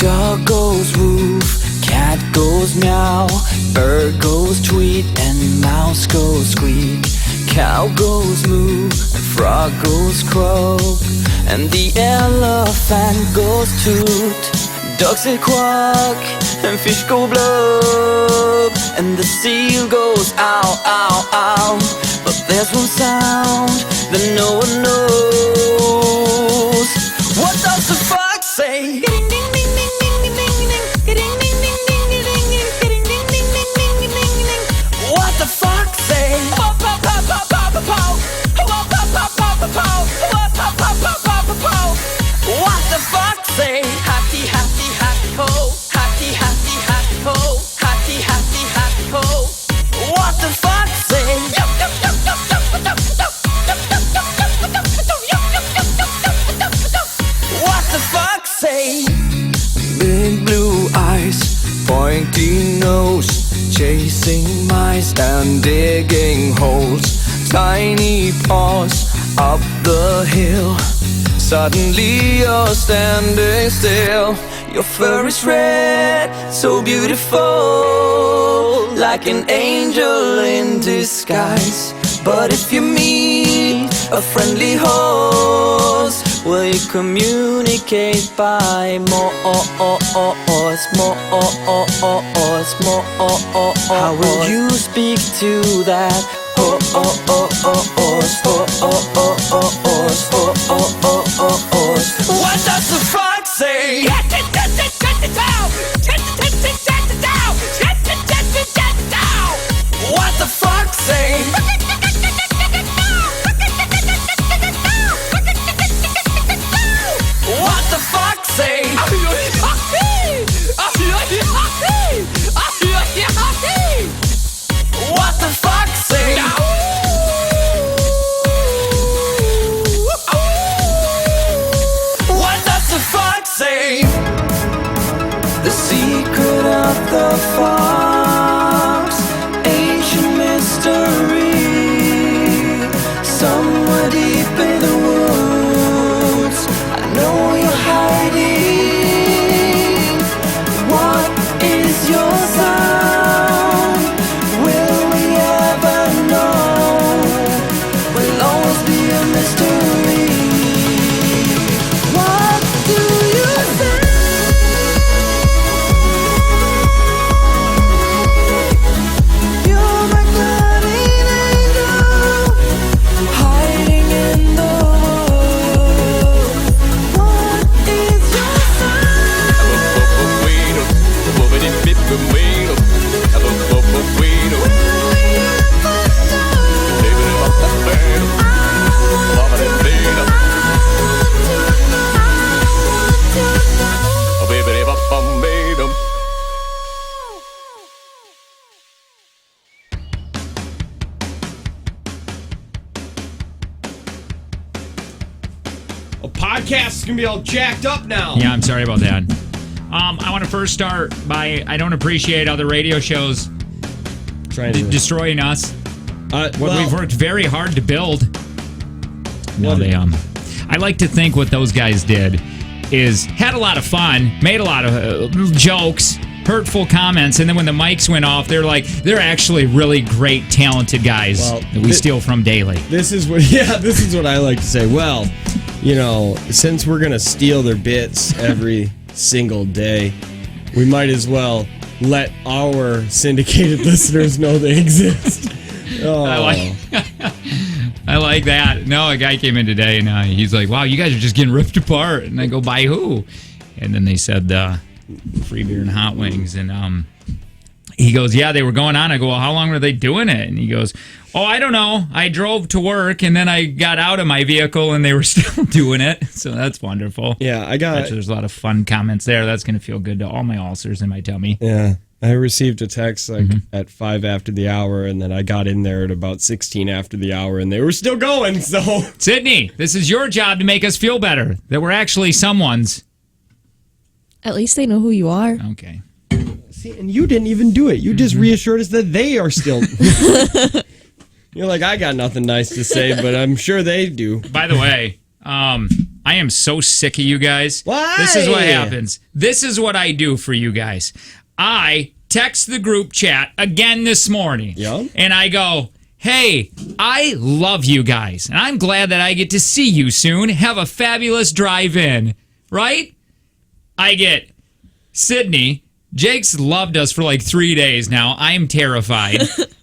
Dog goes woof, cat goes meow, bird goes tweet, and mouse goes squeak. Cow goes moo, and frog goes croak, and the elephant goes toot. Ducks say quack, and fish go blub, and the seal goes ow, ow, ow. But there's one sound that no one knows. What does the fox say? What the fox say? What the fox say? Happy, happy, happy ho. Happy, happy, happy ho. Happy, happy, happy ho. What the fox say? What the fox say? Big blue eyes, pointy nose, chasing mice and digging holes. Tiny paws up the hill. Suddenly you're standing still. Your fur is red, so beautiful, like an angel in disguise. But if you meet a friendly horse, will you communicate by more? How will you speak to that horse? What does the fox say? What the fox say? What the fox say? What the fox say? What does the fox say? The secret of the fox, ancient mystery, somewhere deep in the woods. I know you're hiding. What is your sound? Will we ever know? Will always be a mystery. What do you say? You're my guardian angel, hiding in the woods. What is your A podcast is gonna be all jacked up now. Yeah, I'm sorry about that. I want to first start by I don't appreciate other radio shows destroying us. What we've worked very hard to build. No, they I like to think what those guys did is had a lot of fun, made a lot of jokes, hurtful comments, and then when the mics went off, they're actually really great, talented guys that we steal from daily. This is what I like to say. Well, since we're gonna steal their bits every single day, we might as well let our syndicated listeners know they exist. Oh. I like that. No, a guy came in today and he's like, wow, you guys are just getting ripped apart. And I go, by who? And then they said free beer and hot wings. And he goes, yeah, they were going on. I go, well, how long were they doing it? And he goes, oh, I don't know. I drove to work and then I got out of my vehicle and they were still doing it. So that's wonderful. Yeah, there's a lot of fun comments there. That's going to feel good to all my ulcers in my tummy. Yeah. I received a text at 5 after the hour, and then I got in there at about 16 after the hour, and they were still going, so... Sydney, this is your job to make us feel better, that we're actually someone's. At least they know who you are. Okay. See, and you didn't even do it. You just reassured us that they are still... You're like, I got nothing nice to say, but I'm sure they do. By the way, I am so sick of you guys. Why? This is what happens. This is what I do for you guys. I text the group chat again this morning. Yeah. And I go, hey, I love you guys. And I'm glad that I get to see you soon. Have a fabulous drive in. Right? I get Sydney. Jake's loved us for like 3 days now. I'm terrified.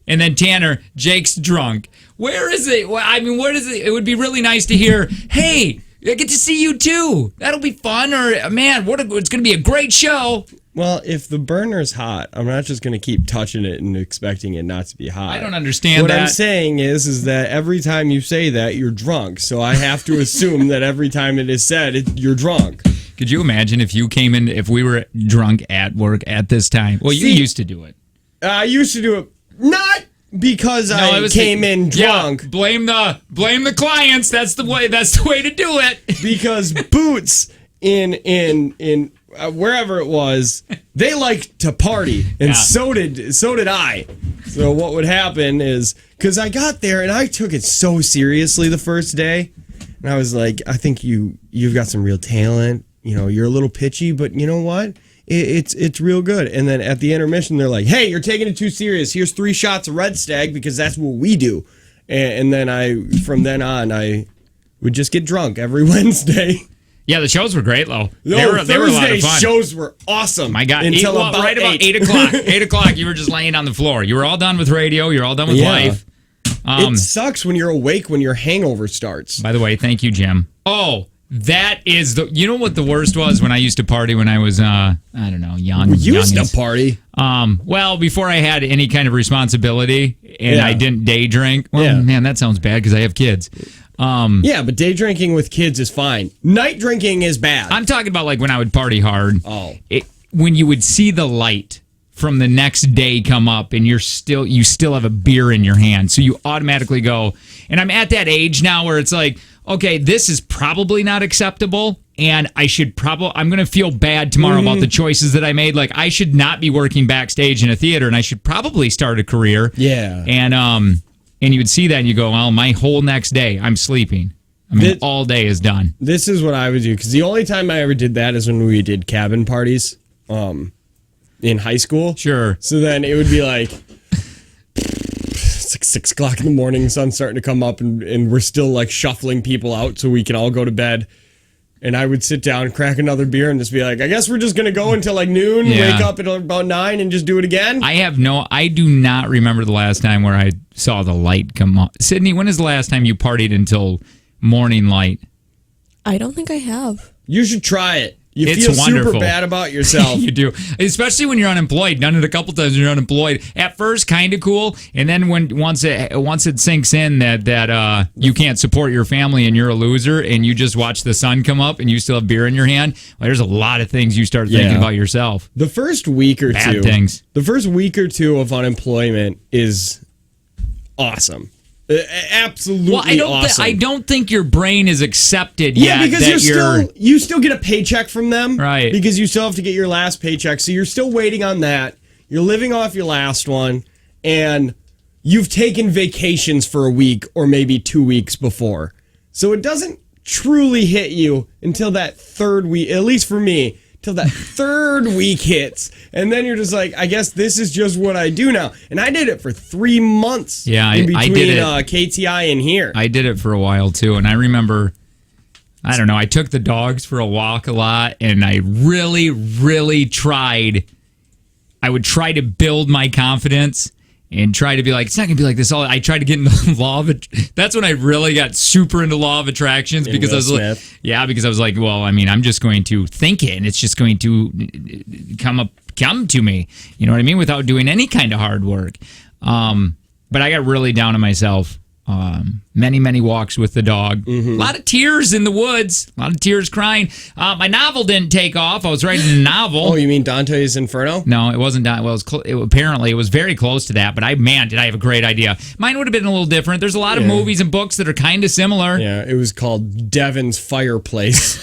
And then Tanner, Jake's drunk. Where is it? I mean, what is it? It would be really nice to hear, hey, I get to see you too. That'll be fun. Or, man, it's going to be a great show. Well, if the burner's hot, I'm not just going to keep touching it and expecting it not to be hot. I don't understand what that. I'm saying is that every time you say that, you're drunk. So I have to assume that every time it is said, you're drunk. Could you imagine if you came in, if we were drunk at work at this time? Well, you used to do it. I used to do it not because I came in drunk. Yeah, blame the clients. That's the way to do it. Because Boots in wherever it was, they like to party, and so did I. So what would happen is, because I got there and I took it so seriously the first day, and I was like, I think you've got some real talent. You know, you're a little pitchy, but you know what? It's real good. And then at the intermission, they're like, hey, you're taking it too serious. Here's 3 shots of Red Stag because that's what we do. And then from then on, I would just get drunk every Wednesday. Yeah, the shows were great, though. No, they were a lot of fun. Shows were awesome. My God, until about 8 o'clock. 8 o'clock, you were just laying on the floor. You were all done with radio. You're all done with life. It sucks when you're awake when your hangover starts. By the way, thank you, Jim. Oh, that is you know what the worst was when I used to party when I was, I don't know, young. You used to party? Well, before I had any kind of responsibility and I didn't day drink. Well, man, that sounds bad because I have kids. Yeah, but day drinking with kids is fine. Night drinking is bad. I'm talking about like when I would party hard. Oh. When you would see the light from the next day come up and you still have a beer in your hand. So you automatically go, and I'm at that age now where it's like, okay, this is probably not acceptable, and I'm going to feel bad tomorrow about the choices that I made. Like, I should not be working backstage in a theater, and I should probably start a career. Yeah. And you would see that, and you go, well, my whole next day, I'm sleeping. I mean, all day is done. This is what I would do, because the only time I ever did that is when we did cabin parties in high school. Sure. So then it would be like... It's like 6 o'clock in the morning, the sun's starting to come up, and we're still like shuffling people out so we can all go to bed. And I would sit down, crack another beer, and just be like, I guess we're just going to go until like noon, wake up at about 9 and just do it again. I do not remember the last time where I saw the light come on. Sydney, when is the last time you partied until morning light? I don't think I have. You should try it. It's feel wonderful. super bad about yourself. You do. Especially when you're unemployed. Done it a couple times when you're unemployed. At first, kind of cool. And then once it sinks in that you can't support your family and you're a loser and you just watch the sun come up and you still have beer in your hand, well, there's a lot of things you start thinking about yourself. The first week or Bad two. things. The first week or two of unemployment is awesome. Absolutely awesome. I don't think your brain is accepted yet. Yeah, because you still get a paycheck from them. Right. Because you still have to get your last paycheck. So you're still waiting on that. You're living off your last one. And you've taken vacations for a week or maybe 2 weeks before. So it doesn't truly hit you until that third week, at least for me, till that third week hits. And then you're just like, I guess this is just what I do now. And I did it for 3 months. Yeah, in between I did it. KTI and here. I did it for a while too. And I remember, I don't know, I took the dogs for a walk a lot. And I really, really tried. I would try to build my confidence and try to be like, it's not going to be like this all. I tried to get into the law of that's when I really got super into law of attractions because I was like, because I was like, well, I mean, I'm just going to think it and it's just going to come to me. You know what I mean? Without doing any kind of hard work. But I got really down on myself. Many walks with the dog. A lot of tears in the woods. A lot of tears crying. My novel didn't take off. I was writing a novel. Oh, you mean Dante's Inferno? No, it wasn't. Well, apparently it was very close to that. But did I have a great idea? Mine would have been a little different. There's a lot of movies and books that are kind of similar. Yeah, it was called Devon's Fireplace.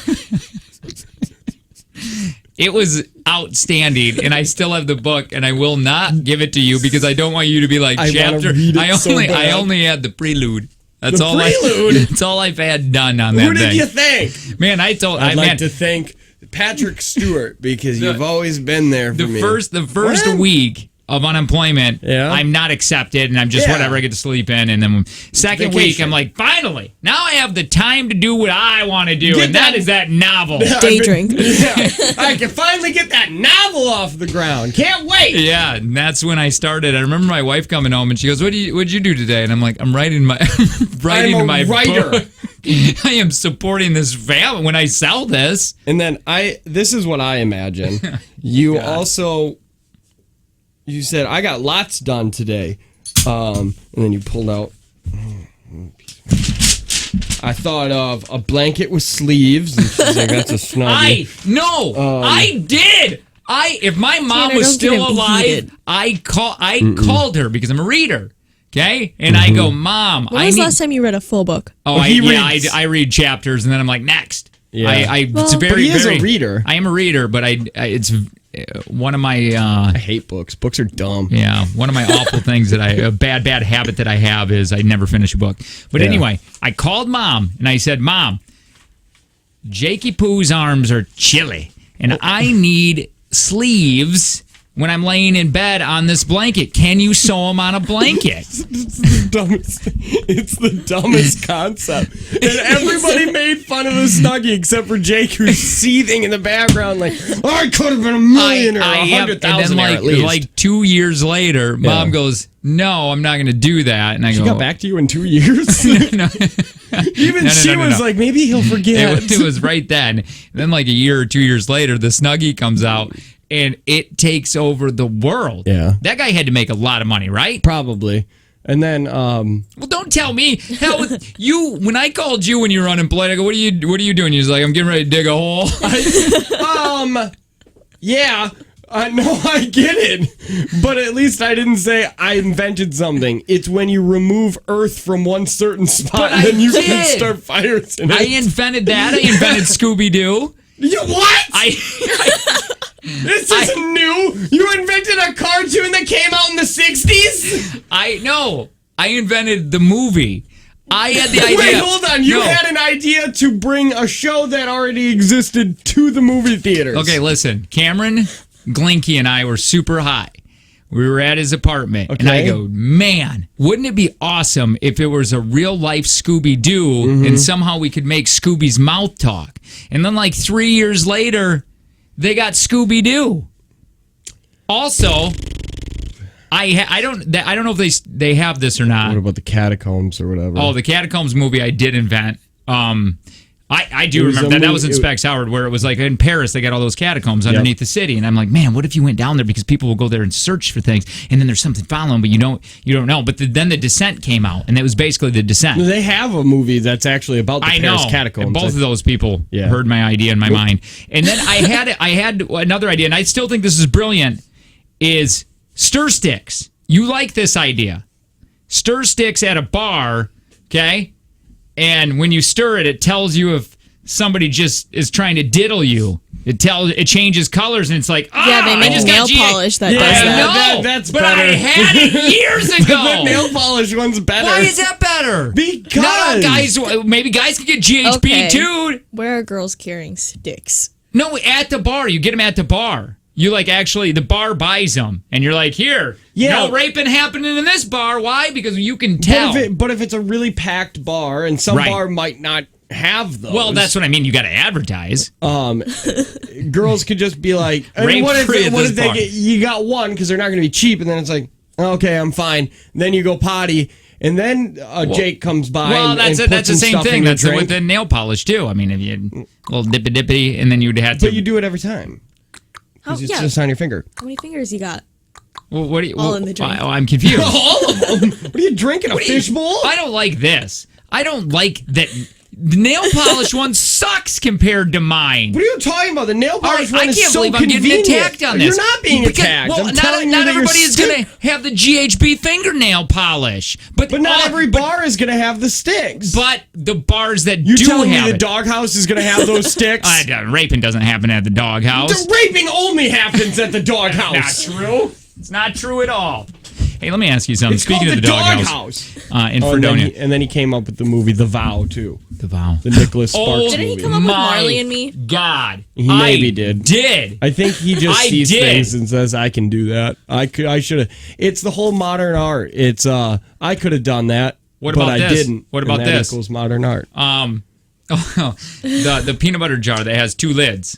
It was outstanding, and I still have the book, and I will not give it to you because I don't want you to be like chapter. I only had the prelude. That's The all. Prelude? That's all I've had done on that Who did thing. you think? Man, I'd like to thank Patrick Stewart because you've always been there for me. The first week of unemployment, Yeah. I'm not accepted, and I'm just whatever. I get to sleep in, and then second week, Vacation. I'm like, finally, now I have the time to do what I want to do, and that is that novel. Day drink. Yeah, I can finally get that novel off the ground. Can't wait. Yeah, and that's when I started. I remember my wife coming home, and she goes, "What'd you do today?" And I'm like, "I'm writing my I'm a my writer. book. I am supporting this family when I sell this." And then this is what I imagine. You also, you said, I got lots done today. And then you pulled out, I thought of a blanket with sleeves. And she's like, that's a snuggie. I did. If my mom Tanner, was don't get still him alive, heated. I called her because I'm a reader. Okay? And I go, Mom, When was the last time you read a full book? I read chapters and then I'm like, next. Yeah. It's very, but he is very, a reader. I am a reader, but it's one of my I hate books. Books are dumb. one of my awful things that a bad habit that I have is I never finish a book. But anyway, I called Mom and I said, Mom, Jakey Poo's arms are chilly and I need sleeves when I'm laying in bed on this blanket. Can you sew them on a blanket? It's the dumbest concept. And everybody made fun of the snuggie except for Jake, who's seething in the background like, oh, I could have been a million or 100,000 and at least. like 2 years later, Mom goes, no, I'm not going to do that. And I She go, got back to you in 2 years? No. Even No, she was no. like, maybe he'll forget. It was right then. And then like a year or 2 years later, the Snuggie comes out and it takes over the world. Yeah. That guy had to make a lot of money, right? Probably. And then, Well, don't tell me. Hell, when I called you when you were unemployed, I go, what are you doing? You're like, I'm getting ready to dig a hole. yeah. No, I get it. But at least I didn't say I invented something. It's when you remove Earth from one certain spot and then you can start fires in it. I invented that. I invented Scooby-Doo. What? This isn't new. You invented a cartoon that came out in the 60s? I know. I invented the movie. I had the idea. Wait, hold on. You had an idea to bring a show that already existed to the movie theaters. Okay, listen. Cameron Glinky and I were super high. We were at his apartment, and I go, man, wouldn't it be awesome if it was a real-life Scooby-Doo and somehow we could make Scooby's mouth talk? And then like 3 years later, they got Scooby-Doo. Also, I don't know if they have this or not. What about the Catacombs or whatever? Oh, the Catacombs movie I did invent. I do remember that. That was in Specs Howard, where it was like in Paris, they got all those catacombs underneath the city. And I'm like, man, what if you went down there? Because people will go there and search for things, and then there's something following, but you don't know. But then The Descent came out, and it was basically The Descent. They have a movie that's actually about the Paris catacombs. And both of those people heard my idea in my mind. And then I had another idea, and I still think this is brilliant, is stir sticks. You like this idea. Stir sticks at a bar, okay? And when you stir it, it tells you if somebody just is trying to diddle you. It changes colors, and it's like, they make nail polish that does that. No, that's but better. I had it years ago. The nail polish one's better. Why is that better? Because not all guys. Maybe guys can get GHB too. Where are girls carrying sticks? No, at the bar. You get them at the bar. You the bar buys them, and you're like, here, no raping happening in this bar. Why? Because you can tell. But if it's a really packed bar, and some bar might not have those. Well, that's what I mean. You got to advertise. Girls could just be like, what if they get? You got one because they're not going to be cheap, and then it's like, okay, I'm fine. Then you go potty. And then Jake comes by. Well, that's the same thing. That's with the nail polish too. I mean, if you had a little dippy, and then you'd have to. But you do it every time. Because it's just on your finger. How many fingers you got? Well, what do you? All in the drink. I'm confused. All of them. What are you drinking? A fishbowl? I don't like this. I don't like that. The nail polish one sucks compared to mine. What are you talking about? The nail polish one is so convenient. I can't believe I'm getting attacked on this. You're not being attacked. Well, I'm telling you that everybody is going to have the GHB fingernail polish. But not every bar is going to have the sticks. But the bars that you do telling have me the doghouse is going to have those sticks? Raping doesn't happen at the doghouse. The raping only happens at the doghouse. Not true. It's not true at all. Hey, let me ask you something. It's Speaking called of the doghouse in Fredonia. And then he came up with the movie The Vow, too. The Vow. The Nicholas Sparks Didn't movie. he come up with Marley and Me? God. He maybe did. Did. I think he just sees things and says, I can do that. I should have. It's the whole modern art. It's, I could have done that, but I didn't. What about and that this? equals modern art. The peanut butter jar that has 2 lids.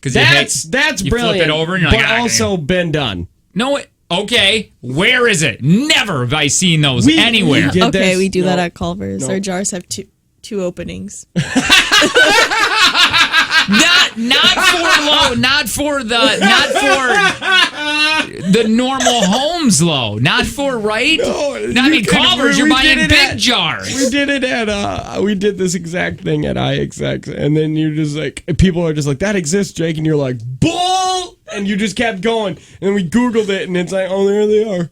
That's you brilliant. flip it over and you're but like, also been done. No, okay. Where is it? Never have I seen those anywhere. Okay, we do that at Culver's. Our jars have two openings. not for the normal homes, Low. Not for Culver's. You're buying big jars. We did it at we did this exact thing at IXX, and then you're just like, people are just like, that exists, Jake, and you're like, bull, and you just kept going, and we Googled it, and it's like, oh, there they are.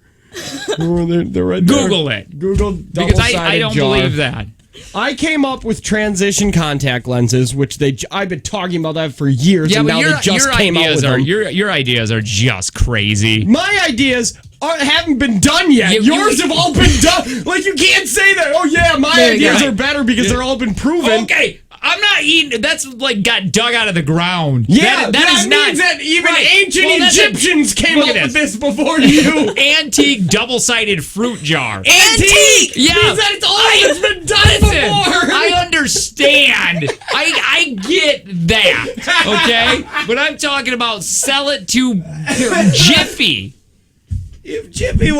They're right there. Google it. Google because I don't believe that. I came up with transition contact lenses, which I've been talking about that for years, and now they just came out with them. Your ideas are just crazy. My ideas haven't been done yet. Yours have all been done. Like, you can't say that. Oh, yeah, my ideas are better because they're all been proven. Okay, I'm not eating. That's like got dug out of the ground. Yeah, that means that even ancient Egyptians came up with this before you. Antique double-sided fruit jar. Antique! Yeah. Means that it's all that's been done before. I understand. I get that. Okay? But I'm talking about sell it to Jiffy. If Jiffy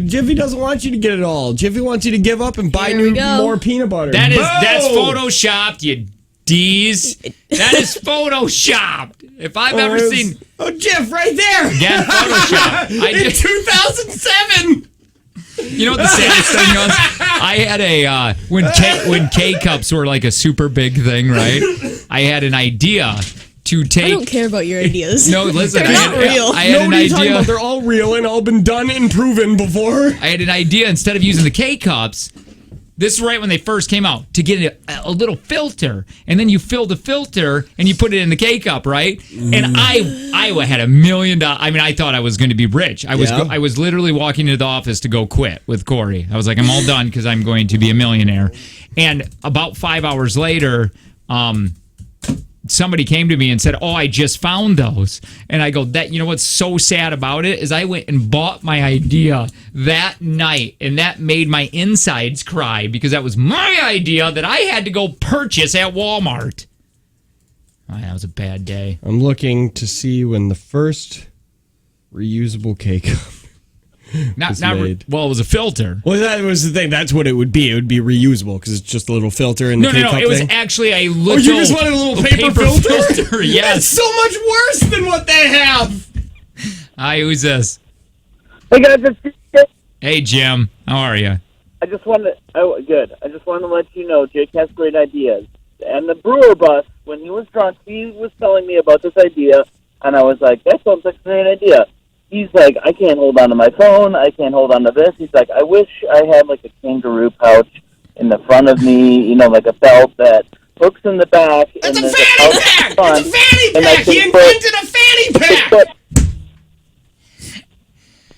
Jiffy doesn't want you to get it all. Jiffy wants you to give up and buy more peanut butter. That's photoshopped, you D's. That is photoshopped. If I've ever seen Jeff right there. Again, photoshopped. In 2007. You know what the saddest thing was? I had when K-cups were like a super big thing, right? I had an idea to take. I don't care about your ideas. No, listen. They're not real. I had an idea. They're all real and all been done and proven before. I had an idea, instead of using the K-cups, this is right when they first came out, to get a little filter, and then you fill the filter and you put it in the K-cup, right? And I had $1 million. I mean, I thought I was going to be rich. I was literally walking into the office to go quit with Corey. I was like, I'm all done because I'm going to be a millionaire. And about 5 hours later, somebody came to me and said, oh, I just found those. And I go, you know what's so sad about it is I went and bought my idea that night, and that made my insides cry because that was my idea that I had to go purchase at Walmart. Oh, that was a bad day. I'm looking to see when the first reusable K-cup it was a filter. Well, that was the thing. That's what it would be. It would be reusable because it's just a little filter in the K-cup thing. It was actually a little. Oh, you just wanted a little paper filter? Yes. That's so much worse than what they have. Hi, who's this? Hey guys, it's Hey Jim, how are you? I just wanted to let you know Jake has great ideas. And the brewer bus, when he was drunk, he was telling me about this idea, and I was like, that sounds like a great idea. He's like, I can't hold on to my phone. I can't hold on to this. He's like, I wish I had like a kangaroo pouch in the front of me, like a belt that hooks in the back. It's a fanny pack! It's a fanny pack! He invented a fanny pack!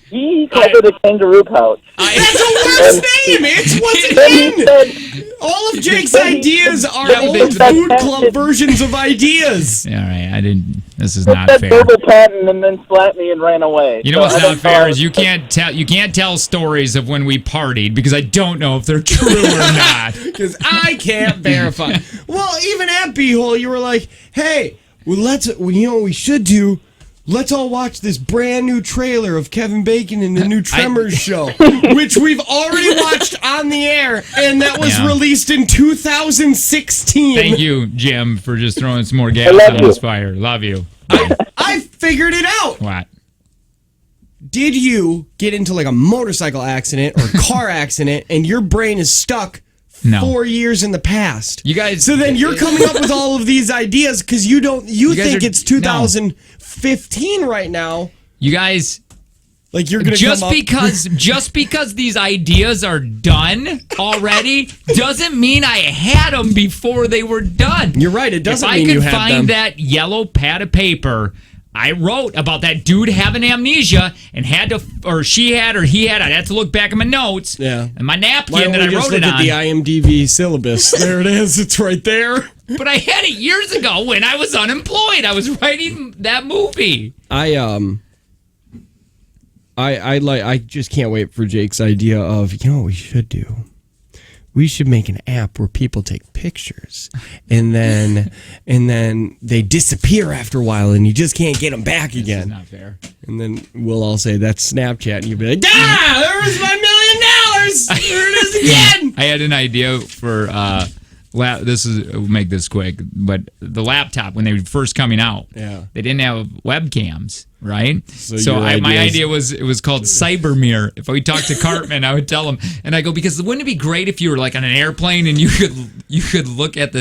He called it a kangaroo pouch. That's a worse name! It's what's in! All of Jake's ideas are old food club versions of ideas. All right, this is not fair. Verbal patent and then slapped me and ran away. You know what's not fair is you can't tell stories of when we partied because I don't know if they're true or not. Because I can't verify. Well, even at B-Hole, you were like, hey, you know what we should do? Let's all watch this brand new trailer of Kevin Bacon in the new Tremors show, which we've already watched on the air, and that was released in 2016. Thank you, Jim, for just throwing some more gas on this fire. Love you. I figured it out. What? Did you get into like a motorcycle accident or car accident, and your brain is stuck 4 years in the past? You guys. So then you're coming up with all of these ideas because you think it's 2015 right now. You guys, like you're gonna just because these ideas are done already doesn't mean I had them before they were done. You're right. It doesn't mean you had them. If I could find that yellow pad of paper, I wrote about that dude having amnesia and had to, or she had, or he had. I had to look back at my notes. Yeah. And my napkin Why don't that we I just wrote look it at on. the IMDb syllabus? There it is. It's right there. But I had it years ago when I was unemployed. I was writing that movie. I just can't wait for Jake's idea of, you know what we should do? We should make an app where people take pictures and then they disappear after a while and you just can't get them back again. That's not fair. And then we'll all say that's Snapchat and you'll be like, ah, there's my $1 million. There it is again. I had an idea for we'll make this quick, but the laptop when they were first coming out, they didn't have webcams, right? So my idea was it was called Cybermirror. If we talked to Cartman, I would tell him, and I go, because wouldn't it be great if you were like on an airplane and you could look at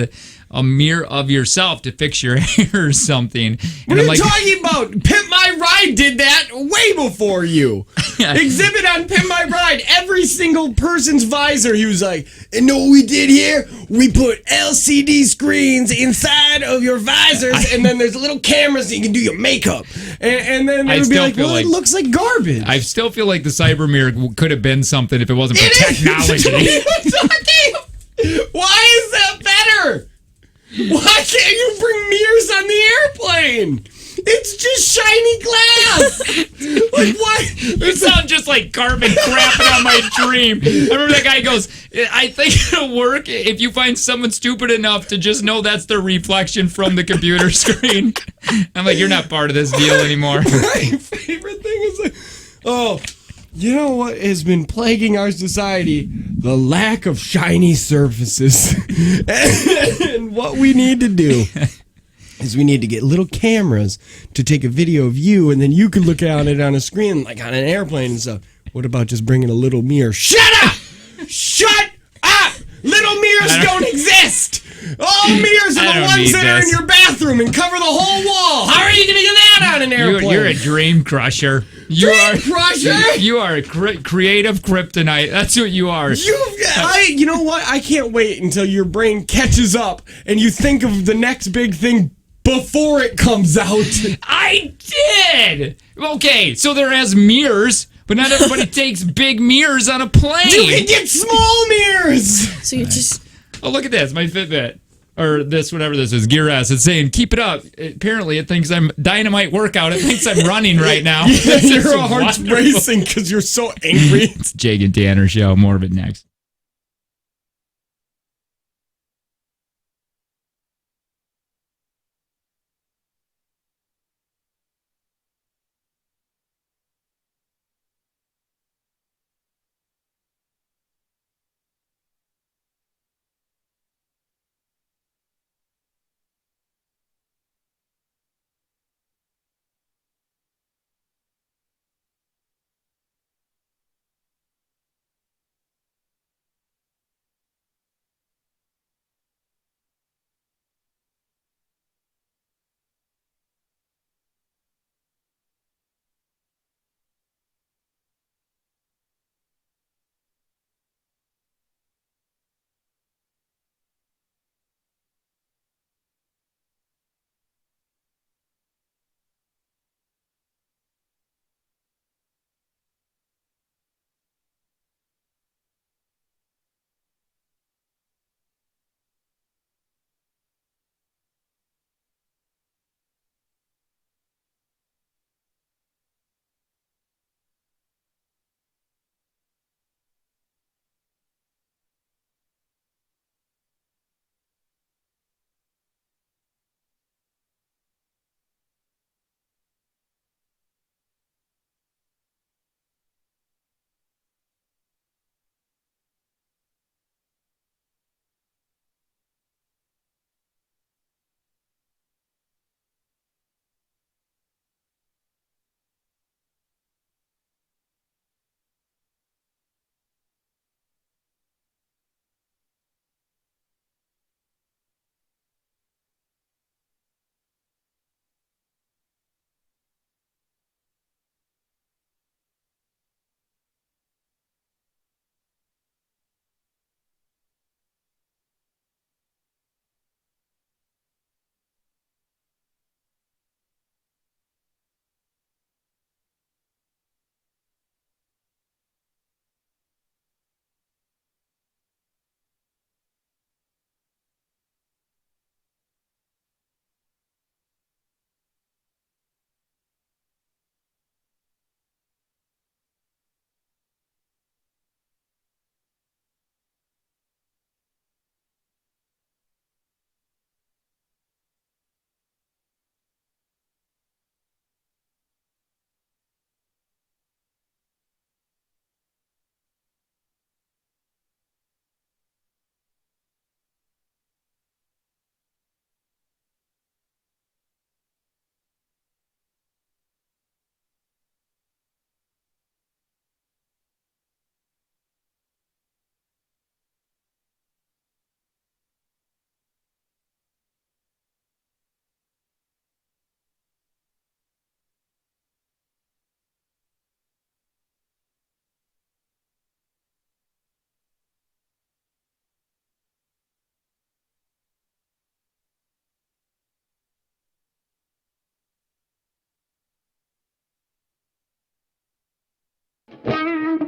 a mirror of yourself to fix your hair or something? What are you talking about? Pimp My Ride did that way before you. Exhibit on Pimp My Ride. Every single person's visor, he was like, and know what we did here? We put LCD screens inside of your visors, and then there's little cameras so you can do your makeup. And then they would be like, well, it looks like garbage. I still feel like the Cybermirror could have been something if it wasn't for technology. Why is that better? Why can't you bring mirrors on the airplane? It's just shiny glass. Like, why? You sound just like Cartman crapping on my dream. I remember that guy goes, I think it'll work if you find someone stupid enough to just know that's their reflection from the computer screen. I'm like, you're not part of this deal anymore. My favorite thing is like, oh, you know what has been plaguing our society? The lack of shiny surfaces. And what we need to do is we need to get little cameras to take a video of you, and then you can look at it on a screen like on an airplane and stuff. What about just bringing a little mirror? Shut up! Shut up! Little mirrors don't exist! All mirrors are the ones that are in your bathroom and cover the whole wall. How are you going to get that on an airplane? You're a dream crusher. Crusher? You are a creative kryptonite. That's what you are. You know what? I can't wait until your brain catches up and you think of the next big thing before it comes out. I did. Okay, so there has mirrors, but not everybody takes big mirrors on a plane. You can get small mirrors. So you just... Oh, look at this, my Fitbit. Or this, whatever this is, Gear S. It's saying, keep it up. Apparently, it thinks I'm dynamite workout. It thinks I'm running right now. Your heart's racing because you're so angry. It's Jake and Tanner Show. More of it next.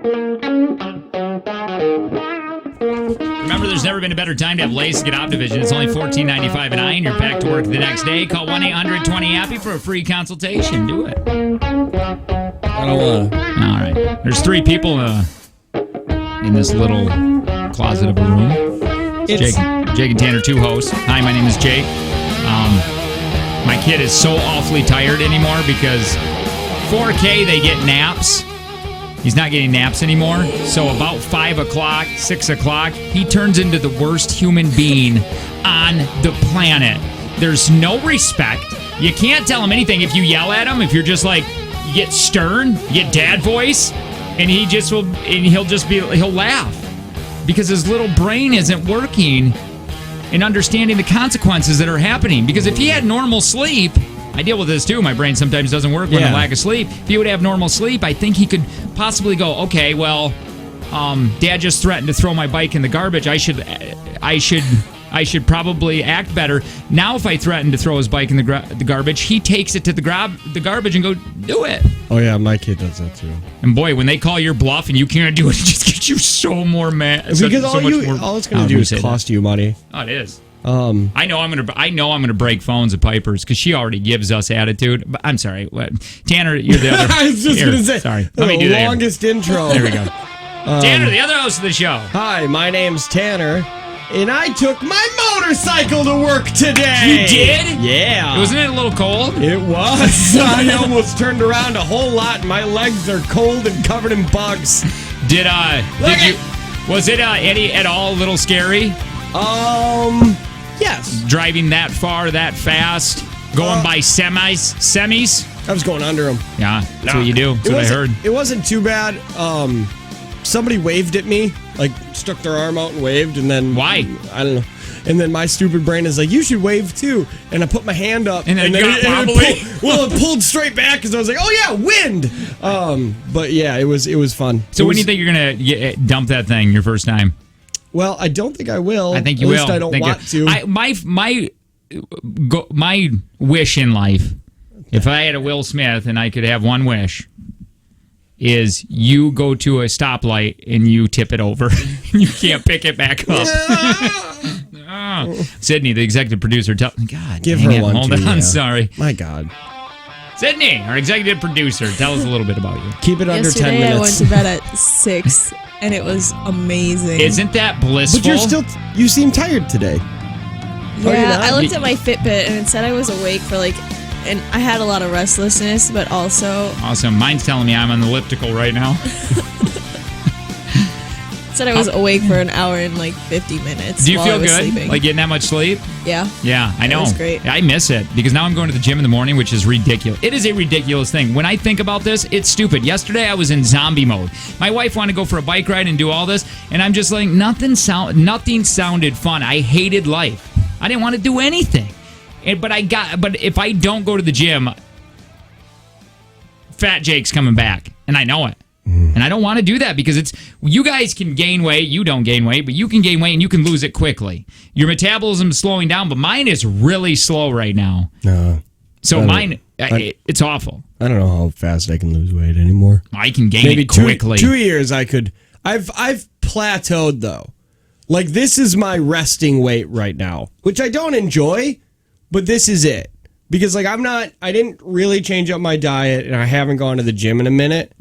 Remember, there's never been a better time to have LASIK at Optivision. It's only $14.95 an eye, and you're back to work the next day. Call 1-800-20-HAPPY for a free consultation. Do it. I don't want to. All right. There's 3 people in this little closet of a room. Jake and Tanner, 2 hosts. Hi, my name is Jake. My kid is so awfully tired anymore because 4K, they get naps. He's not getting naps anymore. So about 5 o'clock, 6 o'clock, he turns into the worst human being on the planet. There's no respect. You can't tell him anything if you yell at him. If you're just like, you get stern, you get dad voice, and he'll laugh because his little brain isn't working and understanding the consequences that are happening. Because if he had normal sleep, I deal with this too. My brain sometimes doesn't work when I lack of sleep. If he would have normal sleep, I think he could possibly go, okay, well, Dad just threatened to throw my bike in the garbage. I should probably act better. Now, if I threaten to throw his bike in the garbage, he takes it to the garbage and go do it. Oh yeah, my kid does that too. And boy, when they call your bluff and you can't do it, it just gets you so more mad. Because all it's going to do is cost you money. Oh, it is. I know I'm gonna break phones at Piper's because she already gives us attitude. But I'm sorry, Tanner, you're the other. I was just gonna say, sorry. Let me do the longest intro. There we go. Tanner, the other host of the show. Hi, my name's Tanner, and I took my motorcycle to work today. You did? Yeah. Wasn't it a little cold? It was. I almost turned around a whole lot, and my legs are cold and covered in bugs. Was it any at all a little scary? Yes. Driving that far, that fast, going by semis. I was going under them. Yeah, that's what you do. That's what I heard. It wasn't too bad. Somebody waved at me, like stuck their arm out and waved, and then why? I don't know. And then my stupid brain is like, you should wave too. And I put my hand up, and then it pulled straight back because I was like, oh yeah, wind. But yeah, it was fun. So when do you think you're gonna dump that thing your first time? Well, I don't think I will. I think you will. At least I don't want to. My wish in life, if I had a Will Smith and I could have one wish, is you go to a stoplight and you tip it over. You can't pick it back up. Sydney, the executive producer, give her one. Hold on, sorry. My God. Sydney, our executive producer, tell us a little bit about you. Keep it under 10 minutes. Yesterday I went to bed at 6, and it was amazing. Isn't that blissful? But you seem tired today. Yeah, I looked at my Fitbit, and it said I was awake for and I had a lot of restlessness, but also... Awesome. Mine's telling me I'm on the elliptical right now. Said I was awake for an hour and 50 minutes. Do you feel good? Sleeping. Like getting that much sleep? Yeah. Yeah, I know. It was great. I miss it because now I'm going to the gym in the morning, which is ridiculous. It is a ridiculous thing. When I think about this, it's stupid. Yesterday I was in zombie mode. My wife wanted to go for a bike ride and do all this, and I'm just like, nothing sounded fun. I hated life. I didn't want to do anything. But if I don't go to the gym, Fat Jake's coming back, and I know it. And I don't want to do that because you guys can gain weight. You don't gain weight, but you can gain weight and you can lose it quickly. Your metabolism is slowing down, but mine is really slow right now. So mine, it's awful. I don't know how fast I can lose weight anymore. I can gain it quickly. 2 years I could. I've plateaued though. Like this is my resting weight right now, which I don't enjoy, but this is it. Because I didn't really change up my diet and I haven't gone to the gym in a minute.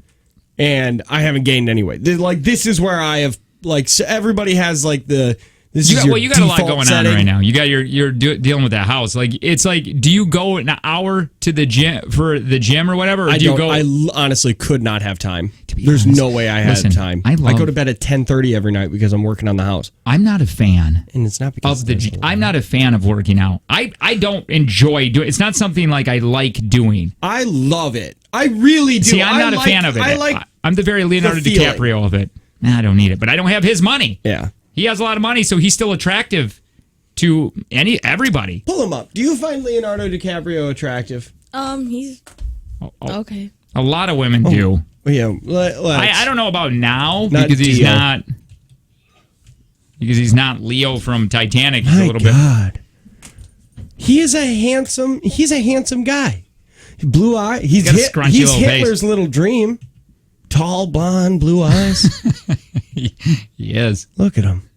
And I haven't gained any weight. This is where I have so everybody has you got a lot going on right now. You got you're dealing with that house. It's do you go an hour to the gym or whatever? Or I honestly could not have time. There's no way I had time. I go to bed at 10:30 every night because I'm working on the house. I'm not a fan, and it's not because of I'm not a fan of working out. I don't enjoy doing. It's not something I like doing. I love it. I really do. See, I'm not a fan of it. I'm the very Leonardo DiCaprio of it. I don't need it, but I don't have his money. Yeah. He has a lot of money, so he's still attractive to everybody. Pull him up. Do you find Leonardo DiCaprio attractive? He's okay. A lot of women do. Yeah. I don't know about now because he's not Leo from Titanic. He's a little bit. He's a handsome guy. Blue eye. He's Hitler's little dream. Tall, blonde, blue eyes. He is. Look at him.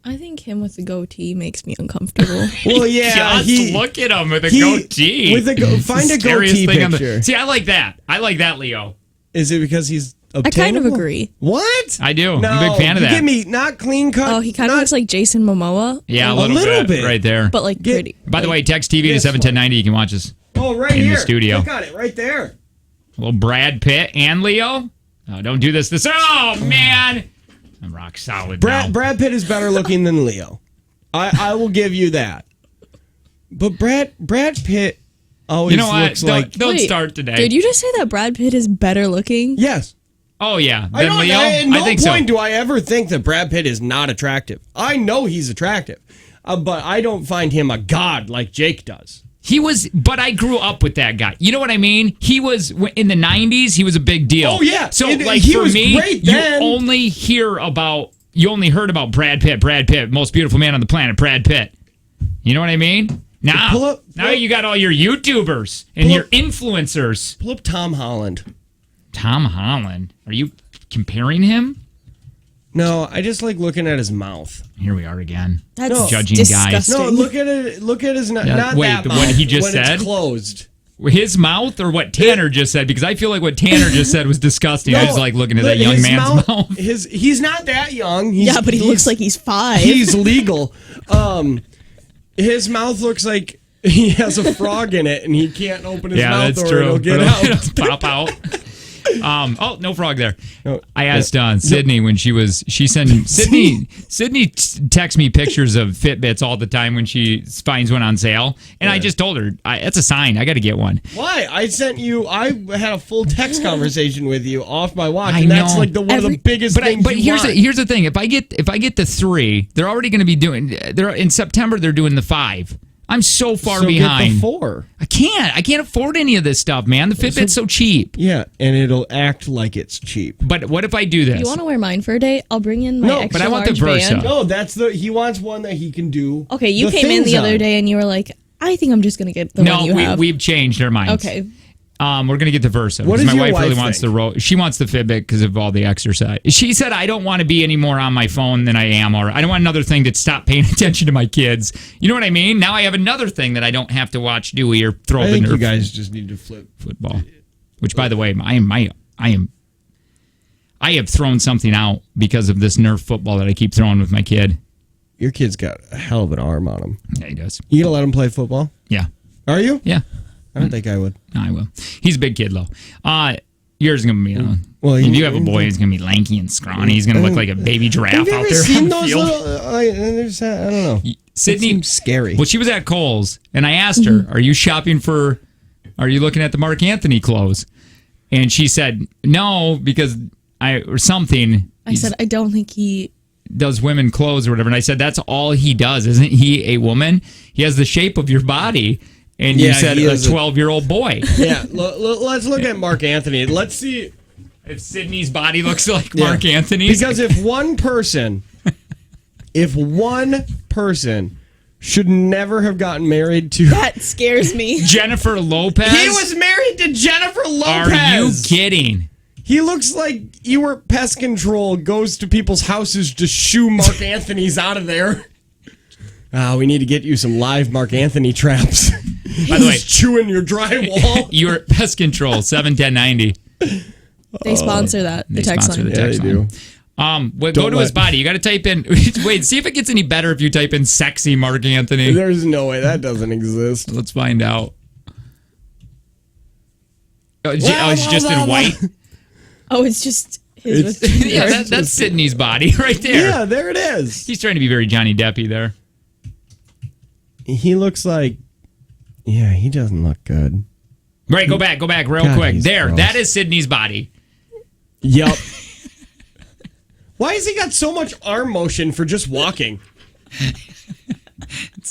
I think him with the goatee makes me uncomfortable. Well, yeah. Just look at him with a goatee. Find a goatee picture. See, I like that. I like that, Leo. Is it because he's obtainable? I kind of agree. What? I do. No, I'm a big fan of that. Give me not clean cut. Oh, he kind of looks like Jason Momoa. Yeah, a little little bit. right there. But like pretty. By the way, text TV to this 71090. You can watch us. Oh, right in here. the studio. Look at it right there. A little Brad Pitt and Leo. No, don't do this. Oh, man. I'm rock solid now. Brad Pitt is better looking than Leo. I will give you that. But Brad Pitt always You know what? looks like... Don't Wait, start today. Did you just say that Brad Pitt is better looking? Yes. Oh, yeah. I Then know. Leo? At no I think point so. do I ever think that Brad Pitt is not attractive. I know he's attractive. But I don't find him a god like Jake does. He was, but I grew up with that guy. You know what I mean? He was, in the 90s, he was a big deal. Oh, yeah. So, He for was me, great then. you only heard about Brad Pitt, most beautiful man on the planet, Brad Pitt. You know what I mean? Now you got all your YouTubers and your influencers. Pull up Tom Holland. Tom Holland. Are you comparing him? No, I just like looking at his mouth. Here we are again. That's Judging disgusting. guys. No, look at it. Look at his not that wait, mouth. what he just when said? It's closed. His mouth or what Tanner just said? Because I feel like what Tanner just said was disgusting. I just like looking at that young his man's mouth. He's not that young. Yeah, but he looks like he's 5. He's legal. His mouth looks like he has a frog in it, and he can't open his mouth that's or true. it'll get out. Pop out. No frog there. No. I asked Sydney when Sydney texts me pictures of Fitbits all the time when she finds one on sale, and I just told her that's a sign. I got to get one. Why? I had a full text conversation with you off my watch, I and that's know. like one of the biggest things. But you want. here's the thing. If I get the 3, they're already going to be doing. In September they're doing the 5. I'm so far behind. Get the 4. I can't afford any of this stuff, man. The Fitbit's so cheap. Yeah, and it'll act like it's cheap. But what if I do this? You want to wear mine for a day? I'll bring in my No, extra but I want the large Versa. band. No, he wants one that he can do. Okay, you came in the other day and you were like, I think I'm just going to get the one you have. we've changed our minds. Okay. We're gonna get the Versa. What because does my your wife really wife wants think? the She wants the Fitbit because of all the exercise. She said, I don't want to be any more on my phone than I am, or I don't want another thing to stop paying attention to my kids. You know what I mean? Now I have another thing that I don't have to watch Dewey or throw I the think Nerf you guys just need to flip football. Which, by the way, I have thrown something out because of this Nerf football that I keep throwing with my kid. Your kid's got a hell of an arm on him. Yeah, he does. You gonna let him play football? Yeah, Are you? yeah. I don't think I would. No, I will. He's a big kid, though. Yours is gonna be. Well, if you have a boy, he's gonna be lanky and scrawny. He's gonna look like a baby giraffe Have you out ever there seen on the those field. little? I don't know. Sydney, It seems scary. Well, she was at Kohl's, and I asked her, "Are you shopping for? Are you looking at the Mark Anthony clothes?" And she said, "No, because or something." I said, I don't think he does women clothes or whatever, and I said, "That's all he does, isn't he? A woman? He has the shape of your body." And you said a 12-year-old boy. Yeah, let's look at Mark Anthony. Let's see if Sydney's body looks like Mark Anthony's. Because if one person should never have gotten married to... That scares me. Jennifer Lopez? He was married to Jennifer Lopez! Are you kidding? He looks like Ewart Pest Control goes to people's houses to shoo Mark Anthony's out of there. We need to get you some live Mark Anthony traps. By the way, chewing your drywall. Ewart Pest Control, 71090. They sponsor that. They the text sponsor line. the text line. Go to his body. You got to type in. Wait, see if it gets any better if you type in "sexy Mark Anthony." There's no way that doesn't exist. Let's find out. It's just in white. Oh, it's just his. Yeah, that's Sydney's body right there. Yeah, there it is. He's trying to be very Johnny Deppy there. He looks like. Yeah, he doesn't look good. Right, go back real quick. There, gross. that is Sydney's body. Yup. Why has he got so much arm motion for just walking?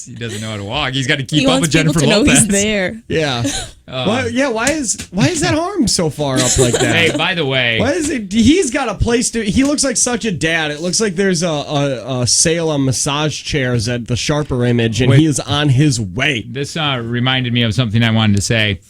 He doesn't know how to walk. He's got to keep he up wants with Jennifer people to Lopez. know he's there. Yeah. Why is that arm so far up like that? Hey, by the way, why is it? He's got a place to. He looks like such a dad. It looks like there's a sale on massage chairs at the Sharper Image, and he is on his way. This reminded me of something I wanted to say.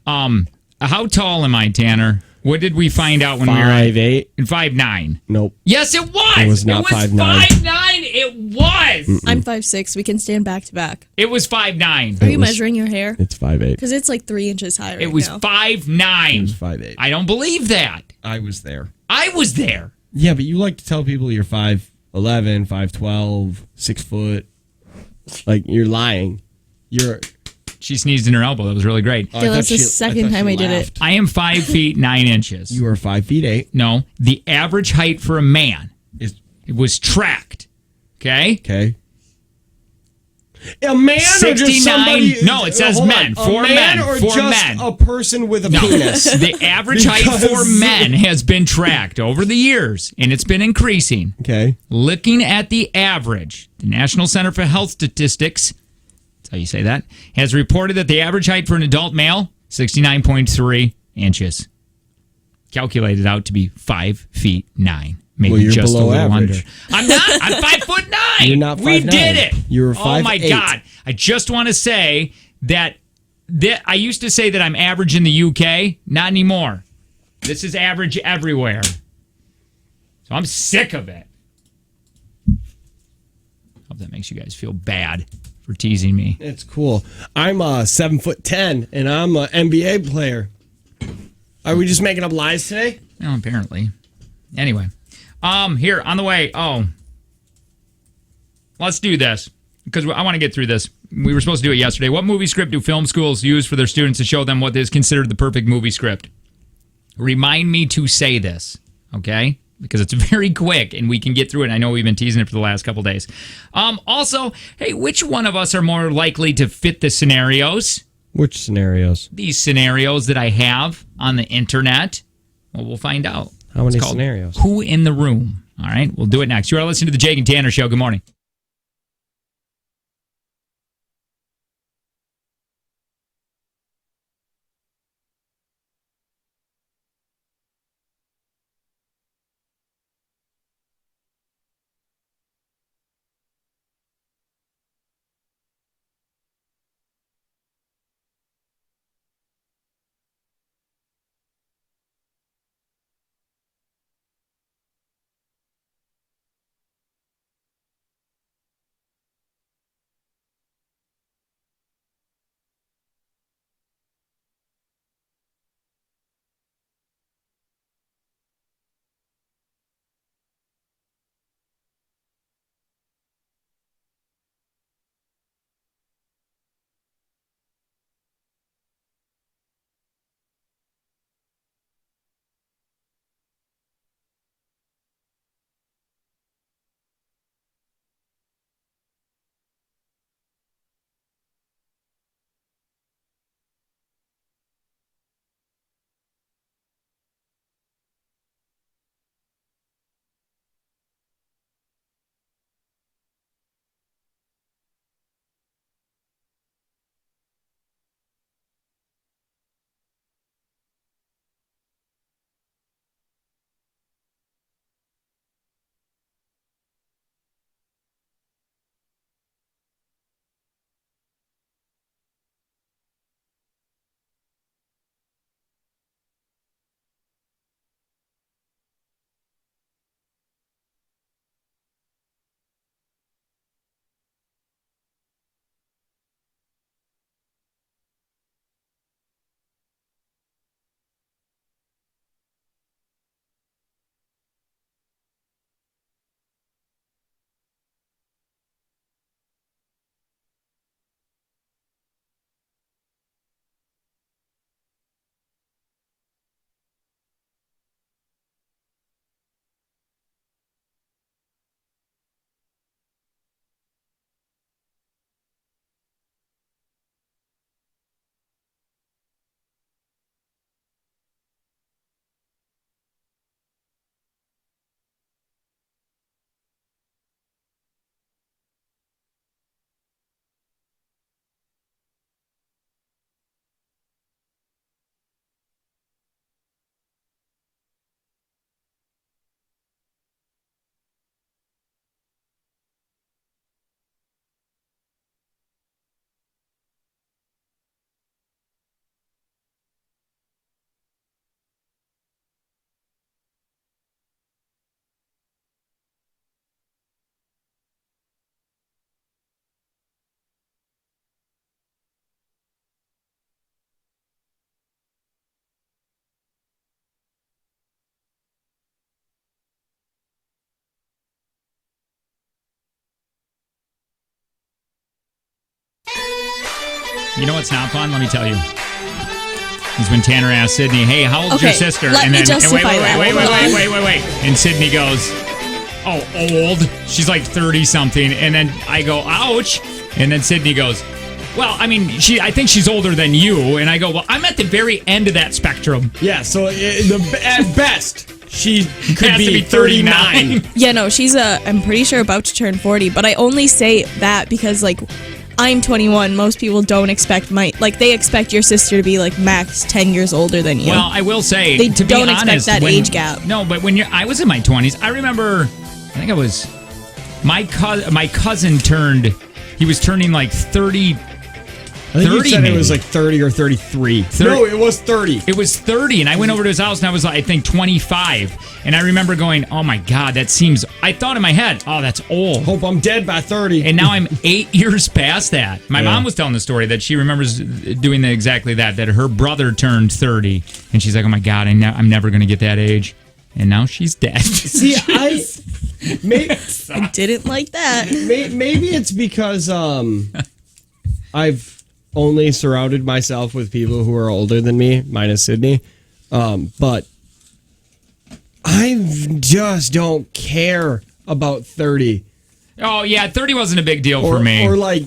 How tall am I, Tanner? What did we find out when we were 5'8"? 5'9"? Nope. Yes, it was. It was not 5'9". 5'9". It was. I'm 5'6". We can stand back to back. It was 5'9". Are you measuring your hair? It's 5'8". Because it's like 3 inches high right It was now. 5'9". It was 5'8". I don't believe that. I was there. I was there. Yeah, but you like to tell people you're 5'11", 5'12", 6 foot. Like, you're lying. She sneezed in her elbow. That was really great. Yeah, that's the second time I did it. I am 5 feet 9 inches. You are 5'8". No, the average height for a man Is it was tracked. Okay? okay. A man or just 69 somebody? No, it says Hold men. on. For a man men. or For just men. a person with a No. penis? The average height for Because- men has been tracked over the years, and it's been increasing. Okay. Looking at the average, the National Center for Health Statistics, that's how you say that, has reported that the average height for an adult male, 69.3 inches. Calculated out to be 5 feet 9. Maybe Well, you're just a below little average. under. I'm not. I'm 5'9". You're not We 5'9". did it. You were Oh my 5'8". God. I just want to say that I used to say that I'm average in the UK. Not anymore. This is average everywhere. So I'm sick of it. Hope that makes you guys feel bad for teasing me. It's cool. I'm 7'10", and I'm an NBA player. Are we just making up lies today? Well, apparently. Anyway. Here, on the way. Oh. Let's do this. Because I want to get through this. We were supposed to do it yesterday. What movie script do film schools use for their students to show them what is considered the perfect movie script? Remind me to say this, okay? Because it's very quick and we can get through it. I know we've been teasing it for the last couple days. Also, hey, which one of us are more likely to fit the scenarios? Which scenarios? These scenarios that I have on the internet. Well, we'll find out. How many It's called scenarios? Who in the Room? All right, we'll do it next. You are listening to the Jake and Tanner Show. Good morning. You know what's not fun? Let me tell you. Is when Tanner asked Sydney, "Hey, how old's your sister?" Let me justify that. Wait. And Sydney goes, "Oh, old." She's like 30 something, and then I go, "Ouch!" And then Sydney goes, "Well, I mean, I think she's older than you." And I go, "Well, I'm at the very end of that spectrum." Yeah. So at best, she could Has to be 39. Yeah, no, she's I'm pretty sure about to turn 40, but I only say that because like I'm 21. Most people don't expect they expect your sister to be like max 10 years older than you. Well, I will say, they to don't be expect honest, that age gap. No, but I was in my 20s, I remember, I think I was, my cousin he was turning like 30. I think 30 you said maybe. it was like 30 or 33. 30. No, it was 30. It was 30, and I went over to his house, and I was, I think, 25. And I remember going, oh, my God, I thought in my head, oh, that's old. Hope I'm dead by 30. And now I'm 8 years past that. My mom was telling the story that she remembers doing exactly that her brother turned 30. And she's like, oh, my God, I'm never going to get that age. And now she's dead. See, I didn't like that. Maybe it's because I've only surrounded myself with people who are older than me, minus Sydney. But I just don't care about 30. Oh, yeah, 30 wasn't a big deal for me. Or like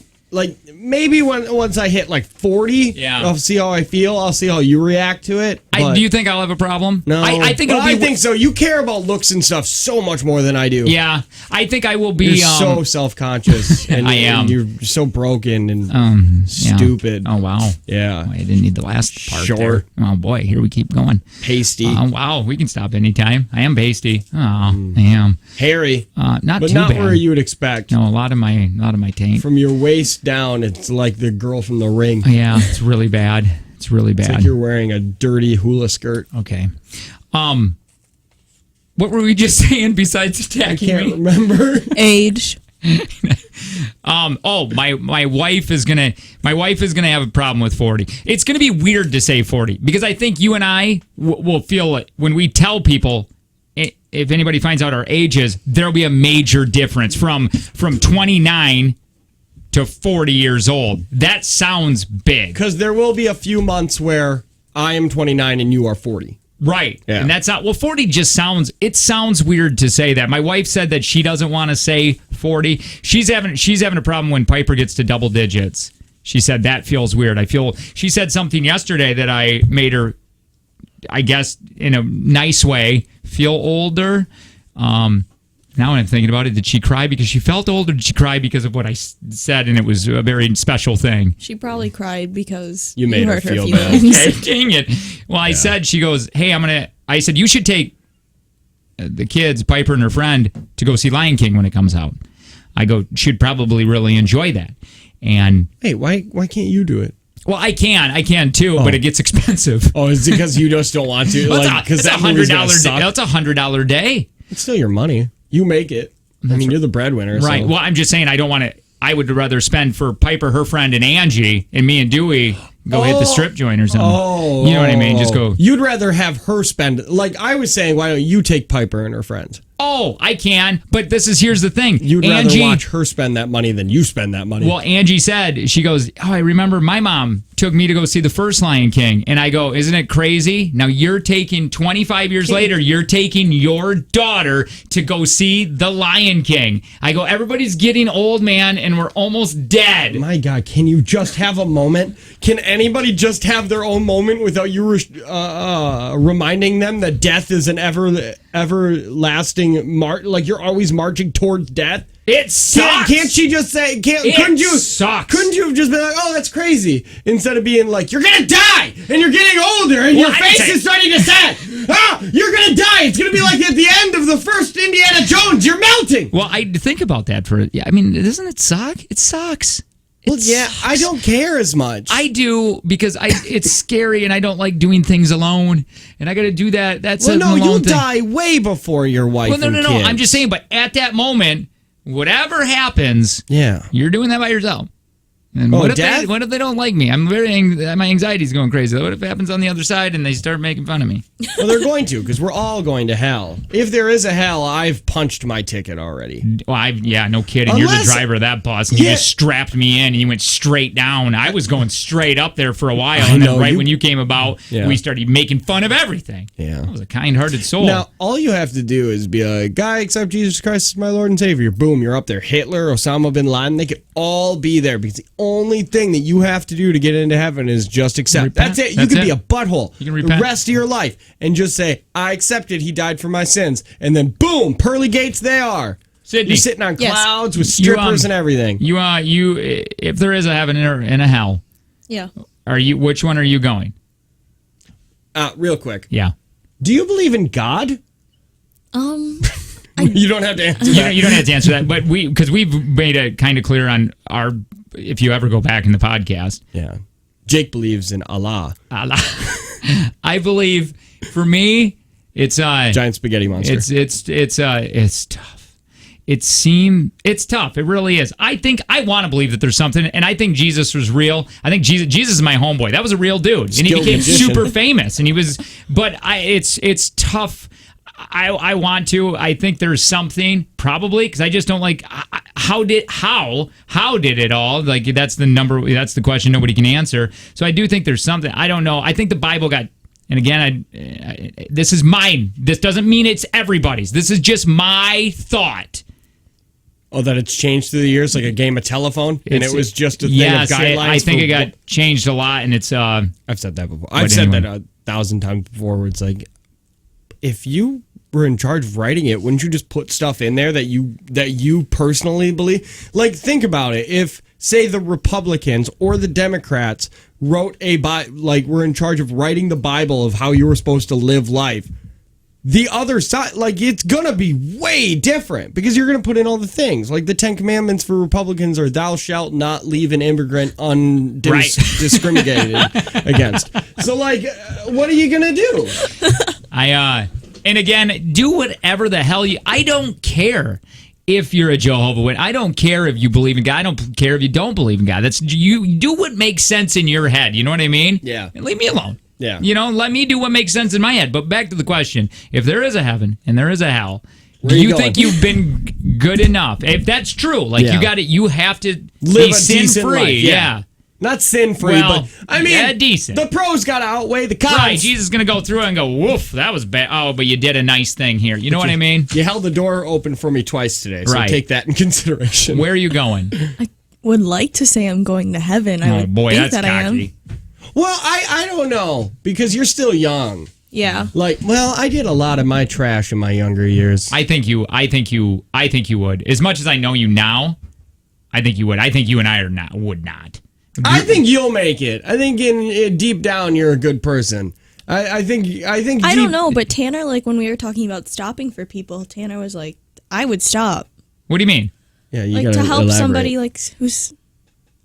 maybe once I hit like 40, I'll see how I feel. I'll see how you react to it. Do you think I'll have a problem? No. I think so. You care about looks and stuff so much more than I do. Yeah, I think I will be. You're so self-conscious. And, I am. And you're so broken and stupid. Oh, wow. Yeah. Oh, I didn't need the last part. Short. There. Oh, boy. Here we keep going. Pasty. Oh, wow. We can stop anytime. I am pasty. Oh, I am. Hairy. Not but too not bad. where you would expect. No, a lot of my taint. From your waist down, it's like the girl from The Ring. Yeah, it's really bad. It's really bad. It's like you're wearing a dirty hula skirt. Okay. What were we just saying besides attacking me? I can't remember. Age. My wife is gonna have a problem with 40. It's gonna be weird to say 40 because I think you and I will feel it when we tell people. If anybody finds out our ages, there'll be a major difference from 29 to 40 years old. That sounds big. Because there will be a few months where I am 29 and you are 40. Right. Yeah. And that's not, 40 just sounds weird to say that. My wife said that she doesn't want to say 40. She's having a problem when Piper gets to double digits. She said that feels weird. She said something yesterday that I made her, I guess, in a nice way, feel older. Now when I'm thinking about it, did she cry because she felt old, or did she cry because of what I said and it was a very special thing? She probably cried because you made her hurt feel her bad. Okay, dang it. Well, I said, she goes, hey, I said, you should take the kids, Piper and her friend, to go see Lion King when it comes out. I go, she'd probably really enjoy that. And hey, why can't you do it? Well, I can too, but it gets expensive. Oh, is it because you just don't want to? It's that movie's gonna suck? That's $100 day. It's still your money. You make it. I mean, you're the breadwinner. Right. So. Well, I'm just saying I don't want to. I would rather spend for Piper, her friend, and Angie, and me and Dewey go hit the strip joint or something. Oh. You know what I mean? Just go. You'd rather have her spend. Like I was saying, why don't you take Piper and her friends? Oh, I can. But here's the thing. You'd rather watch her spend that money than you spend that money. Well, Angie said, she goes, oh, I remember my mom took me to go see the first Lion King. And I go, isn't it crazy? Now you're taking 25 years later, you're taking your daughter to go see the Lion King. I go, everybody's getting old, man, and we're almost dead. My God, can you just have a moment? Can anybody just have their own moment without you reminding them that death is an everlasting like you're always marching towards death? It sucks. Can't she just say? Couldn't you have just been like, "Oh, that's crazy," instead of being like, "You're gonna die and you're getting older and your face is starting to set. You're gonna die. It's gonna be like at the end of the first Indiana Jones. You're melting." Well, I think about that I mean, doesn't it suck? It sucks. Well, yeah, I don't care as much. I do because it's scary and I don't like doing things alone. And I got to do that. That's you'll die way before your wife. Well, no. Kids. I'm just saying. But at that moment, whatever happens, you're doing that by yourself. And what if they don't like me? My anxiety's going crazy. What if it happens on the other side and they start making fun of me? Well, they're going to, because we're all going to hell. If there is a hell, I've punched my ticket already. Well, no kidding. You're the driver of that bus, and you just strapped me in, and you went straight down. I was going straight up there for a while, and then when you came about, we started making fun of everything. Yeah. I was a kind-hearted soul. Now, all you have to do is be like, "I accept Jesus Christ as my Lord and Savior." Boom, you're up there. Hitler, Osama bin Laden, they could all be there, because the only thing that you have to do to get into heaven is just accept. That's it. You can be a butthole the rest of your life and just say, "I accepted he died for my sins," and then boom, pearly gates they are. Sydney, you're sitting on clouds with strippers and everything. You if there is a heaven and a hell, which one are you going? Real quick. Yeah. Do you believe in God? You don't have to answer that. You don't have to answer that, but because we've made it kind of clear on our, if you ever go back in the podcast. Yeah. Jake believes in Allah. I believe, for me, it's giant spaghetti monster. It's tough. It's tough. It really is. I want to believe that there's something, and I think Jesus was real. I think Jesus is my homeboy. That was a real dude, and he became super famous. And he was, but it's tough. I want to. I think there's something, probably, because I just don't like how did it all, like, that's the question nobody can answer. So I do think there's something. I don't know. I think the Bible got, and again, this is mine. This doesn't mean it's everybody's. This is just my thought. Oh, that it's changed through the years, like a game of telephone, and it was just a thing of guidelines. I think it got changed a lot, and it's. I've said that before. I've said that 1,000 times before. Where it's like, if you were in charge of writing it, wouldn't you just put stuff in there that you personally believe? Like, think about it. If, say, the Republicans or the Democrats wrote were in charge of writing the Bible of how you were supposed to live life, the other side, like, it's gonna be way different, because you're gonna put in all the things, like the 10 Commandments for Republicans are "Thou shalt not leave an immigrant discriminated against." So, like, what are you gonna do? And again, do whatever the hell I don't care if you're a Jehovah's Witness. I don't care if you believe in God. I don't care if you don't believe in God. You do what makes sense in your head. You know what I mean? Yeah. And leave me alone. Yeah. Let me do what makes sense in my head. But back to the question: if there is a heaven and there is a hell, do you think you've been good enough? If that's true, like, you got it, you have to live be sin-free. Yeah. Not sin-free, but I mean, decent. The pros got to outweigh the cons. Right, Jesus is going to go through and go, woof, that was bad. Oh, but you did a nice thing here. You know what I mean? You held the door open for me twice today, so take that in consideration. Where are you going? I would like to say I'm going to heaven. I would think that's that cocky. I am. Well, I don't know, because you're still young. Yeah. Like, well, I did a lot of my trash in my younger years. I think you would. As much as I know you now, I think you would. I think you and I would not. I think you'll make it. I think in deep down you're a good person. I think. I don't know, but Tanner, like, when we were talking about stopping for people, Tanner was like, "I would stop." What do you mean? Yeah, you like, gotta to help elaborate. somebody like who's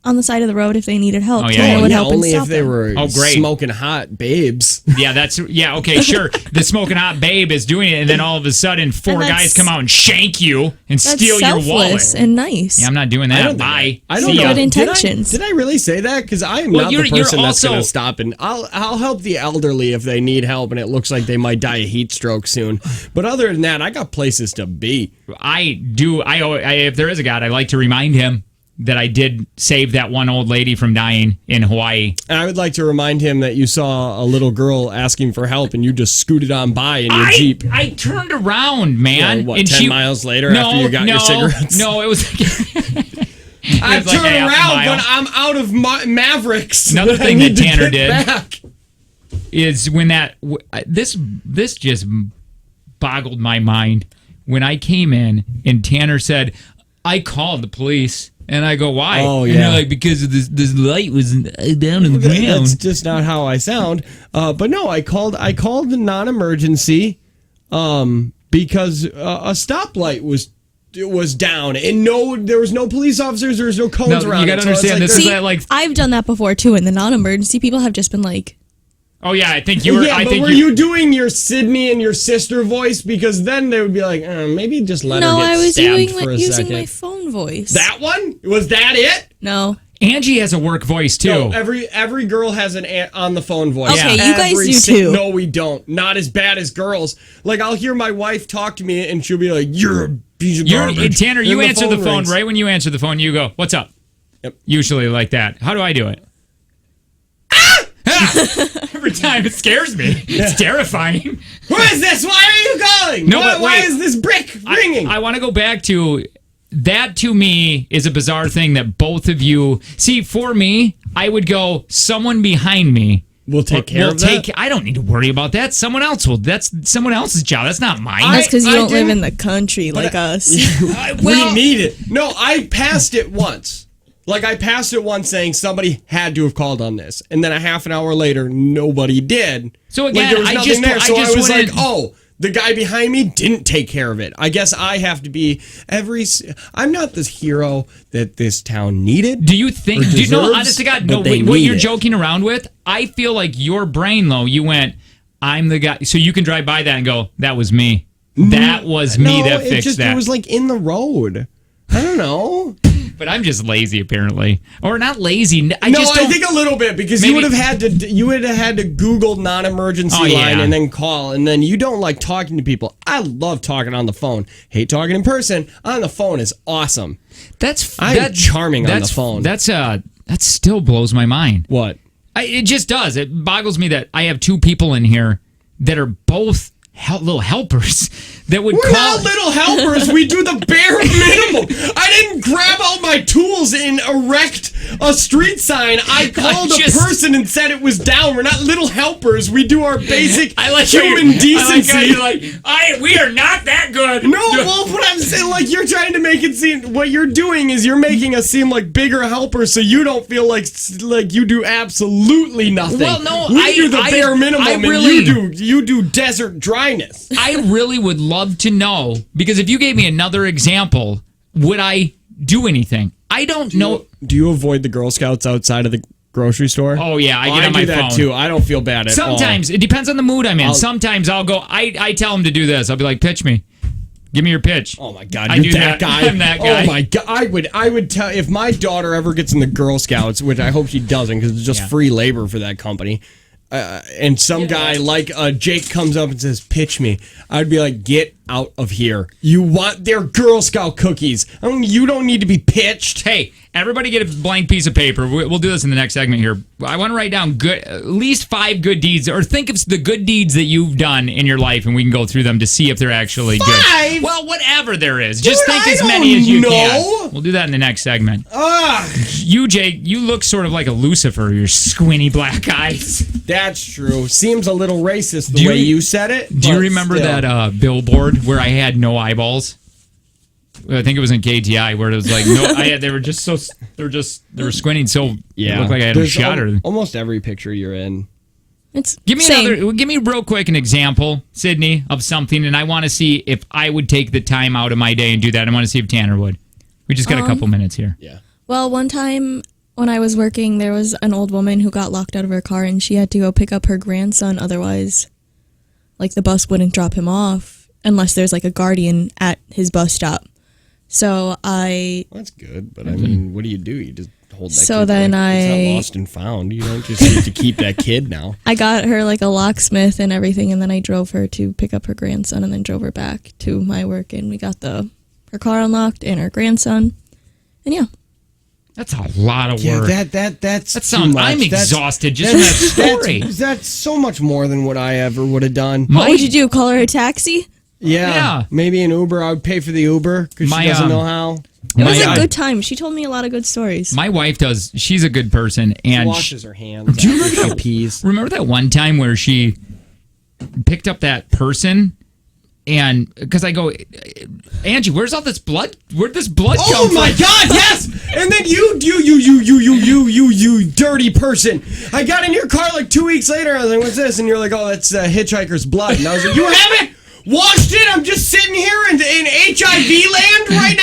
on the side of the road if they needed help. Oh, yeah. Tanner would help only and stop if they them. were smoking hot babes. Yeah, okay, sure. The smoking hot babe is doing it, and then all of a sudden, four guys come out and shank you and steal your wallet. That's selfless and nice. Yeah, I'm not doing that. Bye. I don't know. know. Good intentions. Did I really say that? Because I am not the person that's going to stop, and I'll help the elderly if they need help, and it looks like they might die of heat stroke soon. But other than that, I got places to be. I do. If there is a God, I like to remind him that I did save that one old lady from dying in Hawaii. And I would like to remind him that you saw a little girl asking for help and you just scooted on by in your Jeep. I turned around, man. What, 10 miles later after you got your cigarettes? No, it was... I turned around, but I'm out of Mavericks. Another thing that Tanner did is when this just boggled my mind. When I came in and Tanner said, I called the police. And I go, why? Oh, yeah. And they're like, because of this light was down in the ground. That's just not how I sound. But no, I called the non-emergency because a stoplight was down, and there was no police officers, there was no cones around. You gotta understand, this is like I've done that before too, and the non-emergency people have just been like, oh yeah, I think you were. Yeah, but were you doing your Sydney and your sister voice? Because then they would be like, maybe just let her get stabbed for a second. No, I was using my phone voice. That one? Was that it? No. Angie has a work voice too. No, every girl has an on the phone voice. Okay, you guys do too. No, we don't. Not as bad as girls. Like I'll hear my wife talk to me, and she'll be like, "You're a piece of garbage." Tanner, you answer the phone rings. right when you answer the phone. You go, "What's up?" Yep. Usually like that. How do I do it? Every time it scares me. It's terrifying. Who is this? Why are you calling? No, but why wait. is this brick ringing? I want to go back to that. To me, is a bizarre thing that both of you see. For me, I would go someone behind me. We'll take care of that. I don't need to worry about that. Someone else will. That's someone else's job. That's not mine. That's because you I don't live didn't- in the country like us. We need it. No, I passed it once. Like I passed it once saying somebody had to have called on this, and then a half an hour later, nobody did. So again, like, there was I nothing just- there. So I just I was like, wouldn't- oh, the guy behind me didn't take care of it. I guess I have to be I'm not this hero that this town needed. Do you think? or Do you know? deserves, Honest to God, but no. they What need you're it. joking around with? I feel like your brain, though. You went, "I'm the guy," so you can drive by that and go, "That was me. That was me that it fixed just, that." It was like in the road. I don't know. But I'm just lazy, apparently, or not lazy. I No, just I don't. think a little bit because Maybe- you would have had to Google non-emergency Oh, yeah. line and then call, and then you don't like talking to people. I love talking on the phone. Hate talking in person. On the phone is awesome. I'm charming on the phone. That still blows my mind. What? It just does. It boggles me that I have two people in here that are both little helpers that would We're call. not little helpers. We do the bare minimum. I didn't grab all my tools and erect a street sign. I called a person and said it was down. We're not little helpers. We do our basic human decency. I like how you're like, we are not that good. No, well, what I'm saying, like, you're trying to make it seem, what you're doing is you're making us seem like bigger helpers so you don't feel like you do absolutely nothing. Well, no, we do the bare minimum, I and really- you do desert dryness. I really would love to know, because if you gave me another example, would I do anything? I don't know. Do you avoid the Girl Scouts outside of the grocery store? Oh, yeah, I get on my do that phone. too. I don't feel bad at all. Sometimes it depends on the mood I'm in. Sometimes I'll go. I tell them to do this. I'll be like, pitch me. Give me your pitch. Oh my God, I you're do that that. guy. I'm that guy. Oh my God, I would tell if my daughter ever gets in the Girl Scouts, which I hope she doesn't, because it's just free labor for that company. And some guy like Jake comes up and says, "Pitch me." I'd be like, "Get out of here! You want their Girl Scout cookies? You don't need to be pitched." Hey, everybody get a blank piece of paper. We'll do this in the next segment here. I want to write down at least 5 good deeds, or think of the good deeds that you've done in your life, and we can go through them to see if they're actually 5? good. Well, whatever there is. Just Dude, think I as many don't as you know. can. We'll do that in the next segment. Ugh. You, Jake, you look sort of like a Lucifer, your squinty black eyes. That's true. Seems a little racist the Do you way re- you said it. Do you but remember still. that billboard where I had no eyeballs? I think it was in KTI where it was like no. They were squinting so it looked like I had them There's shot. almost every picture you're in. It's Give me same. give me real quick an example, Sydney, of something, and I want to see if I would take the time out of my day and do that. I want to see if Tanner would. We just got a couple minutes here. Yeah. Well, one time when I was working, there was an old woman who got locked out of her car and she had to go pick up her grandson. Otherwise, like, the bus wouldn't drop him off unless there's like a guardian at his bus stop. So Well, that's good, but I mean, what do? You just hold that So kid then it's not lost and found. You don't just need to keep that kid now. I got her like a locksmith and everything, and then I drove her to pick up her grandson and then drove her back to my work, and we got her car unlocked and her grandson. And yeah. That's a lot of work. Yeah, that sounds. I'm exhausted just from that story. That's so much more than what I ever would have done. What would you do? Call her a taxi? Yeah. Maybe an Uber. I would pay for the Uber because she doesn't know how. It was a good time. She told me a lot of good stories. My wife does. She's a good person, She and washes her hands. Do you after she pees? remember that one time where she picked up that person? And because I go, Angie, where's all this blood? Where'd this blood come Oh from? my God! Yes. And then you dirty person! I got in your car like 2 weeks later. I was like, "What's this?" And you're like, "Oh, that's hitchhiker's blood." And I was like, "You haven't washed it? I'm just sitting here in HIV land right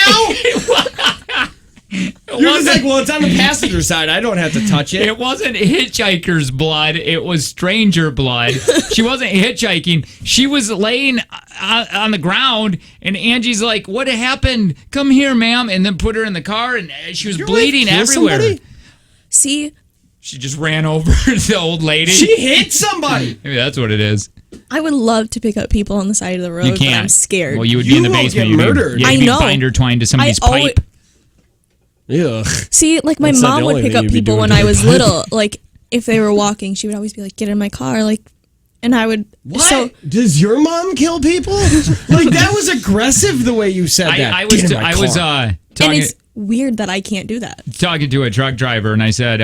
now." You're just like, "Well, it's on the passenger side. I don't have to touch it." It wasn't hitchhiker's blood. It was stranger blood. She wasn't hitchhiking. She was laying on the ground, and Angie's like, "What happened? Come here, ma'am," and then put her in the car, and she was Your bleeding wife kill everywhere. somebody? See, She just ran over the old lady. She hit somebody. Maybe that's what it is. I would love to pick up people on the side of the road, You but can't. I'm scared. Well, you would be in the You won't basement. get You'd be- murdered. You'd I be know. binder twined to somebody's always- pipe. Ugh. See, like my That's not mom the would only pick thing up you'd be people doing when to I your was pipe. little. Like if they were walking, she would always be like, "Get in my car," like, and I would. What? So Does your mom kill people? Like that was aggressive the way you said that. I Get was in my car. and talking it's weird that I can't do that. to a truck driver, and I said,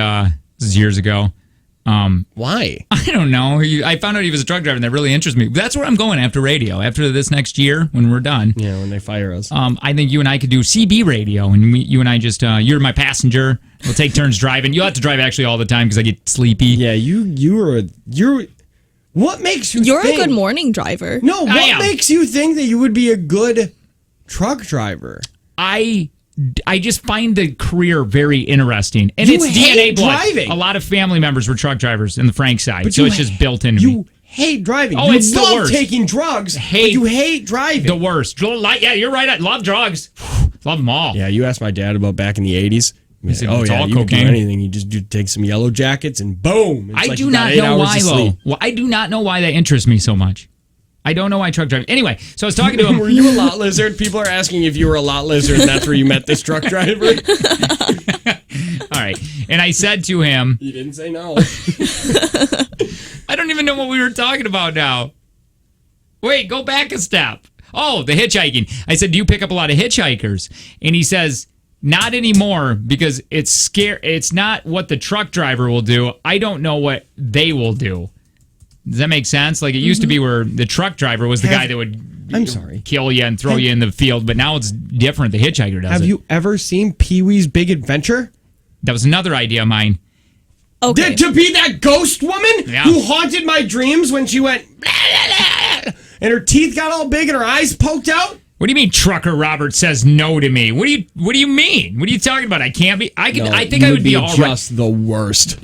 this is years ago. Why? I don't know. I found out he was a truck driver, and that really interests me. That's where I'm going after radio. After this next year, when we're done, Yeah, when they fire us. I think you and I could do CB radio, and you and I just you're my passenger. We'll take turns driving. You'll have to drive actually all the time because I get sleepy. Yeah, you're. What makes you? You're think, a good morning driver. No, I what am. makes you think that you would be a good truck driver? I just find the career very interesting, and You it's hate DNA blood. driving. A lot of family members were truck drivers in the Frank side, But so you it's just built into You me. hate driving. Oh, you it's the love worst. taking drugs. Hate- but you hate driving. The worst. Yeah, you're right. I love drugs. Love them all. Yeah, you asked my dad about back in the 80s. He said, said, "Oh it's yeah, all you could do cocaine." anything. You just do take some yellow jackets and boom." It's I like do you got not 8 know hours why of though. sleep. Well, I do not know why that interests me so much. I don't know why truck driving. Anyway, so I was talking to him. Were you a lot lizard? People are asking if you were a lot lizard, and that's where you met this truck driver. All right, and I said to him, You didn't say no. I don't even know what we were talking about now. Wait, go back a step. Oh, the hitchhiking. I said, do you pick up a lot of hitchhikers? And he says, not anymore because it's not what the truck driver will do. I don't know what they will do. Does that make sense? Like it used to be where the truck driver was the guy that would I'm sorry. kill you and throw you in the field, but now it's different. The hitchhiker does Have it. you ever seen Pee Wee's Big Adventure? That was another idea of mine. Okay. To be that ghost woman Yeah. who haunted my dreams when she went blah, blah, blah, and her teeth got all big and her eyes poked out. What do you mean Trucker Robert says no to me? What do you mean? What are you talking about? I can't be I think I would be all right. just the worst.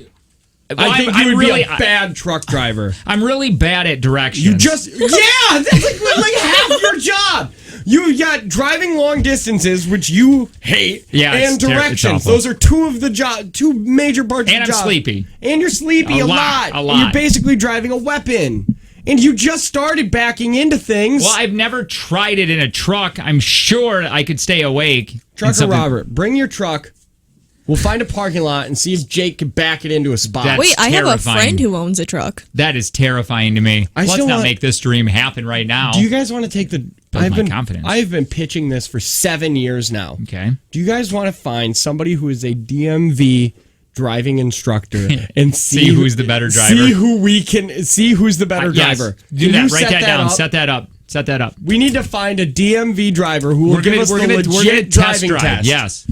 Well, I think I'm you would really, be a bad truck driver. I'm really bad at directions. You just that's like half your job. You got driving long distances, which you hate, Yeah, and it's directions. awful. Those are two major parts And of the I'm job. sleepy. And you're sleepy A a lot, lot. a And lot. you're basically driving a weapon. And you just started backing into things. Well, I've never tried it in a truck. I'm sure I could stay awake. in Trucker something- Robert, bring your truck. We'll find a parking lot and see if Jake can back it into a spot. That's Wait, I have a terrifying. friend who owns a truck. That is terrifying to me. I Let's still not want- make this dream happen right now. Do you guys want to take the? Build my confidence. I've been pitching this for 7 years now. Okay. Do you guys want to find somebody who is a DMV driving instructor and See who's the better driver? See who's the better Yes. driver? Do Can that. you Write set that down. up? Set that up. Set that up. We need to find a DMV driver who will give us the legit test driving drive. test. Yes.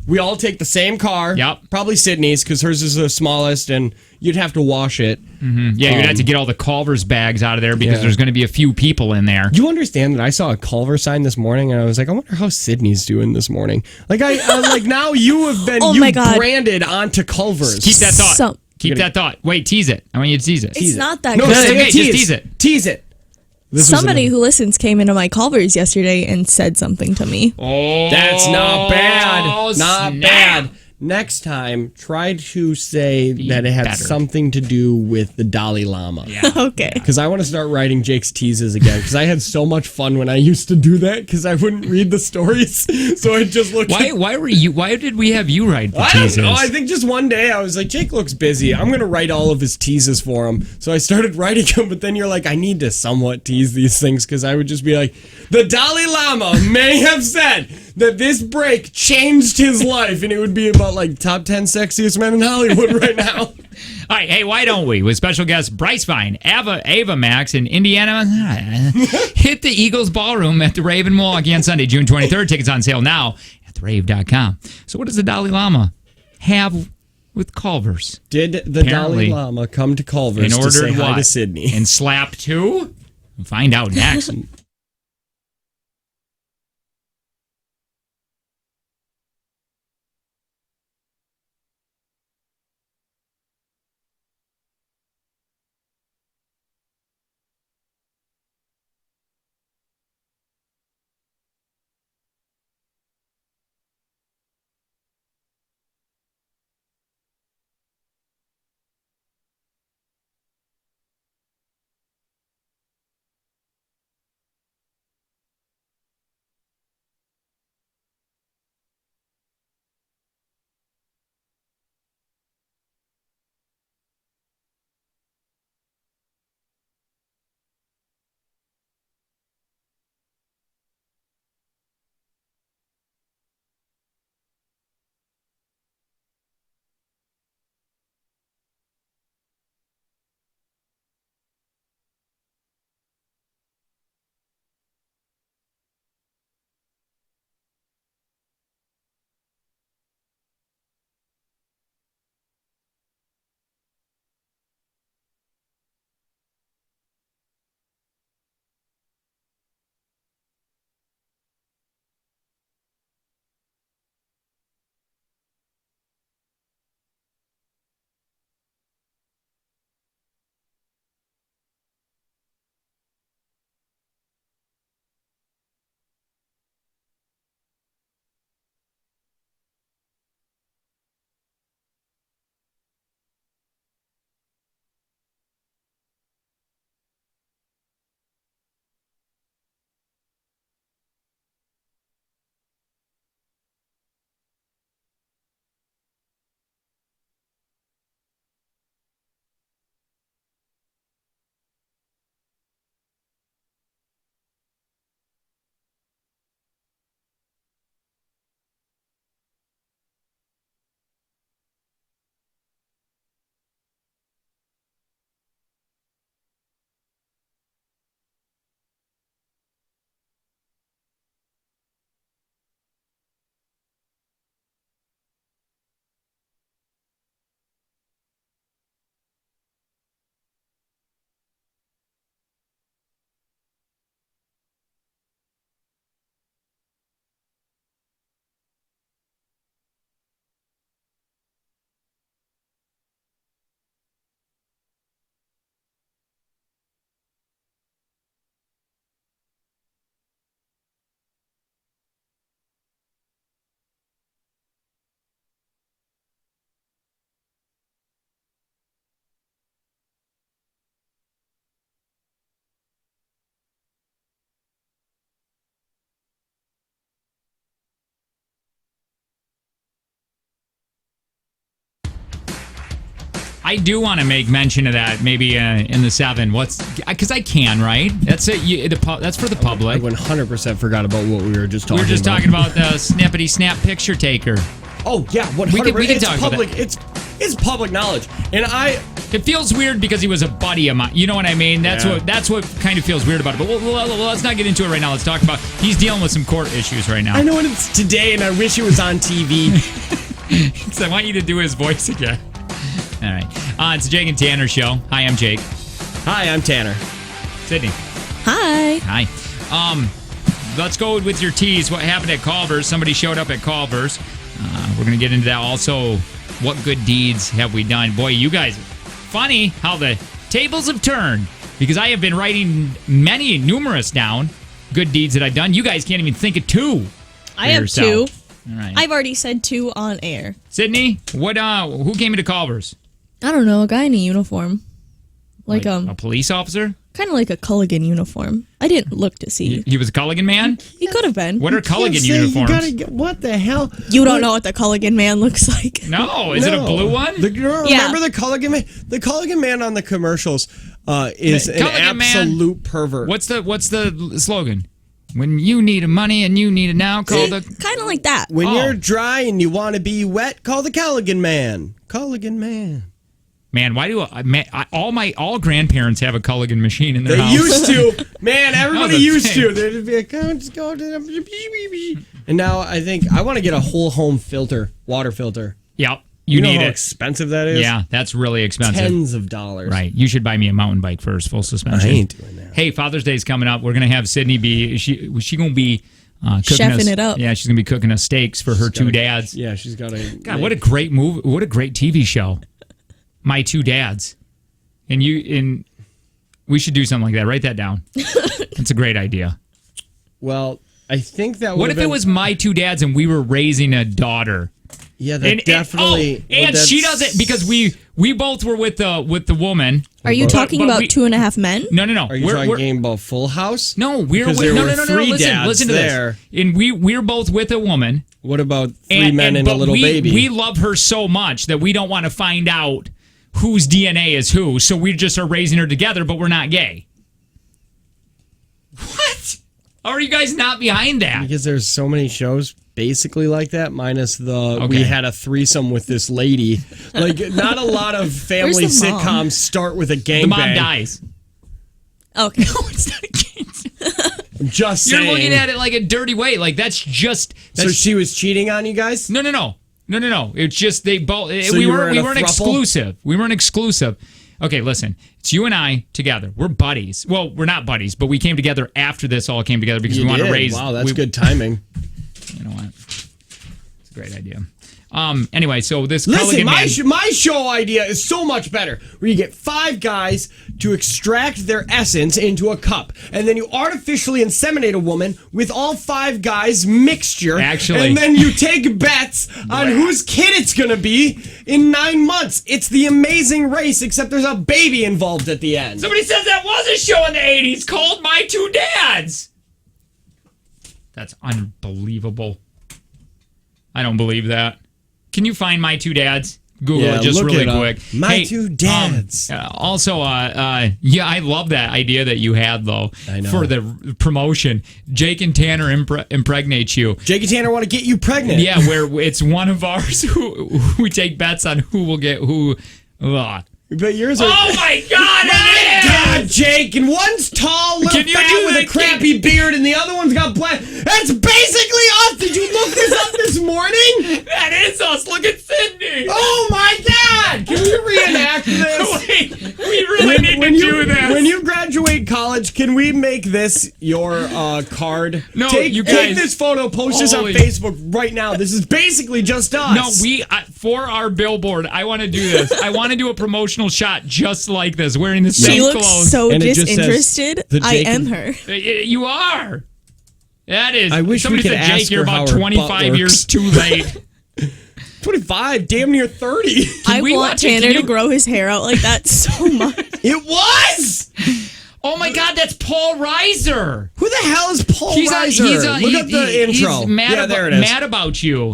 We all take the same car. Yep. Probably Sydney's because hers is the smallest and you'd have to wash it. Yeah, you'd have to get all the Culver's bags out of there because Yeah. there's going to be a few people in there. You understand that I saw a Culver sign this morning and I was like, I wonder how Sydney's doing this morning. Like like now you have been Oh you my God. branded onto Culver's. Keep that thought. Some- Keep that thought. Wait, tease it. I want you to tease it. It's not that No, good. it's say okay, tease. just tease it. Tease it. This was Somebody an- who listens came into my Culver's yesterday and said something to me. Oh, That's not bad. Not snap. bad. Next time, try to say that it had better. something to do with the Dalai Lama. Yeah. Okay. Because I want to start writing Jake's teases again. Because I had so much fun when I used to do that. Because I wouldn't read the stories, so I just looked. Why did we have you write the I teases? don't know. I think just one day I was like, Jake looks busy. I'm going to write all of his teases for him. So I started writing them, but then you're like, I need to somewhat tease these things because I would just be like, the Dalai Lama may have said that this break changed his life. And it would be about like top 10 sexiest men in Hollywood right now. All right, hey, why don't we? With special guests Bryce Vine, Ava Max, and Indiana, hit the Eagles Ballroom at the Raven Mall again Sunday, June 23rd. Tickets on sale now at therave.com. So what does the Dalai Lama have with Culver's? Did the Apparently, Dalai Lama come to Culver's And to say ordered hi what? to Sydney? And slapped who? We'll find out next. I do want to make mention of that maybe in the 7. Because I can, right? That's it. That's for the I public. 100% forgot about what we were just talking about. We were just talking about the Snippety Snap picture taker. Oh, yeah. 100%. We can it's talk about public. It's public knowledge. And It feels weird because he was a buddy of mine. You know what I mean? That's what kind of feels weird about it. But let's not get into it right now. Let's talk about he's dealing with some court issues right now. I know it's today, and I wish it was on TV. So I want you to do his voice again. All right. It's the Jake and Tanner show. Hi, I'm Jake. Hi, I'm Tanner. Sydney. Hi. Hi. Let's go with your tease. What happened at Culver's? Somebody showed up at Culver's. We're going to get into that. Also, what good deeds have we done? Boy, you guys, funny how the tables have turned. Because I have been writing numerous down good deeds that I've done. You guys can't even think of 2. I have yourself. 2. All right. I've already said 2 on air. Sydney, who came into Culver's? I don't know, a guy in a uniform. Like a police officer? kind of like a Culligan uniform. I didn't look to see. He was a Culligan man? He could have been. What are Culligan uniforms? What the hell? You don't know what the Culligan man looks like. No, is it a blue one? Remember the Culligan man? The Culligan man on the commercials is an absolute pervert. What's the slogan? When you need money and you need it now, call the... Kind of like that. When you're dry and you want to be wet, call the Culligan man. Culligan man. Man, why do all grandparents have a Culligan machine in their house? They used to. Man, everybody used to. They'd be like, oh, just go to the... And now I think I want to get a whole home filter, water filter. Yep. You know need how it. expensive that is? Yeah, that's really expensive. Tens of dollars. Right. You should buy me a mountain bike first, full suspension. I ain't doing that. Hey, Father's Day's coming up. We're going to have Sydney be... She going to be... cooking chefing us, it up. Yeah, she's going to be cooking us steaks for her two dads. Yeah, she's got a... God, what a great movie. What a great TV show. My Two Dads. And we should do something like that. Write that down. That's a great idea. Well, I think that would What if it was My Two Dads and we were raising a daughter? Yeah, that definitely... And she doesn't, because we both were with the woman. Are you talking about 2.5 Men? No. Are you talking about Full House? No, Listen to there. this. And we're both with a woman. What about three men and a little baby? We love her so much that we don't want to find out whose DNA is who, so we just are raising her together, but we're not gay. What? Are you guys not behind that? Because there's so many shows basically like that, minus we had a threesome with this lady. Like, not a lot of family sitcoms start with a gangbang. The mom dies. Okay. No, it's not a gangbang. I'm just saying. You're looking at it like a dirty way. Like, so she was cheating on you guys? No. It's just they both. So we you weren't exclusive. We weren't exclusive. Okay, listen. It's you and I together. We're buddies. Well, we're not buddies, but we came together after this all came together because we want to raise. Wow, that's good timing. You know what? It's a great idea. Anyway, so this Listen, Culligan my show idea is so much better. Where you get 5 guys to extract their essence into a cup, and then you artificially inseminate a woman with all 5 guys mixture. Actually, and then you take bets on whose kid it's gonna be in 9 months. It's The Amazing Race, except there's a baby involved at the end. Somebody says that was a show in the 80s called My Two Dads. That's unbelievable. I don't believe that. Can you find My Two Dads? Google it just really quick. My Two Dads. Also, I love that idea that you had, though, I know. for the promotion. Jake and Tanner impregnate you. Jake and Tanner want to get you pregnant. Yeah, where it's one of ours who we take bets on who will get who. Ugh. But yours are... Oh, my God, it is! God, Jake, and one's tall, little fat with a crappy beard, and the other one's got black. That's basically us! Did you look this up this morning? That is us! Look at Sydney! Oh, my God! Can we reenact this? Wait, we really need to do this. When you graduate college, can we make this your card? No, you guys... Take this photo, post this on Facebook right now. This is basically just us. No, for our billboard, I want to do this. I want to do a promotional shot just like this, wearing the same clothes. She looks so disinterested. I am her. You are. That is. I wish somebody we could said, Jake, ask you're her about how her 25 butt years too late. 25, damn near 30. I want Tanner to grow his hair out like that so much. It was! Oh my God, God, that's Paul Reiser. Who the hell is Paul Reiser? Look up the intro. He's mad yeah, there it is. Mad about you.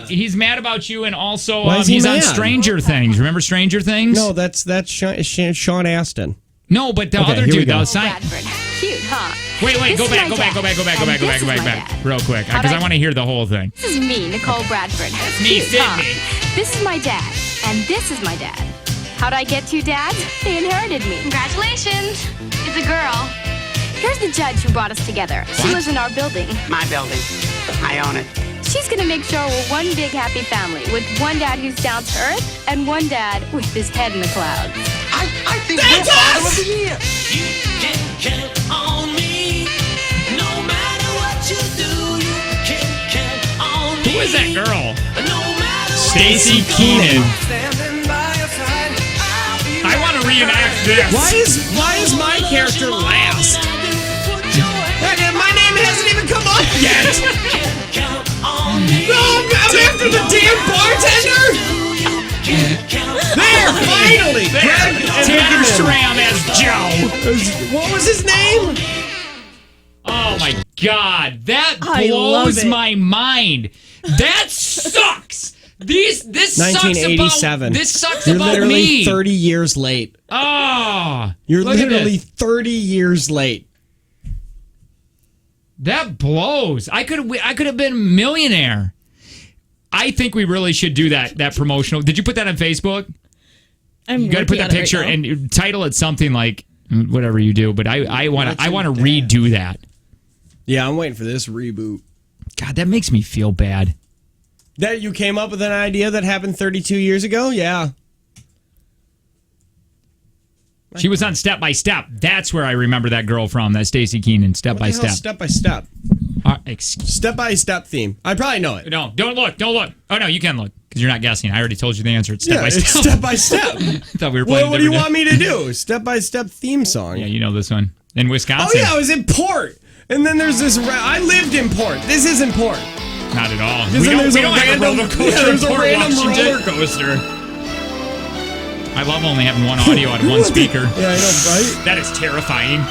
He's mad about you, and also he's on mad? Stranger Things. Remember Stranger Things? No, that's Sean Astin. No, but the other here we dude, go. Bradford. Cute, huh? Wait, This go is back, my go back, dad. go back, go back, go And back, go this back, is go back, my back, dad. real quick, How'd because I- I want to hear the whole thing. This is me, Nicole Bradford. Me, Cute, huh? Sydney. This is my dad, and this is my dad. How'd I get two dads? They inherited me. Congratulations. It's a girl. Here's the judge who brought us together. She lives in our building. My building. I own it. She's gonna make sure we're one big happy family with one dad who's down to earth and one dad with his head in the clouds. I think we're Father of the Year. You can count on me. No matter what you do, you can count on me. Who is that girl? No matter Stacey Keenan. standing by your side, I'll be I want to reenact this. Why is my character last? My name hasn't even come up yet. count on me. No, I'm after the damn bartender. There, finally. Greg Tanner Timmerman. Stram as Joe. What was his name? Oh my God, that I blows love it. my mind. That sucks. This sucks 1987. about this sucks You're about literally me. 30 years late. Oh, You're look at literally this. 30 years late. That blows. I could have been a millionaire. I think we really should do that promotional. Did you put that on Facebook? I'm You got to put working that on it right picture now. and title it something like whatever you do. But I want to redo that. Yeah, I'm waiting for this reboot. God, that makes me feel bad. That you came up with an idea that happened 32 years ago? Yeah. She was on Step by Step. That's where I remember that girl from. That Stacey Keenan. Step by Step. Step by step. Step by step theme. I probably know it. No, don't look. Don't look. Oh no, you can look because you're not guessing. I already told you the answer. It's Step Yeah, by it's Step. step by step. I thought we were playing. What do you different- want me to do? Step by step theme song. Yeah, you know this one in Oh Wisconsin. yeah, I was in Port, and then there's this. I lived in Port. This isn't Port. Not at all. There's We don't a have a roller coaster. Yeah, there's in a Port random Washington. roller coaster. I love only having one audio out of one speaker. Yeah, I know, right? That is terrifying.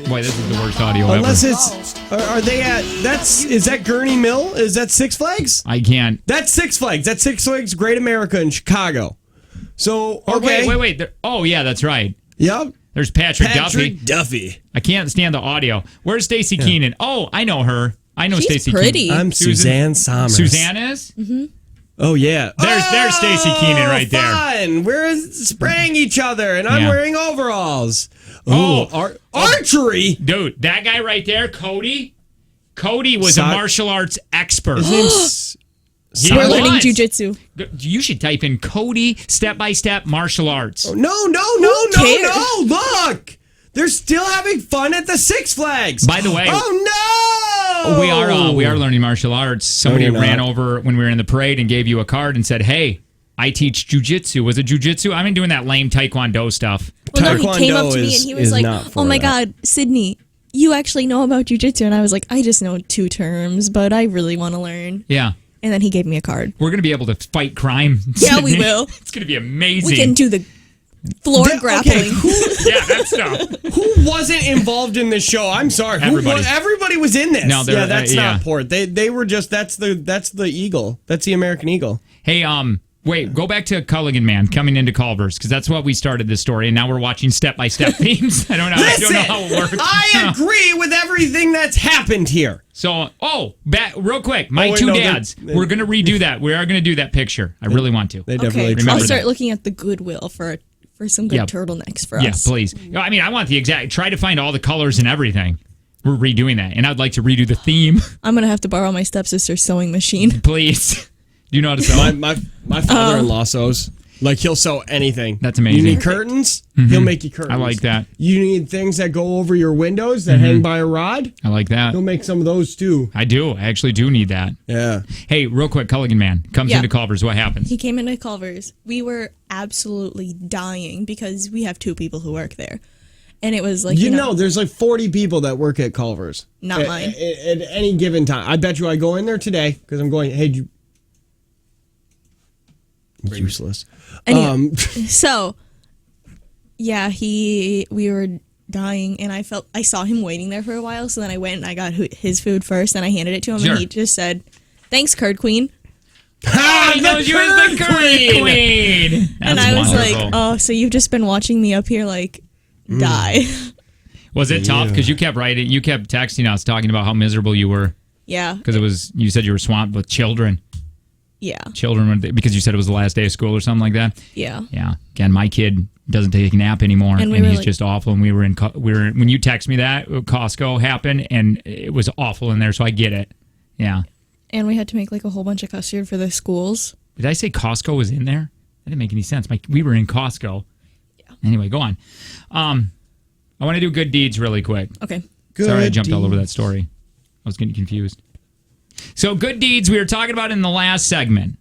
Boy, this is the worst audio Unless ever. it's. Are they at? Is that Gurney Mill? Is that Six Flags? I can't. That's Six Flags. That's Six Flags Great America in Chicago. So Oh, okay. wait. Oh, yeah, that's right. Yep. There's Patrick Duffy. Patrick Duffy. I can't stand the audio. Where's Stacey Keenan? Oh, I know her. I know She's Stacey pretty. Keenan. I'm Suzanne Somers. Suzanne is? Oh yeah. There's Stacey Keenan right there. Fun. We're spraying each other, and I'm Yeah. wearing overalls. Oh. Archery. Dude, that guy right there, Cody. Cody was a Sock- martial arts expert. His name's He We're was. learning jujitsu. You should type in Cody Step by Step Martial Arts. No. cares? Look, they're still having fun at the Six Flags. By the way- oh no, We are learning martial arts. Somebody you're not. ran over when we were in the parade and gave you a card and said, "Hey, I teach jujitsu." Was it jujitsu? I've been doing that lame taekwondo stuff. Well, no, he came up Taekwondo to me is- and he was is like, not for "Oh my that. God, Sydney, you actually know about jujitsu?" And I was like, "I just know 2 terms, but I really want to learn." Yeah. And then he gave me a card. We're going to be able to fight crime. Yeah, we Sydney. will. It's going to be amazing. We can do the floor Okay, grappling. Yeah, that stuff. who wasn't involved in this show? I'm sorry. Everybody. Everybody was in this. No, they're- yeah, that's yeah. not Port. They were just that's the Eagle. That's the American Eagle. Hey, wait, go back to Culligan Man coming into Culver's because that's what we started this story, and now we're watching step-by-step themes. I don't know how it works. I agree with everything that's happened here. So, back real quick, my wait, two no, dads. We're gonna redo that. We are gonna do that picture. I really want to. They Okay, definitely remember I'll that. start looking at the Goodwill for some good Yeah. turtlenecks for Yeah, us. please. I mean, I want the exact. Try to find all the colors and everything. We're redoing that, and I'd like to redo the theme. I'm gonna have to borrow my stepsister's sewing machine. Please. Do you know how to sew? My father-in-law sews. Like he'll sew anything. That's amazing. You need curtains? He'll make you curtains. I like that. You need things that go over your windows that hang by a rod? I like that. He'll make some of those too. I do. I actually do need that. Yeah. Hey, real quick, Culligan Man comes Yeah. into Culver's. What happens? He came into Culver's. We were absolutely dying because we have 2 people who work there. And it was like, You know, there's like 40 people that work at Culver's. Not At- mine. At any given time. I bet you I go in there today because I'm going, hey, Useless. Anyway, so yeah, we were dying, and I saw him waiting there for a while. So then I went and I got his food first, and I handed it to him, and he just said, "Thanks, Curd Queen." I know you were the Curd Queen. And I was like, "Oh, so you've just been watching me up here like die?" Was it tough? Because you kept texting us talking about how miserable you were. Yeah. Because you said you were swamped with children. Yeah. Children, because you said it was the last day of school or something like that. Yeah. Yeah. Again, my kid doesn't take a nap anymore, and he's just awful. And we were when you text me that Costco happened, and it was awful in there. So I get it. Yeah. And we had to make like a whole bunch of custard for the schools. Did I say Costco was in there? That didn't make any sense. We were in Costco. Yeah. Anyway, go on. I want to do good deeds really quick. Okay. Sorry, I jumped all over that story. I was getting confused. So, good deeds we were talking about in the last segment.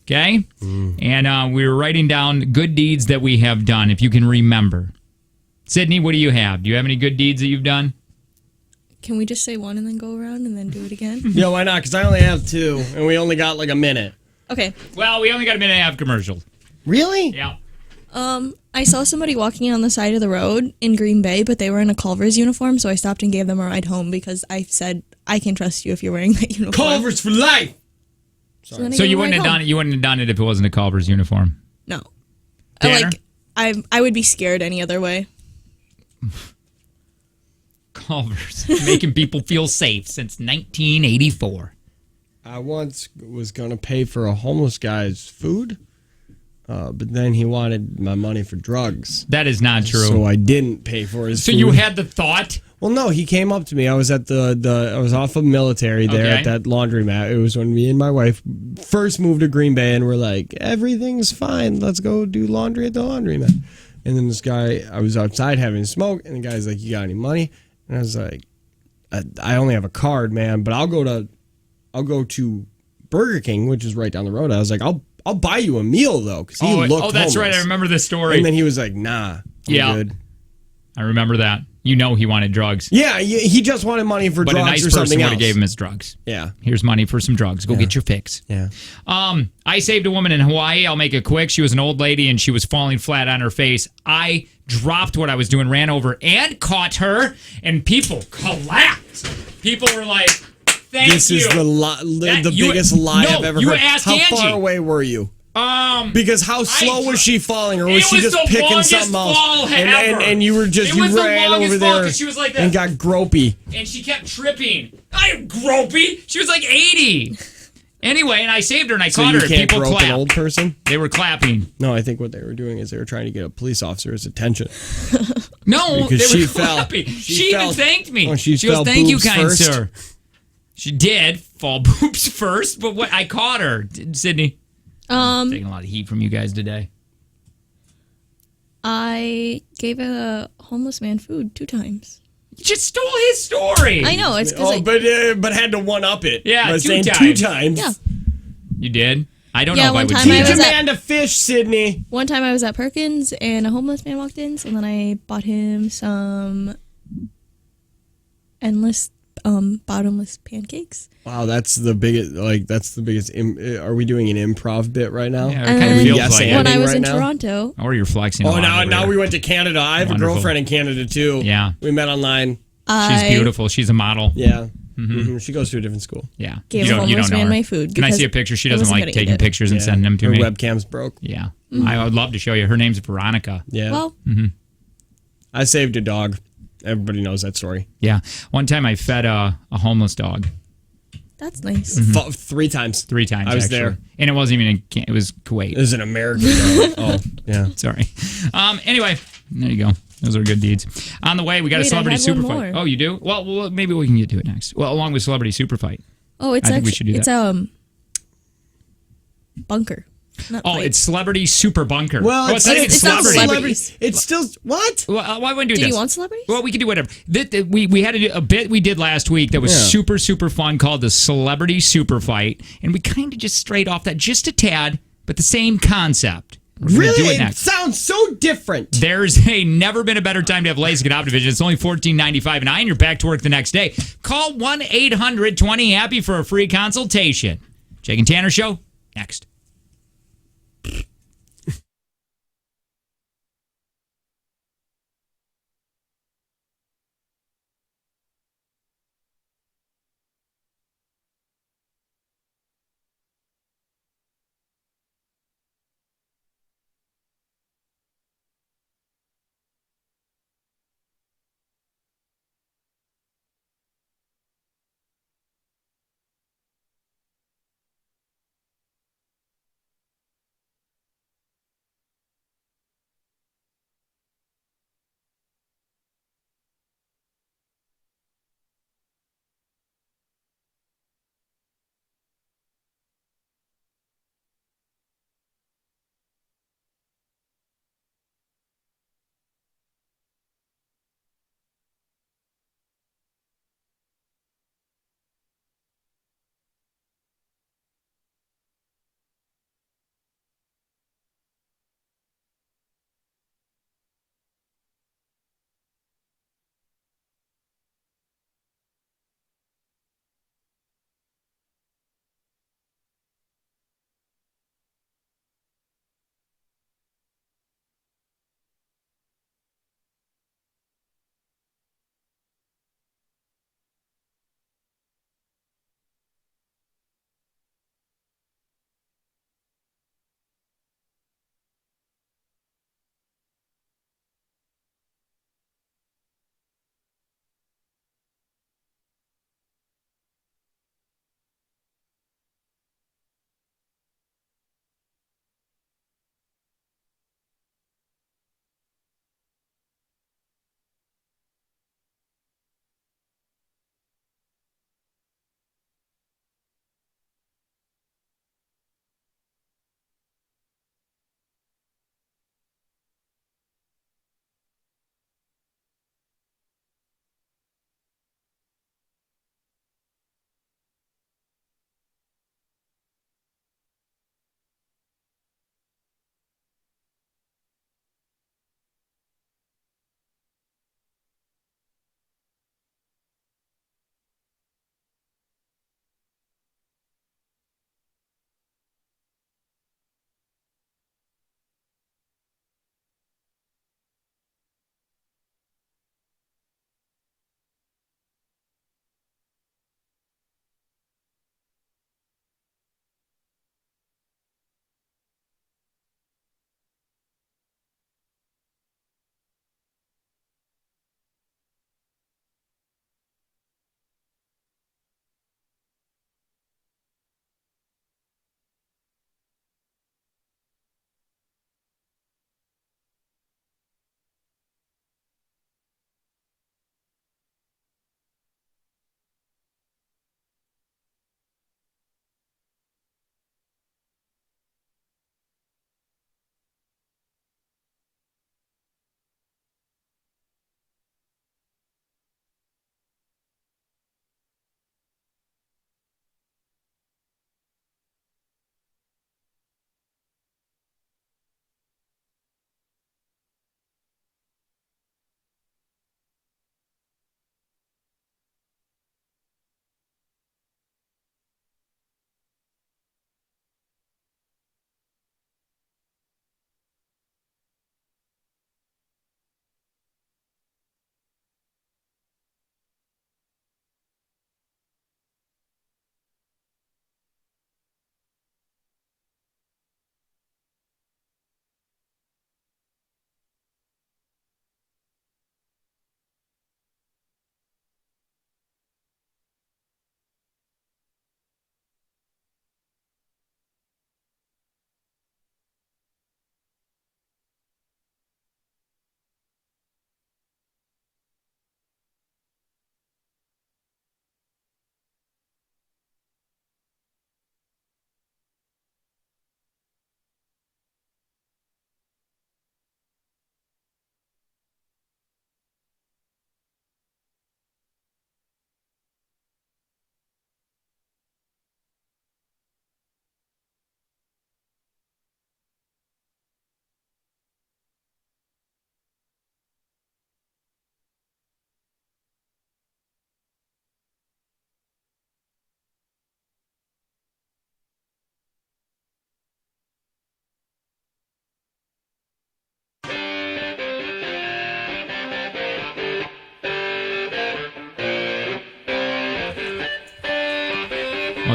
Okay? And we were writing down good deeds that we have done, if you can remember. Sydney, what do you have? Do you have any good deeds that you've done? Can we just say one and then go around and then do it again? Yeah, why not? Because I only have 2, and we only got like a minute. Okay. Well, we only got a minute and a half commercial. Really? Yeah. I saw somebody walking on the side of the road in Green Bay, but they were in a Culver's uniform, so I stopped and gave them a ride home because I said, I can trust you if you're wearing that uniform. Culver's for life! So you wouldn't have done it. You wouldn't have done it if it wasn't a Culver's uniform. No. Tanner? I would be scared any other way. Culver's making people feel safe since 1984. I once was going to pay for a homeless guy's food, but then he wanted my money for drugs. That is not true. So I didn't pay for his food. So you had the thought? Well, no, he came up to me. I was at I was off of Military there at that laundromat. It was when me and my wife first moved to Green Bay, and we're like, everything's fine. Let's go do laundry at the laundromat. And then this guy, I was outside having a smoke, and the guy's like, you got any money? And I was like, I only have a card, man, but I'll go to Burger King, which is right down the road. I was like, I'll buy you a meal though, because he looked Oh, that's homeless. right. I remember this story. And then he was like, nah, I'm good. I remember that. You know he wanted drugs. Yeah, he just wanted money for drugs or something else. But a nice person would have gave him his drugs. Yeah. Here's money for some drugs. Go get your fix. Yeah. I saved a woman in Hawaii. I'll make it quick. She was an old lady, and she was falling flat on her face. I dropped what I was doing, ran over, and caught her, and people collapsed. People were like, thank you. This is the biggest lie I've ever heard. How far away were you? Because how slow was she falling, or was she just picking something else? And you were just you ran over there she was like and got gropey. And she kept tripping. I'm gropey. She was like 80. Anyway, and I saved her and I caught her. You can't people grope clapped. an old person? They were clapping. No, I think what they were doing is they were trying to get a police officer's attention. No, because they were she fell. clapping. She even thanked me. Oh, she goes, fell "Thank you, boobs kind first." sir." She did fall boobs first, but what I caught her, Sydney. Taking a lot of heat from you guys today. I gave a homeless man food 2 times. You just stole his story. I know, it's because but had to one up it. Yeah, by 2 saying times. 2 times. Yeah. You did? I don't Yeah, know if I one would time do I that. was Teach a at- man to fish, Sydney. One time I was at Perkins and a homeless man walked in, so then I bought him some bottomless pancakes. Wow, that's the biggest. Are we doing an improv bit right now? Yeah, it And kind of then feels yes, like and- it. when I was right in now? Toronto, Or you're flexing. Oh, a lot over now there. we went to Canada. I have Wonderful. a girlfriend in Canada too. Yeah. We met online. She's beautiful. She's a model. Yeah. Mm-hmm. She goes to a different school. Yeah. Gave you a don't know homeless man her. my food Can I because see a picture? She I doesn't wasn't like gonna eat taking it. pictures and sending them to Her me. webcam's broke. Yeah. I would love to show you. Her name's Veronica. Yeah. Well, I saved a dog. Everybody knows that story. Yeah. One time I fed a homeless dog. that's nice. 3 times. 3 times, I was actually. there. And it wasn't even it was Kuwait. It was an American dog. Oh, yeah. Sorry. Anyway, there you go. Those are good deeds. On the way, we got a Wait, I celebrity had super one fight. more. Oh, you do? Well, maybe we can get to it next. Well, along with celebrity super fight. Oh, it's I think we actually should do bunker. Not Oh, fight. it's celebrity super bunker. Well, oh, it's not even it's not celebrity. celebrities. It's still what? Well, why wouldn't we do Do this? you want celebrities? Well, we can do whatever. We had a bit we did last week that was super, super fun called the Celebrity Super Fight. And we kind of just strayed off that just a tad, but the same concept. We're gonna Really? do it It next. sounds so different. There's never been a better time to have LASIK at Optivision. It's only $14.95 and you're back to work the next day. Call 1-800-20-HAPPY for a free consultation. Jake and Tanner Show, next.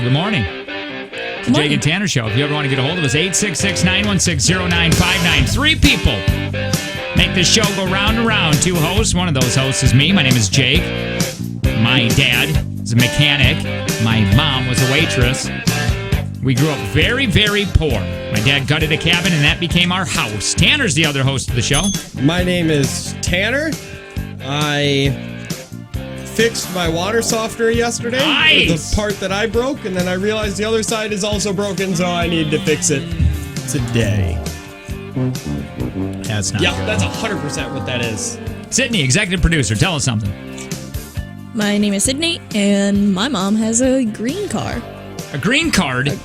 good morning. The Jake and Tanner Show. If you ever want to get a hold of us, 866-916-0959. 3 people make this show go round and round. 2 hosts. One of those hosts is me. My name is Jake. My dad is a mechanic. My mom was a waitress. We grew up very, very poor. My dad gutted a cabin, and that became our house. Tanner's the other host of the show. My name is Tanner. I fixed my water softener yesterday. Nice. The part that I broke, and then I realized the other side is also broken, so I need to fix it today. That's not Yep, good. that's 100% what that is. Sydney, executive producer, tell us something. My name is Sydney, and my mom has a green car. A green card?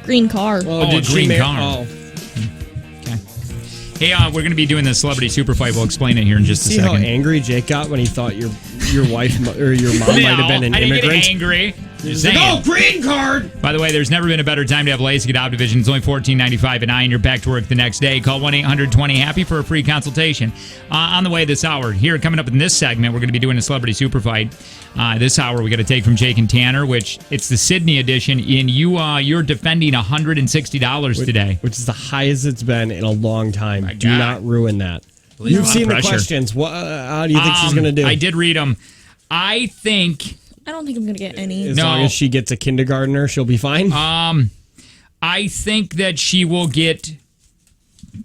Green car. Oh, did a she green make- car. Oh. Okay. Hey, we're going to be doing the celebrity super fight. We'll explain it here in just a See how second. angry Jake got when he thought your wife or your mom might have been an I didn't immigrant? get angry. Just Like, saying. oh, green card! By the way, there's never been a better time to have LASIK at Optivision. It's only $14.95 an eye, and you're back to work the next day. Call 1-800-20-HAPPY for a free consultation. On the way this hour, here coming up in this segment, we're going to be doing a celebrity super fight. This hour, we got to take from Jake and Tanner, which it's the Sydney edition. And you're defending $160 today. Which is the highest it's been in a long time. My Do God. not ruin that. Believe You've a lot seen of the pressure. questions. What? How do you think she's going to do? I did read them. I think I don't think I'm gonna get any. As No. long as she gets a kindergartner, she'll be fine. I think that she will get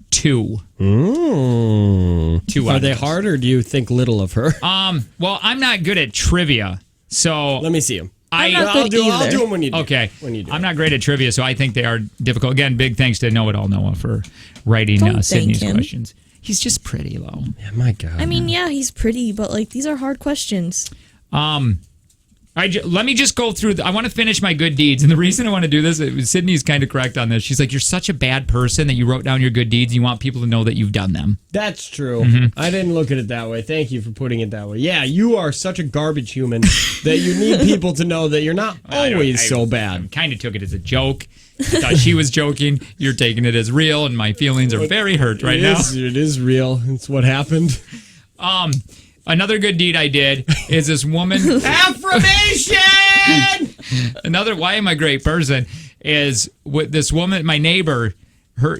2. 2 Are out they of this. hard, or do you think little of her? Well, I'm not good at trivia, so Let me see them. I'm not I'll good do either. them when you do. okay. When you do. I'm not great at trivia, so I think they are difficult. Again, big thanks to Know It All Noah for writing Don't thank Sydney's him. questions. He's just pretty low. Yeah, my God. I mean, yeah, he's pretty, but like these are hard questions. Let me just go through. I want to finish my good deeds, and the reason I want to do this, Sydney's kind of correct on this. She's like, "You're such a bad person that you wrote down your good deeds. You want people to know that you've done them." That's true. Mm-hmm. I didn't look at it that way. Thank you for putting it that way. Yeah, you are such a garbage human that you need people to know that you're not always so I bad. kind of took it as a joke. I thought she was joking. You're taking it as real, and my feelings are very hurt right now. It is real. It's what happened. Another good deed I did is this woman. Affirmation! Why am I a great person? Is with this woman, my neighbor.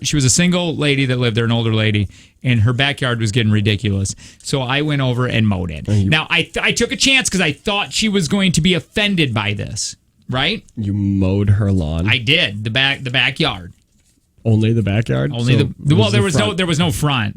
She was a single lady that lived there, an older lady, and her backyard was getting ridiculous. So I went over and mowed it. Now I took a chance because I thought she was going to be offended by this. Right? You mowed her lawn. I did the backyard. Only the backyard. Only So there was front. no front.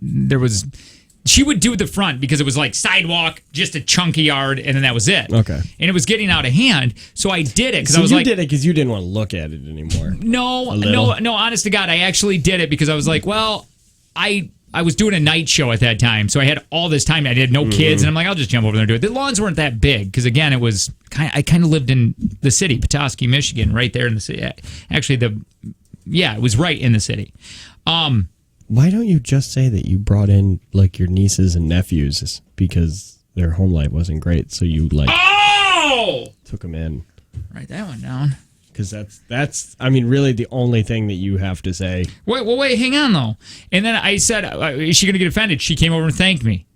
She would do the front because it was like sidewalk, just a chunky yard, and then that was it. Okay. And it was getting out of hand, so I did it because So I was you like, did it because you didn't want to look at it anymore. no, little? no. Honest to God, I actually did it because I was like, well, I was doing a night show at that time, so I had all this time. I had no kids, and I'm like, I'll just jump over there and do it. The lawns weren't that big because, again, it was I kind of lived in the city, Petoskey, Michigan, right there in the city. Actually, it was right in the city. Why don't you just say that you brought in like your nieces and nephews because their home life wasn't great, so you took them in? Write that one down. Because that's I mean really the only thing that you have to say. Wait, hang on though. And then I said, is she going to get offended? She came over and thanked me.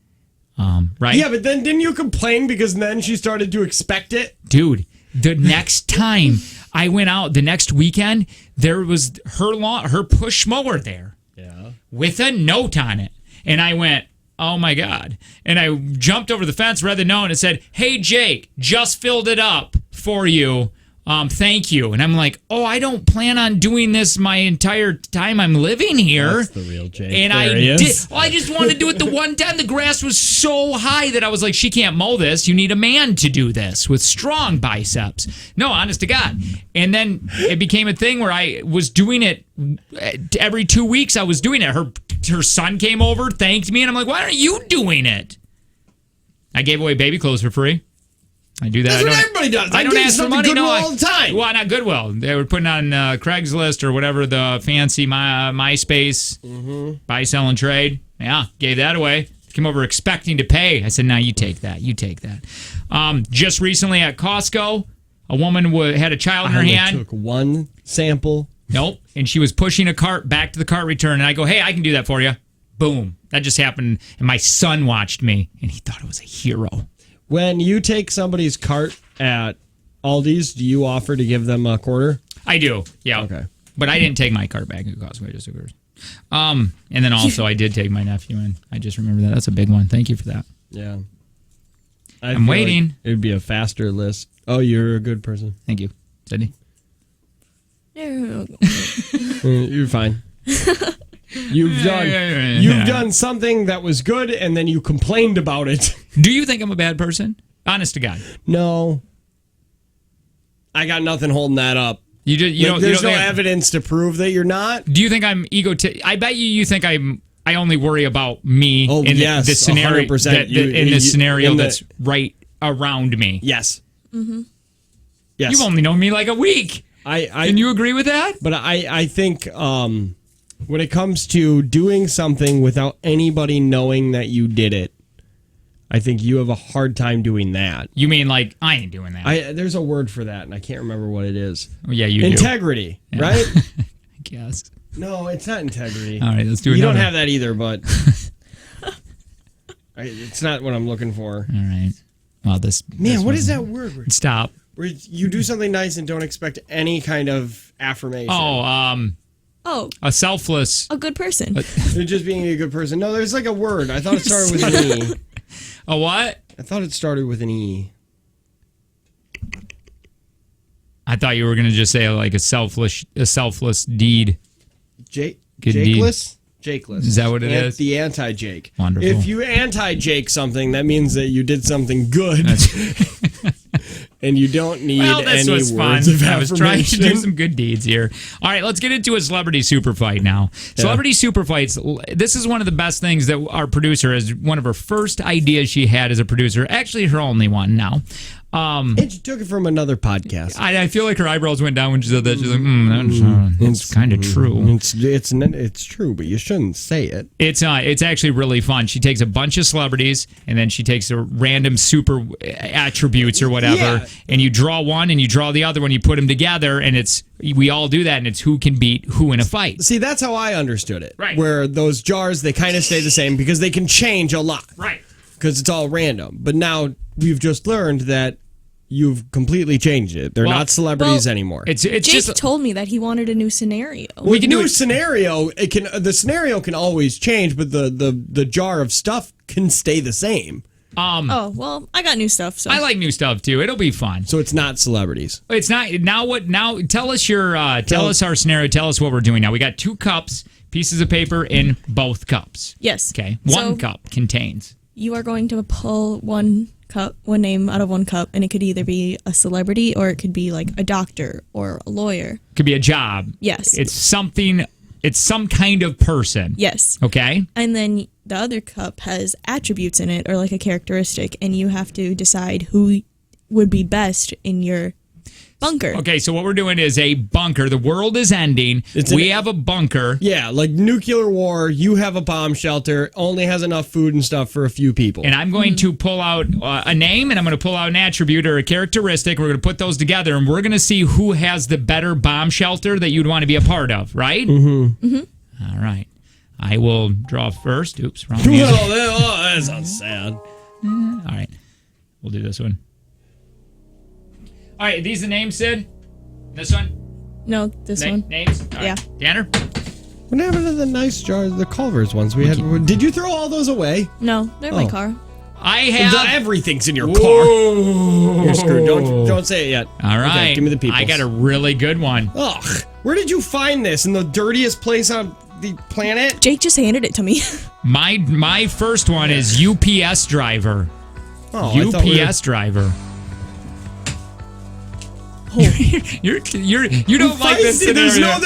Right? Yeah, but then didn't you complain because then she started to expect it? Dude, the next time I went out, the next weekend, there was her push mower there. Yeah. With a note on it. And I went, oh my God. And I jumped over the fence, read the note, and it said, hey, Jake, just filled it up for you. Thank you. And I'm like, oh, I don't plan on doing this my entire time I'm living here. That's the real Jake. And There I he did. is. Well, I just wanted to do it the one time. The grass was so high that I was like, she can't mow this. You need a man to do this with strong biceps. No, honest to God. And then it became a thing where I was doing it every 2 weeks. I was doing it. Her son came over, thanked me, and I'm like, why aren't you doing it? I gave away baby clothes for free. I do that. That's what everybody does. I don't give ask for stuff to money. Goodwill No, all the time. Well, not Goodwill. They were putting on Craigslist or whatever the fancy MySpace buy, sell, and trade. Yeah, gave that away. Came over expecting to pay. I said, "No, you take that. You take that." Just recently at Costco, a woman had a child in her I only hand. took one sample. Nope. And she was pushing a cart back to the cart return. And I go, hey, I can do that for you. Boom. That just happened. And my son watched me, and he thought it was a hero. When you take somebody's cart at Aldi's, do you offer to give them a quarter? I do. Yeah. Okay. But I didn't take my card back at Costco. I just took hers. And then also I did take my nephew in. I just remember that. That's a big one. Thank you for that. Yeah. I'm waiting. Like it'd be a faster list. Oh, you're a good person. Thank you, Sydney. You're fine. You've done something that was good, and then you complained about it. Do you think I'm a bad person? Honest to God. No. I got nothing holding that up. There's no evidence to prove that you're not. Do you think I'm I bet you think I only worry about me in the scenario 100%. In the scenario that's right around me. Yes. Mm-hmm. Yes. You've only known me like a week. Can you agree with that? But I think when it comes to doing something without anybody knowing that you did it, I think you have a hard time doing that. You mean like I ain't doing that? There's a word for that, and I can't remember what it is. Oh, yeah, you integrity, do. Right? I guess. No, it's not integrity. All right, let's do it. You don't have that either, but it's not what I'm looking for. All right. Well, what is that word? Stop. Where you do something nice and don't expect any kind of affirmation. A selfless. A good person. You're just being a good person. No, there's like a word. I thought it started with an E. A what? I thought it started with an E. I thought you were going to just say like a selfless deed. Jakeless? Jakeless. Is that what it is? The anti-Jake. Wonderful. If you anti-Jake something, that means that you did something good. And you don't need any words of affirmation. I was trying to do some good deeds here. All right, let's get into a celebrity super fight now. Yeah. Celebrity super fights. This is one of the best things that our producer has. One of her first ideas she had as a producer. Actually, her only one now. And she took it from another podcast. I feel like her eyebrows went down when she said that. She's like, that's kind of true. It's true, but you shouldn't say it. It's actually really fun. She takes a bunch of celebrities, and then she takes a random super attributes or whatever, and you draw one, and you draw the other one, you put them together, and we all do that, and it's who can beat who in a fight. See, that's how I understood it. Right. Where those jars, they kind of stay the same because they can change a lot. Right. Because it's all random. But now we've just learned that you've completely changed it. They're not celebrities anymore. It's Jake just told me that he wanted a new scenario. With new scenario, the scenario can always change, but the jar of stuff can stay the same. Oh, well, I got new stuff. So I like new stuff too. It'll be fun. So it's not celebrities. It's not. Now tell us our scenario. Tell us what we're doing now. We got 2 cups, pieces of paper in both cups. Yes. Okay. One cup contains. You are going to pull one name out of one cup, and it could either be a celebrity or it could be like a doctor or a lawyer. Could be a job. Yes. It's something. It's some kind of person. Yes. Okay. And then the other cup has attributes in it or like a characteristic, and you have to decide who would be best in your bunker. Okay, so what we're doing is a bunker. The world is ending. We have a bunker. Yeah, like nuclear war. You have a bomb shelter. Only has enough food and stuff for a few people. And I'm going to pull out a name, and I'm going to pull out an attribute or a characteristic. We're going to put those together, and we're going to see who has the better bomb shelter that you'd want to be a part of, right? Mm-hmm. Mm-hmm. All right. I will draw first. Oops, wrong music. That sounds sad. All right. We'll do this one. All right, are these the names, Sid? This one? No, this one. Names? All right. Yeah. Tanner? What happened to the nice jars, the Culver's ones we had? Did you throw all those away? No, they're in my car. I have... Everything's in your car. You're screwed. Don't say it yet. All right. Okay, give me the people. I got a really good one. Ugh. Where did you find this? In the dirtiest place on the planet? Jake just handed it to me. My first one is UPS driver. Oh, UPS driver. Oh. you don't like this scenario.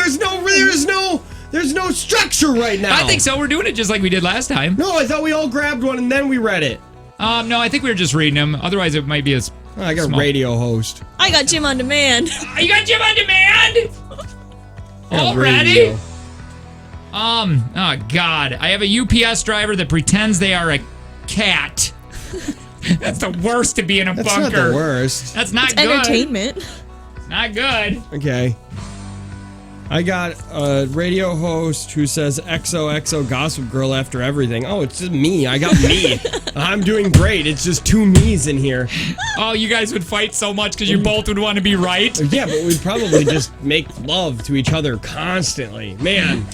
There's no structure right now. I think so. We're doing it just like we did last time. No, I thought we all grabbed one and then we read it. No, I think we were just reading them. Otherwise, it might be I got a radio host. I got Jim on demand. You got Jim on demand? Already? Radio. Oh God. I have a UPS driver that pretends they are a cat. That's the worst to be in a bunker. That's not the worst. That's not it's good. Entertainment. Not good. Okay. I got a radio host who says XOXO Gossip Girl after everything. Oh, it's just me. I got me. I'm doing great. It's just two me's in here. Oh, you guys would fight so much because you both would want to be right. Yeah, but we'd probably just make love to each other constantly. Man,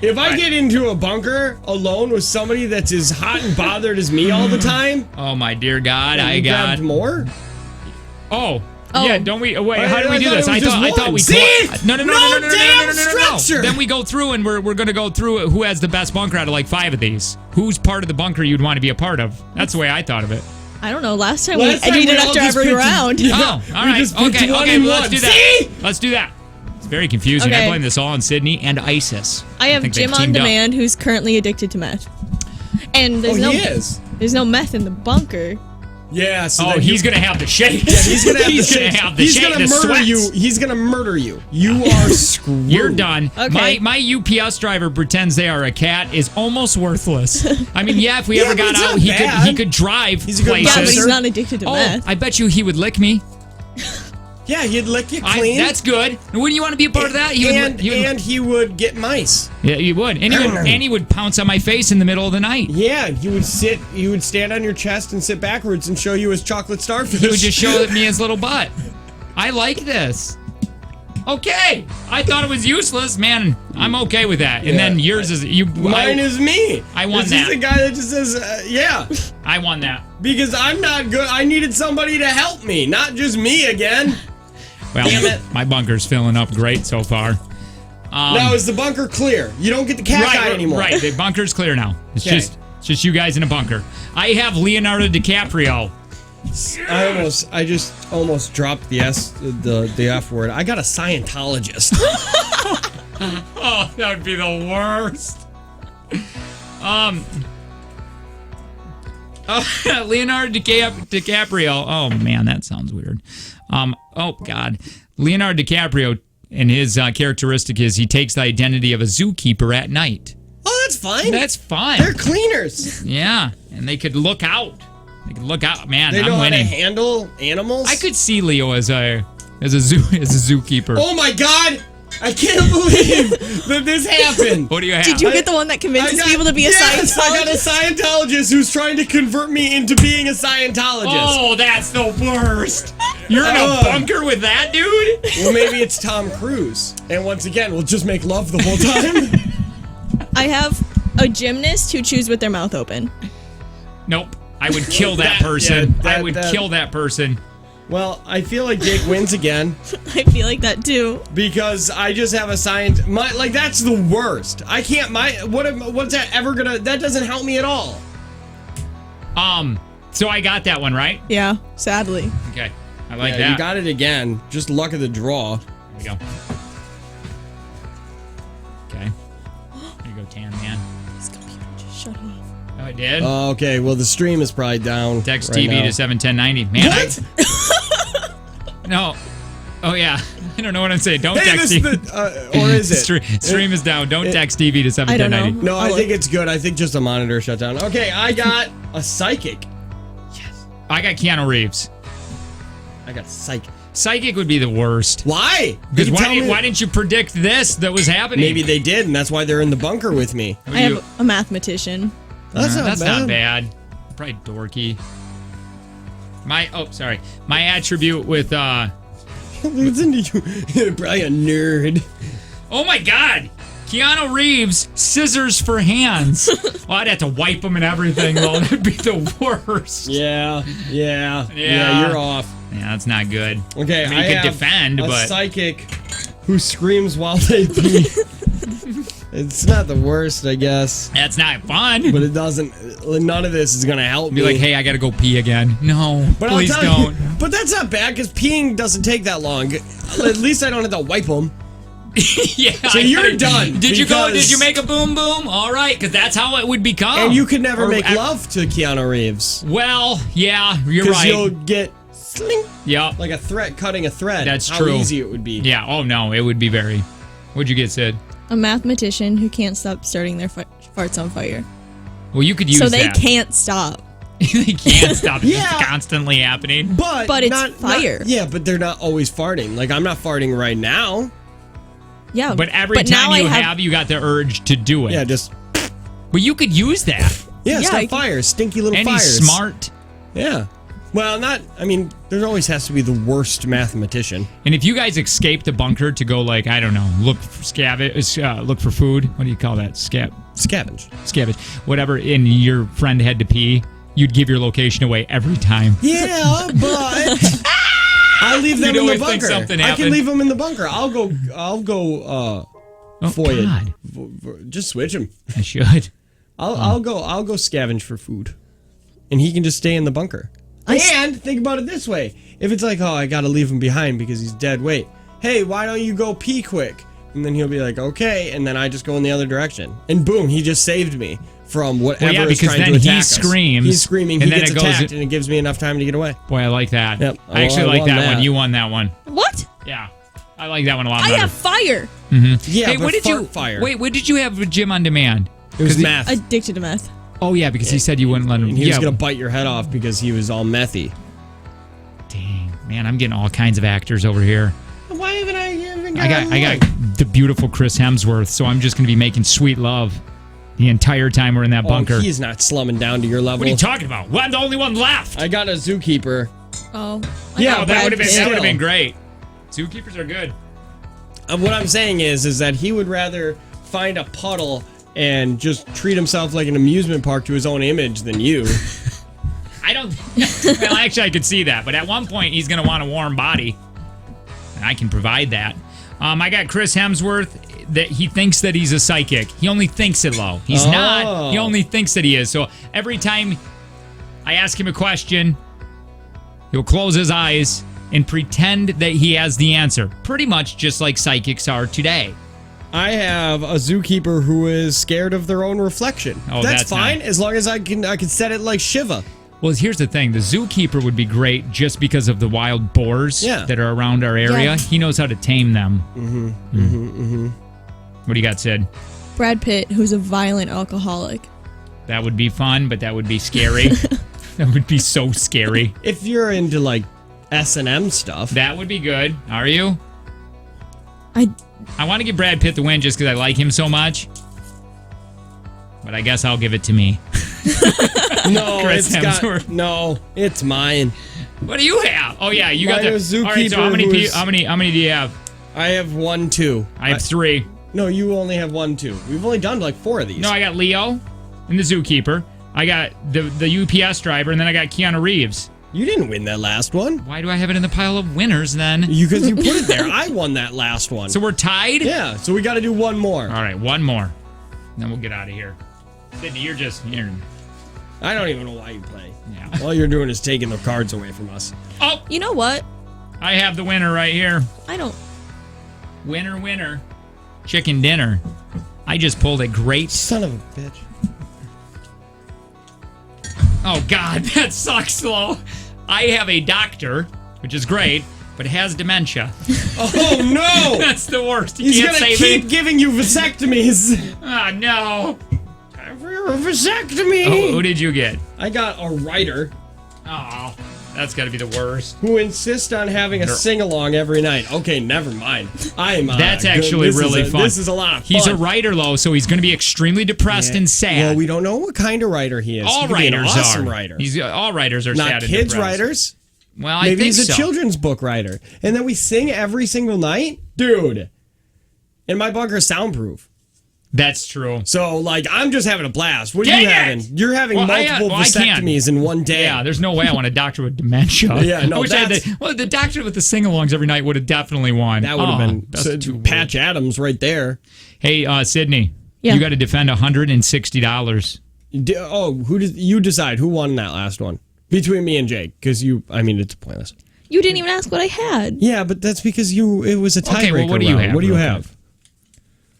if I get into a bunker alone with somebody that's as hot and bothered as me all the time, Oh my dear God, I grabbed more. Oh. Yeah, don't we? Wait, how do we do thought this? it was just I thought one. we. See? No. damn structure. Then we go through and we're gonna go through who has the best bunker out of like 5 of these. Who's part of the bunker you'd want to be a part of? That's the way I thought of it. I don't know. Last time Last we time did we it all after just every picked- round. Yeah. Oh, all We right. just picked Okay, one okay. and Let's one. do that. See? Let's do that. It's very confusing. I Okay. blame this all on Sydney and ISIS. I have think they've Jim on teamed up. Demand, who's currently addicted to meth, and there's Oh, he is. there's no meth in the bunker. Yeah. So Oh, then he's gonna have the shakes. He's gonna have He's the gonna shakes. have the He's shakes. gonna the murder sweats. you. He's gonna murder you. You are screwed. You're done. Okay. My UPS driver pretends they are a cat is almost worthless. I mean, yeah, if we Yeah, ever but got it's out, not bad. he could drive He's a good places. Yeah, but Sir? he's not addicted to Oh, meth. I bet you he would lick me. Yeah, he'd lick you clean. That's good. Wouldn't you want to be a part of that? He would, and he would get mice. yeah, he would. And he would pounce on my face in the middle of the night. Yeah, he would stand on your chest and sit backwards and show you his chocolate starfish. He would just show me his little butt. I like this. Okay, I thought it was useless, man. I'm okay with that. And then yours is you. Mine is me. I won this that. is the guy that just says, yeah. I won that. Because I'm not good. I needed somebody to help me, not just me again. Well, Damn it. my bunker's filling up great so far. Now is the bunker clear? You don't get the cat guy anymore. Right, the bunker's clear now. It's Okay. just you guys in a bunker. I have Leonardo DiCaprio. I just almost dropped the F word. I got a Scientologist. Oh, that would be the worst. Leonardo DiCaprio. Oh man, that sounds weird. Oh God, Leonardo DiCaprio and his characteristic is he takes the identity of a zookeeper at night. Oh, that's fine. That's fine. They're cleaners. Yeah, and they could look out. They could look out, man. They know I'm how to winning. handle animals. I could see Leo as a zookeeper. Oh my God! I can't believe that this happened. What do you have? Did you get the one that convinces people to be a yes, Scientologist? I got a Scientologist who's trying to convert me into being a Scientologist. Oh, that's the worst. You're in a bunker with that dude? Well, maybe it's Tom Cruise. And once again, we'll just make love the whole time. I have a gymnast who chews with their mouth open. Nope. I would kill that person. I would kill that person. Well, I feel like Jake wins again I feel like that too. because I just have a like that's the worst. I can't. What's that ever gonna? That doesn't help me at all. So I got that one right. Yeah, sadly. Okay, I like Yeah, that. you got it again. Just luck of the draw. There we go. Okay. There you go, Tan Man. This computer just shut off. Oh, it did. Okay, well the stream is probably down. Text right TV now. to 71090. Man, What? no. Oh yeah. I don't know what I'm saying. Don't Hey, text this TV. or is it? Stream is down. Don't text TV to 71090. No, I I'll think it's good. I think just the monitor shut down. Okay, I got a psychic. I got Keanu Reeves. I got psychic. Psychic would be the worst. Why? Because You tell me- why didn't you predict this that was happening? Maybe they did, and that's why they're in the bunker with me. I have a mathematician. That's not bad. Probably dorky. My attribute with Listen to you. Probably a nerd. oh my god, Keanu Reeves, scissors for hands. Well, I'd have to wipe them and everything. Well, that'd be the worst. Yeah, Yeah. you're off. Yeah, that's not good. Okay, I mean, you could have defend, a but psychic who screams while they pee. It's not the worst, I guess, that's not fun. but it doesn't. None of this is gonna help Be me. like, hey, I gotta go pee again. No, but please I'll tell don't. You, but that's not bad because peeing doesn't take that long. At least I don't have to wipe them. Yeah. So you're done. Did you go? Did because- you make a boom boom? All right, because that's how it would become. And you could never Or make ac- love to Keanu Reeves Well, yeah, you're because right. you'll get sling, Yeah. like a thread cutting a thread. That's How true. easy it would be. Yeah. Oh no, it would be very. What'd you get, Sid? A mathematician who can't stop starting their farts on fire. Well, you could use So they that. can't stop. They can't stop. It's Yeah. just constantly happening. But But it's not fire. yeah, but they're not always farting. Like I'm not farting right now. Yeah. But every now time I you got the urge to do it. Yeah, just But you could use that. yeah, Yeah, start I can- fires, stinky little And fires. he's smart. Yeah. Well, there always has to be the worst mathematician. And if you guys escape the bunker to go, like, I don't know, look for food. What do you call that? Scavenge. Whatever. And your friend had to pee, you'd give your location away every time. Yeah, but I leave them You'd in the always think bunker. something I can happened. leave them in the bunker. I'll go. Oh, for you. God. Just switch him. I should. I'll go scavenge for food, and he can just stay in the bunker. And think about it this way: if it's like, oh, I got to leave him behind because he's dead weight. Hey, why don't you go pee quick? And then he'll be like, okay, and then I just go in the other direction, and boom, he just saved me from whatever is because trying then to attack he us. screams, He's screaming. and He then gets it goes attacked, in- and it gives me enough time to get away. Boy, I like that. Yep. I actually Well, I like won that that. one. You won that one. What? Yeah. I like that one a lot I better. have fire. Yeah, Hey, but what did you fire? Wait, what did you have with Jim on Demand? It was math. Addicted to meth. Oh yeah, because he said you wouldn't let him. And he was yeah. gonna bite your head off because he was all methy. Dang, man, I'm getting all kinds of actors over here. Why haven't I even I got the beautiful Chris Hemsworth, so I'm just gonna be making sweet love the entire time we're in that bunker. Oh, he's not slumming down to your level. What are you talking about? Well, I'm the only one left. I got a zookeeper. Oh. Yeah, that Brad would have been Pitt. that would have been great. Zookeepers are good. What I'm saying is that he would rather find a puddle and just treat himself like an amusement park to his own image than you. I don't. Well, actually, I could see that, but at one point he's gonna want a warm body, and I can provide that. I got Chris Hemsworth. That he thinks that he's a psychic. He only thinks it low. He's not. He only thinks that he is. So every time I ask him a question, he'll close his eyes and pretend that he has the answer. Pretty much just like psychics are today. I have a zookeeper who is scared of their own reflection. Oh, that's that's fine nice. as long as I can set it like Shiva. Well, here's the thing. The zookeeper would be great just because of the wild boars that are around our area. Yeah. He knows how to tame them. What do you got, Sid? Brad Pitt, who's a violent alcoholic. That would be fun, but that would be scary. That would be so scary. If you're into like S&M stuff. That would be good. Are you? I want to give Brad Pitt the win just because I like him so much. But I guess I'll give it to me. No, Chris Hemsworth. No, it's mine. What do you have? Oh yeah, you got Mine the was All right, so Zookeeper, how many who is- how many do you have? I have 1, 2. I have 3. No, you only have 1, 2. We've only done like 4 of these. No, I got Leo and the zookeeper. I got the UPS driver, and then I got Keanu Reeves. You didn't win that last one. Why do I have it in the pile of winners then? Because you put it there. I won that last one. So we're tied? Yeah, so we got to do one more. All right, one more. Then we'll get out of here. Sydney, you're just here. I don't even know why you play. Yeah. All you're doing is taking the cards away from us. Oh, You know what? I have the winner right here. I don't. Winner, winner. Chicken dinner. I just pulled a great. Son of a bitch. Oh, God, that sucks, slow. I have a doctor, which is great, but has dementia. Oh, no! That's the worst. You He's can't going to save keep me. giving you vasectomies. Oh, no. A vasectomy. Oh, who did you get? I got a writer Oh, that's got to be the worst. who insists on having a sing-along every night. Okay, never mind. That's actually really fun. This is a lot of fun. He's a writer, though, so he's going to be extremely depressed and sad. Well, we don't know what kind of writer he is. all He could be an writers awesome are. writer. All writers are Not sad and kids depressed. writers. Well, I Maybe think he's a so. children's book writer. And then we sing every single night? Dude. And my bunker's soundproof. That's true. So, like, I'm just having a blast. What are Dang you it! having? You're having Well, multiple I can't. vasectomies in one day. Yeah, there's no way I want a doctor with dementia. Yeah, no, I wish I had that's- the doctor with the sing-alongs every night would have definitely won. That would have been that's too Patch Adams right there. Hey, Sydney, Yeah. you got to defend $160. You decide who won that last one between me and Jake? Because it's pointless. You didn't even ask what I had. Yeah, but that's because it was a tiebreaker. Okay, well, what do you round. have, What do you real have?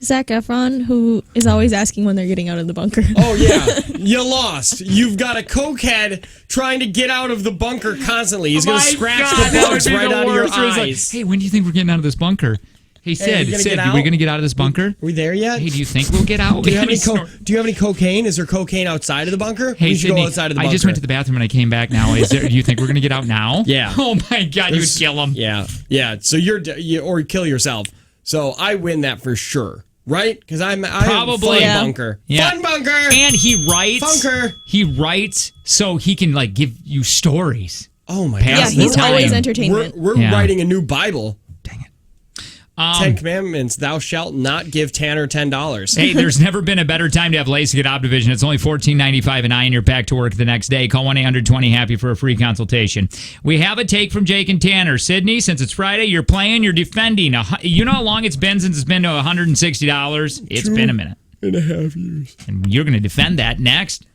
Zac Efron, who is always asking when they're getting out of the bunker. Oh yeah, you lost. You've got a cokehead trying to get out of the bunker constantly. He's gonna scratch the bugs right out of your eyes. Hey, when do you think we're getting out of this bunker? Hey, you Sid, gonna Sid, get are we out? going to get out of this bunker? Are we there yet? Hey, do you think we'll get out? Do you have any Snort. Do you have any cocaine? Is there cocaine outside of the bunker? Hey, we should Sydney, go outside of the bunker. I just went to the bathroom and I came back now. Do you think we're going to get out now? Yeah. Oh, my God, you would kill him. Yeah. So or kill yourself. So I win that for sure, right? Because I'm Probably. fun bunker. Yeah. Fun bunker. And he writes. Funker. He writes so he can like give you stories. Oh my Pass God. Yeah, he's the time. always entertainment. We're Yeah. writing a new Bible. Dang it. 10 Commandments, thou shalt not give Tanner $10. Hey, there's never been a better time to have LASIK at Optivision. It's only $14.95 an eye, and you're back to work the next day. Call 1-800-20-HAPPY for a free consultation. We have a take from Jake and Tanner. Sydney, since it's Friday, you're playing, you're defending. You know how long it's been since it's been to $160? It's been a minute. 2.5 years. And you're going to defend that next.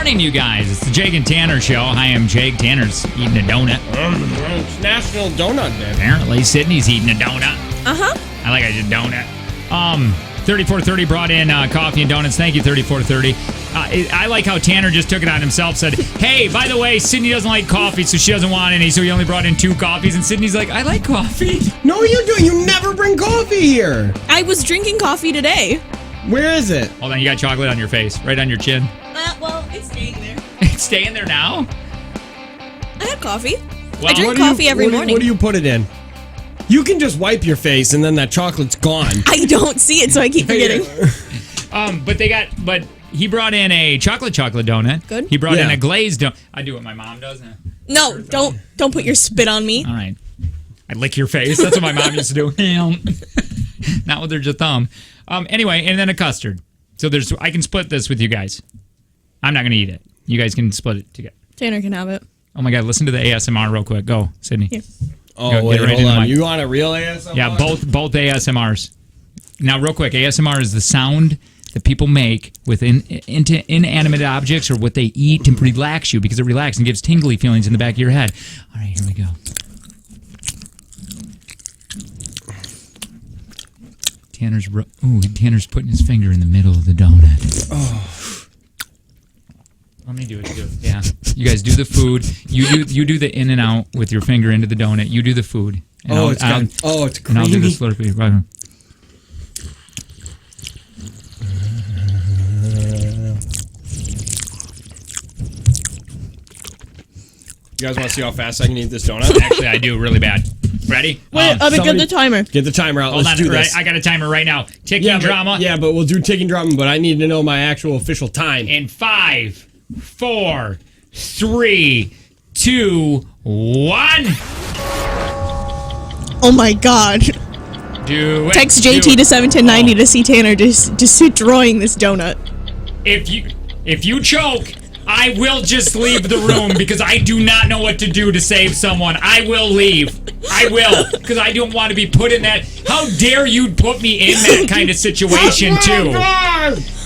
morning, you guys. It's the Jake and Tanner show. Hi, I'm Jake. Tanner's eating a donut. It's National Donut Day. Apparently, Sydney's eating a donut. Uh-huh. I like a donut. 3430 brought in coffee and donuts. Thank you, 3430. I like how Tanner just took it on himself, said, hey, by the way, Sydney doesn't like coffee, so she doesn't want any, so he only brought in 2 coffees. And Sydney's like, I like coffee. No, you do. You never bring coffee here. I was drinking coffee today. Where is it? Hold on, you got chocolate on your face, right on your chin. Well, it's staying there. It's staying there now? I have coffee. Well, I drink coffee every morning. What do you put it in? You can just wipe your face and then that chocolate's gone. I don't see it, so I keep forgetting. But he brought in a chocolate donut. Good. He brought in a glazed donut. I do what my mom does. No, don't put your spit on me. All right. I lick your face. That's what my mom used to do. Not with her just thumb. Anyway, and then a custard. So I can split this with you guys. I'm not going to eat it. You guys can split it together. Tanner can have it. Oh my God, listen to the ASMR real quick. Go, Sydney. Here. Oh, wait, hold on. You want a real ASMR? Yeah, both ASMRs. Now, real quick, ASMR is the sound that people make with inanimate objects or what they eat to relax you, because it relaxes and gives tingly feelings in the back of your head. All right, here we go. Tanner's putting his finger in the middle of the donut. Oh. Let me do it too. Yeah, you guys do the food. You do the in and out with your finger into the donut. You do the food. And it's creamy. And I'll do the slurpee. Right. You guys want to see how fast I can eat this donut? Actually, I do really bad. Ready? Wait, get the timer. Get the timer out. Hold Let's on, do this. I got a timer right now. Ticking drama. Yeah, but we'll do ticking drama, but I need to know my actual official time. In 5, 4, 3, 2, 1. Oh my God. Do it. Text JT to 71090 to see Tanner just destroying this donut. If you choke, I will just leave the room because I do not know what to do to save someone. I will leave. I will, because I don't want to be put in that. How dare you put me in that kind of situation, too?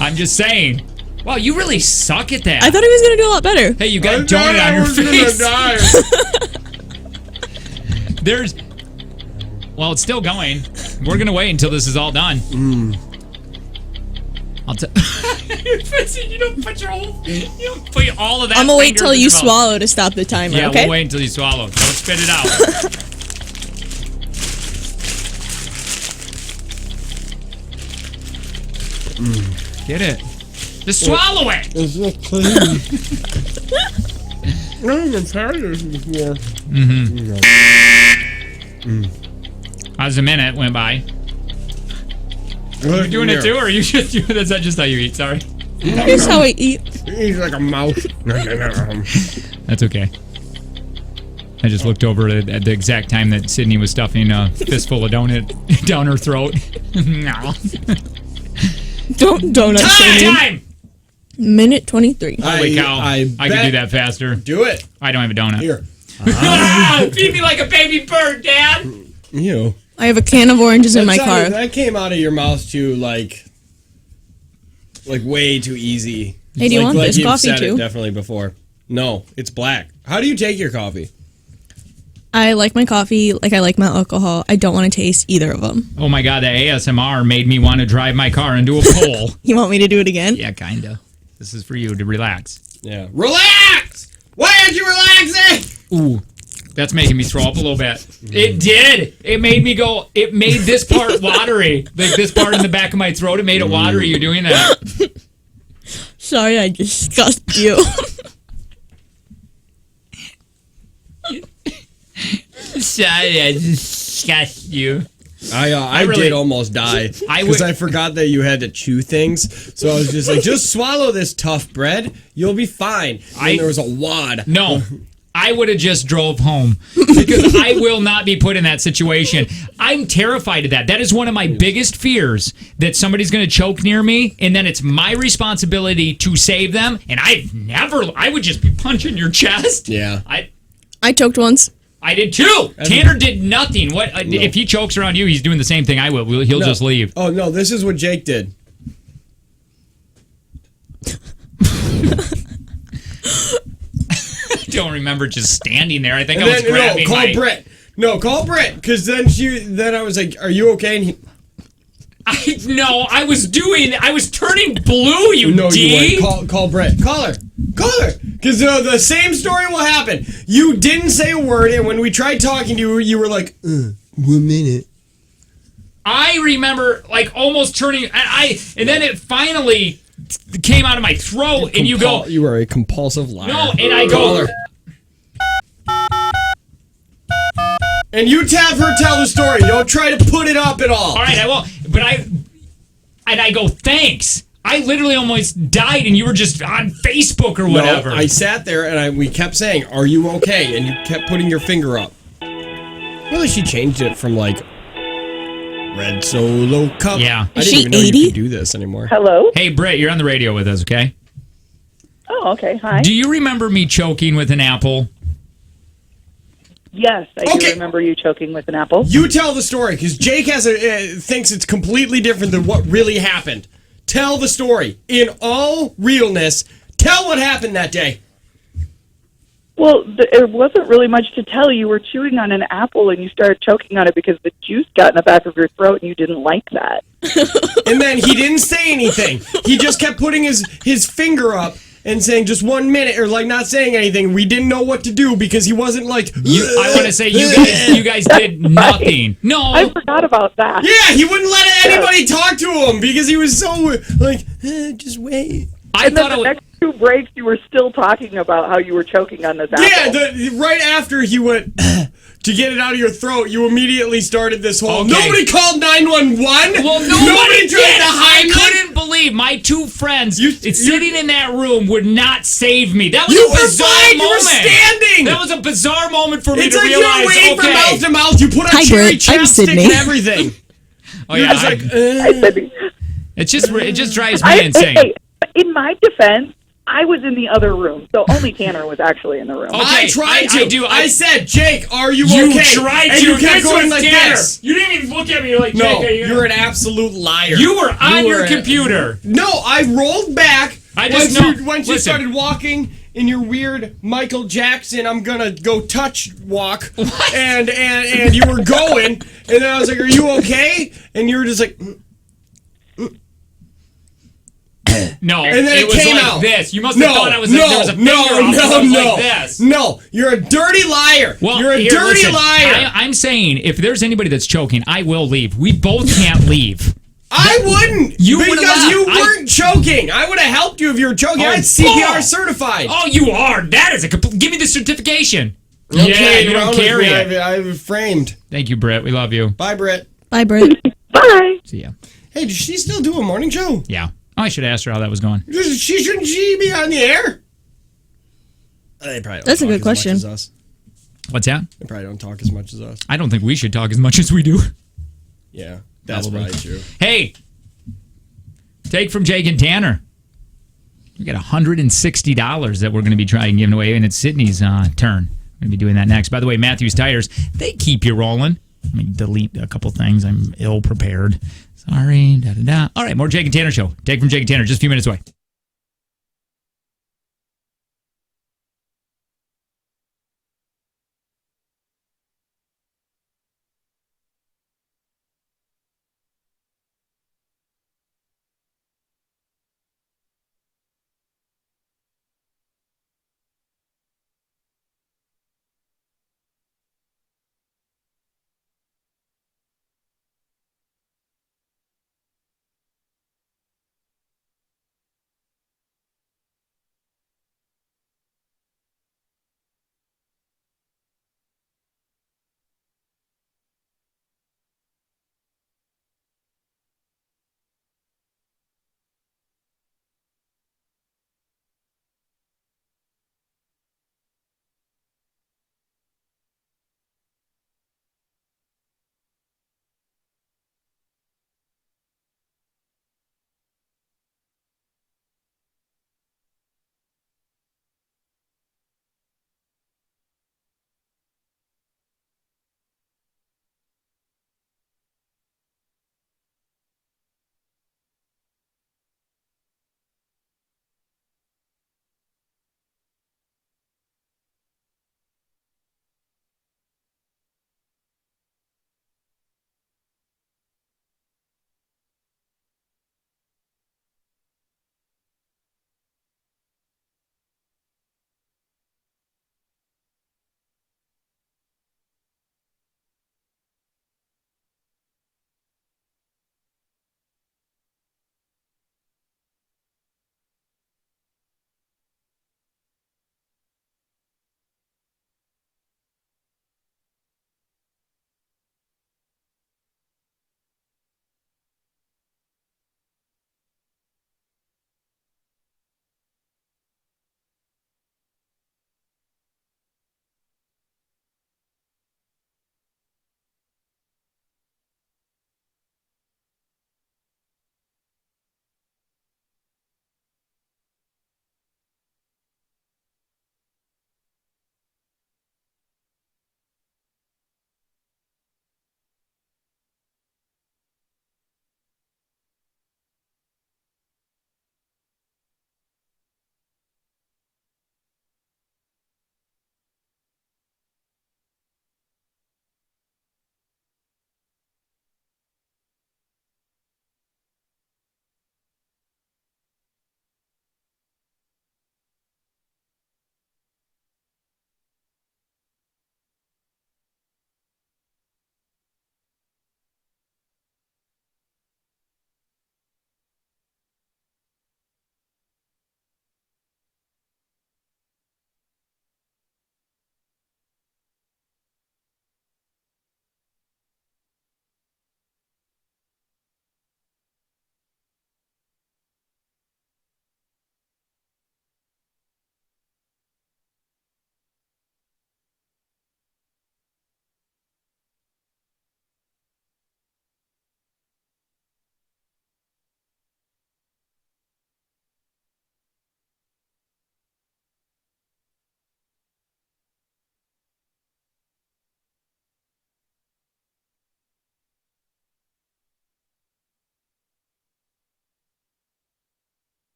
I'm just saying. Wow, you really suck at that. I thought he was going to do a lot better. Hey, you got a donut on your face. Well, it's still going. We're going to wait until this is all done. I'll tell you don't put all of that. I'm gonna wait till you swallow to stop the timer. Yeah, okay? We'll wait until you swallow. Don't spit it out. Get it. Just swallow it. It's just clean. I haven't tried this before. How's a minute went by? Are you doing it too, or are you just doing is that just how you eat? Sorry. Here's how I eat. He's like a mouse. That's okay. I just looked over at the exact time that Sydney was stuffing a fistful of donut down her throat. No. Don't donut shame. Time! Minute 23. Holy cow. I could do that faster. Do it. I don't have a donut. Here. Feed me like a baby bird, Dad! Ew. I have a can of oranges in my car. That came out of your mouth too, like way too easy. Hey, do you want this coffee said too? It definitely before. No, it's black. How do you take your coffee? I like my coffee like I like my alcohol. I don't want to taste either of them. Oh my God, the ASMR made me want to drive my car into a pole. You want me to do it again? Yeah, kinda. This is for you to relax. Yeah. Relax! Why aren't you relaxing? Ooh. That's making me throw up a little bit. It did. It made me go. It made this part watery. Like this part in the back of my throat, it made it watery. You doing that? Sorry, I disgust you. Sorry, I disgust you. I really did almost die because I forgot that you had to chew things. So I was just like, just swallow this tough bread. You'll be fine. And there was a wad. No. I would have just drove home because I will not be put in that situation. I'm terrified of that. That is one of my biggest fears, that somebody's going to choke near me and then it's my responsibility to save them. And I would just be punching your chest. Yeah. I choked once. I did too. Tanner did nothing. What if he chokes around you? He's doing the same thing I will. He'll just leave. Oh no, this is what Jake did. don't remember just standing there. I think And I was then, grabbing call my... Britt. No, call Britt, because then I was like, "Are you okay?" And he, I was turning blue, you no, D. you weren't. Call Britt. Call her. Because the same story will happen. You didn't say a word, and when we tried talking to you, you were like, 1 minute. I remember like almost turning, and then it finally came out of my throat, and you go, "You are a compulsive liar." no, and I Call go, her. And you have her tell the story. Don't try to put it up at all. all right, I will, but I go, thanks. I literally almost died, and you were just on Facebook or whatever. No, I sat there and we kept saying, "Are you okay?" And you kept putting your finger up. Really, she changed it from like Red Solo Cup. Yeah. I Is didn't she even know 80? you could do this anymore. Hello? Hey, Britt, you're on the radio with us, okay? Oh, okay. Hi. Do you remember me choking with an apple? Yes, I do remember you choking with an apple. You tell the story, because Jake thinks it's completely different than what really happened. Tell the story. In all realness, tell what happened that day. Well, there wasn't really much to tell. You were chewing on an apple and you started choking on it because the juice got in the back of your throat and you didn't like that. And then he didn't say anything. He just kept putting his finger up and saying just 1 minute, or like not saying anything. We didn't know what to do because he wasn't like. I want to say you guys did nothing. No, I forgot about that. Yeah, he wouldn't let anybody talk to him because he was so like, just wait. I And then thought the it was. next 2 breaks, you were still talking about how you were choking on this apple. Yeah, right after he went to get it out of your throat, you immediately started this whole. Okay. Nobody called 911. Well, nobody tried did. to hide I it. couldn't believe my 2 friends sitting in that room would not save me. That was You a were bizarre fine. You moment. were standing. That was a bizarre moment for me It's to like realize. you're waiting for okay. mouth to mouth. You put on Hi, cherry Britt. I'm chapstick Sydney. and everything. Oh You're yeah, just like, I said, it just drives me insane. hey, in my defense, I was in the other room, so only Tanner was actually in the room. Okay, I tried to. I said, Jake, are you You okay? tried and to. you kept This going was like Tanner. this. You didn't even look at me. You're like, No, Jake, you're an absolute liar. You were on your were computer. No, I rolled back. I just know. Once you Listen. started walking in your weird Michael Jackson, I'm gonna go touch walk. What? And you were going, and then I was like, "Are you okay?" And you were just like. No, And then it was came like out. this. You must have thought I was. There was a finger off, like this. No, you're a dirty liar. Well, You're a here, dirty listen, liar. I'm saying if there's anybody that's choking, I will leave. We both can't leave. I wouldn't. You would've because left. you weren't choking. I would have helped you if you were choking. Oh, I'm CPR bull. certified. Oh, you are. That is a complete. Give me the certification. Okay, Yeah, you don't around with carry me. it. I have it framed. Thank you, Britt. We love you. Bye, Britt. Bye, Britt. Bye. See ya. Hey, does she still do a morning show? Yeah. Oh, I should have asked her how that was going. Shouldn't she be on the air? They probably don't That's a talk good as much question. as us. What's that? They probably don't talk as much as us. I don't think we should talk as much as we do. Yeah, that's Probably. probably true. Hey, take from Jake and Tanner. We got $160 that we're going to be trying giving away, and it's Sydney's turn. We're going to be doing that next. By the way, Matthews Tires, they keep you rolling. Let me delete a couple things. I'm ill prepared. Sorry. Da-da-da. All right, more Jake and Tanner show. Take from Jake and Tanner, just a few minutes away.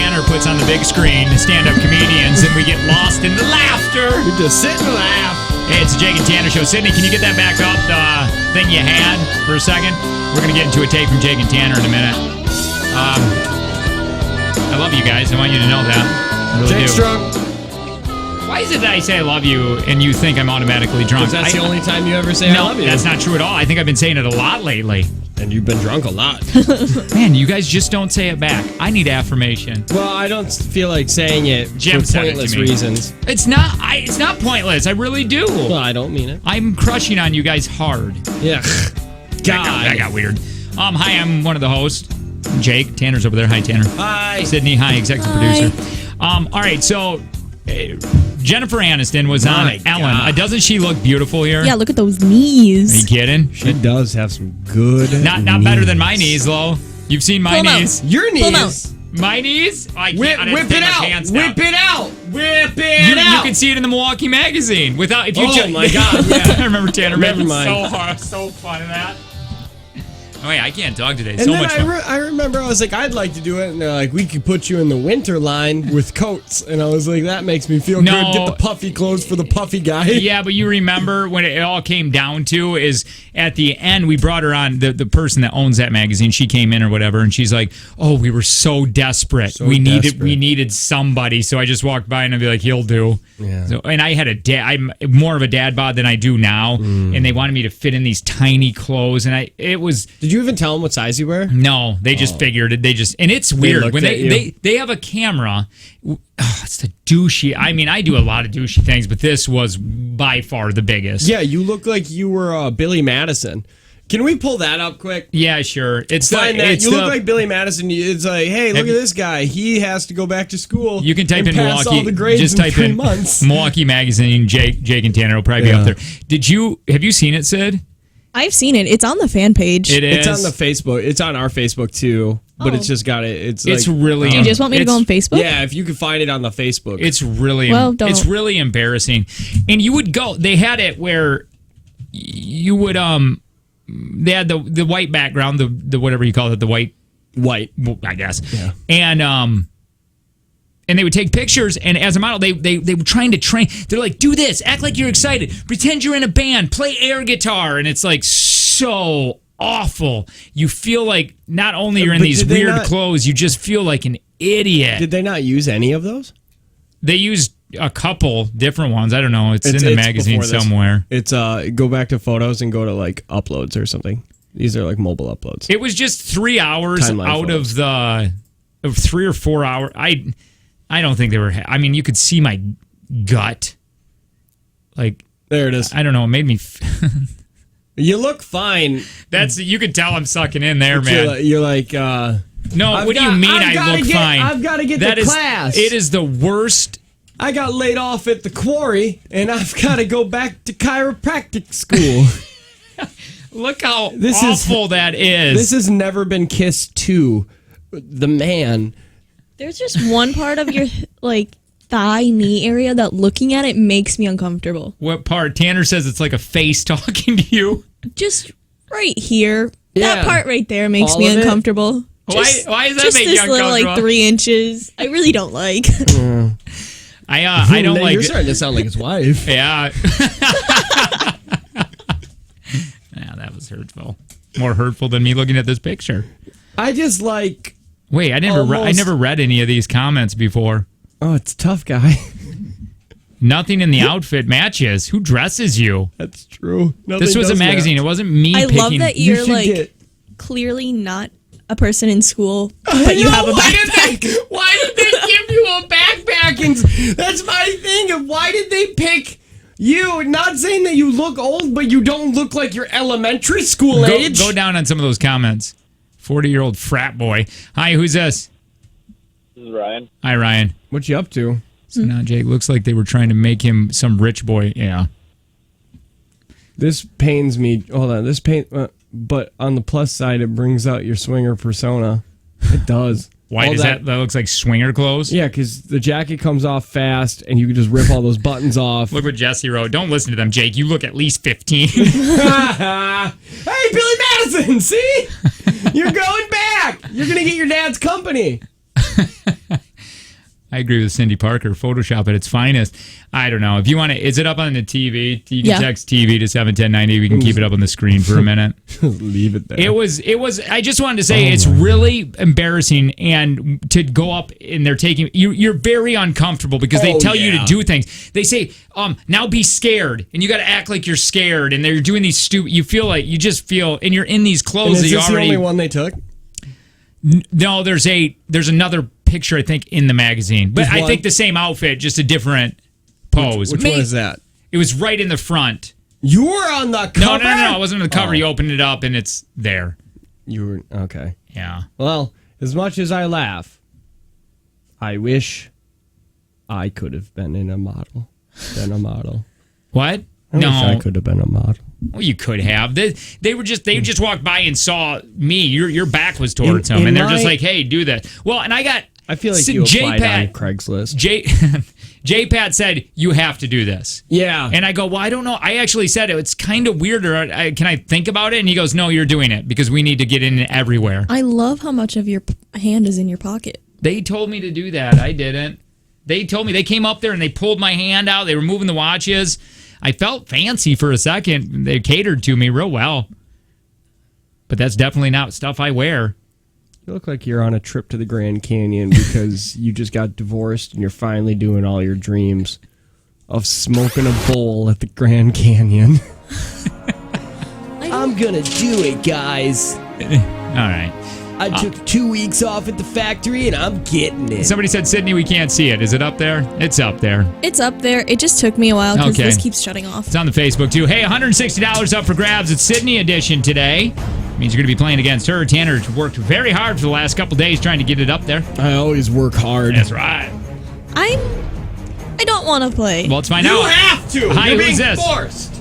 Tanner puts on the big screen, stand-up comedians, and we get lost in the laughter. We just sit and laugh. Hey, it's the Jake and Tanner Show. Sydney, can you get that back up, the thing you had for a second? We're going to get into a tape from Jake and Tanner in a minute. I love you guys. I want you to know that. I really Jake's do. drunk. Why is it that I say I love you and you think I'm automatically drunk? Because that's the only time you ever say I love you. No, that's not true at all. I think I've been saying it a lot lately. And you've been drunk a lot. Man, you guys just don't say it back. I need affirmation. Well, I don't feel like saying it Jim for said it to pointless me. reasons. It's not pointless. I really do. Well, I don't mean it. I'm crushing on you guys hard. Yeah. That got weird. Hi, I'm one of the hosts. Jake. Tanner's over there. Hi, Tanner. Hi. Sydney. Hi, executive producer. All right, so Jennifer Aniston was on My Ellen. God. Doesn't she look beautiful here? Yeah, look at those Are you knees. kidding? She does have some good Not better than my knees, though. You've seen my Pull 'em out. knees. Your Pull 'em knees. My knees? Oh, I can't. Whip I didn't it take my out. pants down. Whip it out. Whip You it out. can see it in the Milwaukee Magazine. Without if you Oh, just, my God, yeah. I remember Tanner Never making mind. so hard, so fun of that. Oh wait, I can't talk today. And So then much fun. I remember I was like, I'd like to do it. And they're like, we could put you in the winter line with coats. And I was like, that makes me feel No. good. Get the puffy clothes for the puffy guy. Yeah, but you remember when it all came down to is at the end we brought her on, the person that owns that magazine. She came in or whatever, and she's like, "Oh, we were so desperate. So we desperate. needed somebody." So I just walked by and I'd be like, "He'll do." Yeah. So, and I had a dad. I'm more of a dad bod than I do now, and they wanted me to fit in these tiny clothes, and it was. Did you even tell them what size you wear? No, they just figured it. They just, and it's weird looked when at you. they have a camera. It's the douchey. I mean, I do a lot of douchey things, but this was by far the biggest. Yeah, you look like you were Billy Madison. Can we pull that up quick? Yeah, sure. It's Find the, that. it's You the, look like Billy Madison. It's like, hey, look Have at you- this guy. He has to go back to school. You can type and in pass Milwaukee. all the grades Just in type 3 in months. Milwaukee Magazine. Jake and Tanner will probably be Yeah. up there. Have you seen it, Sid? I've seen it. It's on the fan page. It is. It's on the Facebook. It's on our Facebook too, but Oh. it's just got it. It's It's like, really. Do you just want me to go on Facebook? Yeah, if you can find it on the Facebook. It's really. Well, don't. It's really embarrassing. And you would go. They had it where you would They had the white background, the whatever you call it, the white, I guess. Yeah. And they would take pictures, and as a model, they were trying to train. They're like, do this, act like you're excited, pretend you're in a band, play air guitar, and it's like so awful. You feel like not only you're in But these did they weird not- clothes, you just feel like an idiot. Did they not use any of those? They used a couple different ones. I don't know. It's in the magazine before this. somewhere. It's go back to photos and go to like uploads or something. These are like mobile uploads. It was just 3 hours Timeline out photos. of 3 or 4 hours. I don't think they were. I mean, you could see my gut. Like, There it is. I don't know. It made me. You look fine. You could tell I'm sucking in there, man. You're like No, I've what do you got- mean I've I gotta look get- fine? I've gotta get That to is- class. It is the worst. I got laid off at the quarry and I've got to go back to chiropractic school. Look how This is- awful that is. This has never been kissed to the man. There's just one part of your like thigh knee area that looking at it makes me uncomfortable. What part? Tanner says it's like a face talking to you. Just right here. Yeah. That part right there makes All me of it? uncomfortable. Why- Just- why does that just make you this little like uncomfortable? 3 inches? I really don't like. I don't like. You're starting to sound like his wife. Yeah. Yeah, that was hurtful. More hurtful than me looking at this picture. I just like. Wait, I never Almost- read any of these comments before. Oh, it's a tough guy. Nothing in the outfit matches. Who dresses you? That's true. This was a magazine. It wasn't me I picking. love that You you're should like get- clearly not a person in school, but you have a backpack. Why did they give you a backpack? And that's my thing. Of why did they pick you? Not saying that you look old, but you don't look like you're elementary school age. Go down on some of those comments. 40-year-old frat boy. Hi, who's this? This is Ryan. Hi, Ryan. What you up to? So now Jake looks like they were trying to make him some rich boy. Yeah. This pains me. Hold on. This pain. But on the plus side, it brings out your swinger persona. It does. Why All does that looks like swinger clothes? Yeah, because the jacket comes off fast, and you can just rip all those buttons off. Look what Jesse wrote. Don't listen to them, Jake. You look at least 15. Hey, Billy Madison, see? You're going back. You're going to get your dad's company. I agree with Cindy Parker. Photoshop at its finest. I don't know. If you want to, is it up on the TV? You can text TV to 71090. We can keep it up on the screen for a minute. Leave it there. It was, I just wanted to say it's really embarrassing. And to go up and they're taking, you're very uncomfortable because they tell you to do things. They say, now be scared. And you got to act like you're scared. And they're doing these stupid, you just feel, and you're in these clothes and is that you this already. the only one they took? No, there's another picture, I think, in the magazine. But I think the same outfit, just a different pose. Which one is that? It was right in the front. You were on the cover? No, it wasn't on the cover. You opened it up and it's there. You were, okay. Yeah. Well, as much as I laugh, I wish I could have been a model. What? I wish I could have been a model. Well, you could have. They just walked by and saw me. Your back was towards them, and they're just like, "Hey, do that." Well, and I feel like you applied on Craigslist. J-Pat said, you have to do this. Yeah. And I go, well, I don't know. I actually said it's kind of weird. Can I think about it? And he goes, no, you're doing it because we need to get in everywhere. I love how much of your hand is in your pocket. They told me to do that. I didn't. They told me. They came up there and they pulled my hand out. They were moving the watches. I felt fancy for a second. They catered to me real well. But that's definitely not stuff I wear. You look like you're on a trip to the Grand Canyon because you just got divorced and you're finally doing all your dreams of smoking a bowl at the Grand Canyon. I'm gonna do it, guys. All right. I took 2 weeks off at the factory and I'm getting it. Somebody said, Sydney, we can't see it. Is it up there? It's up there. It's up there. It just took me a while because this keeps shutting off. It's on the Facebook, too. Hey, $160 up for grabs. It's Sydney edition today. Means you're going to be playing against her. Tanner's worked very hard for the last couple days trying to get it up there. I always work hard. That's right. I don't want to play. Well, let's find out. You have to. Hi, You're who's being this? forced.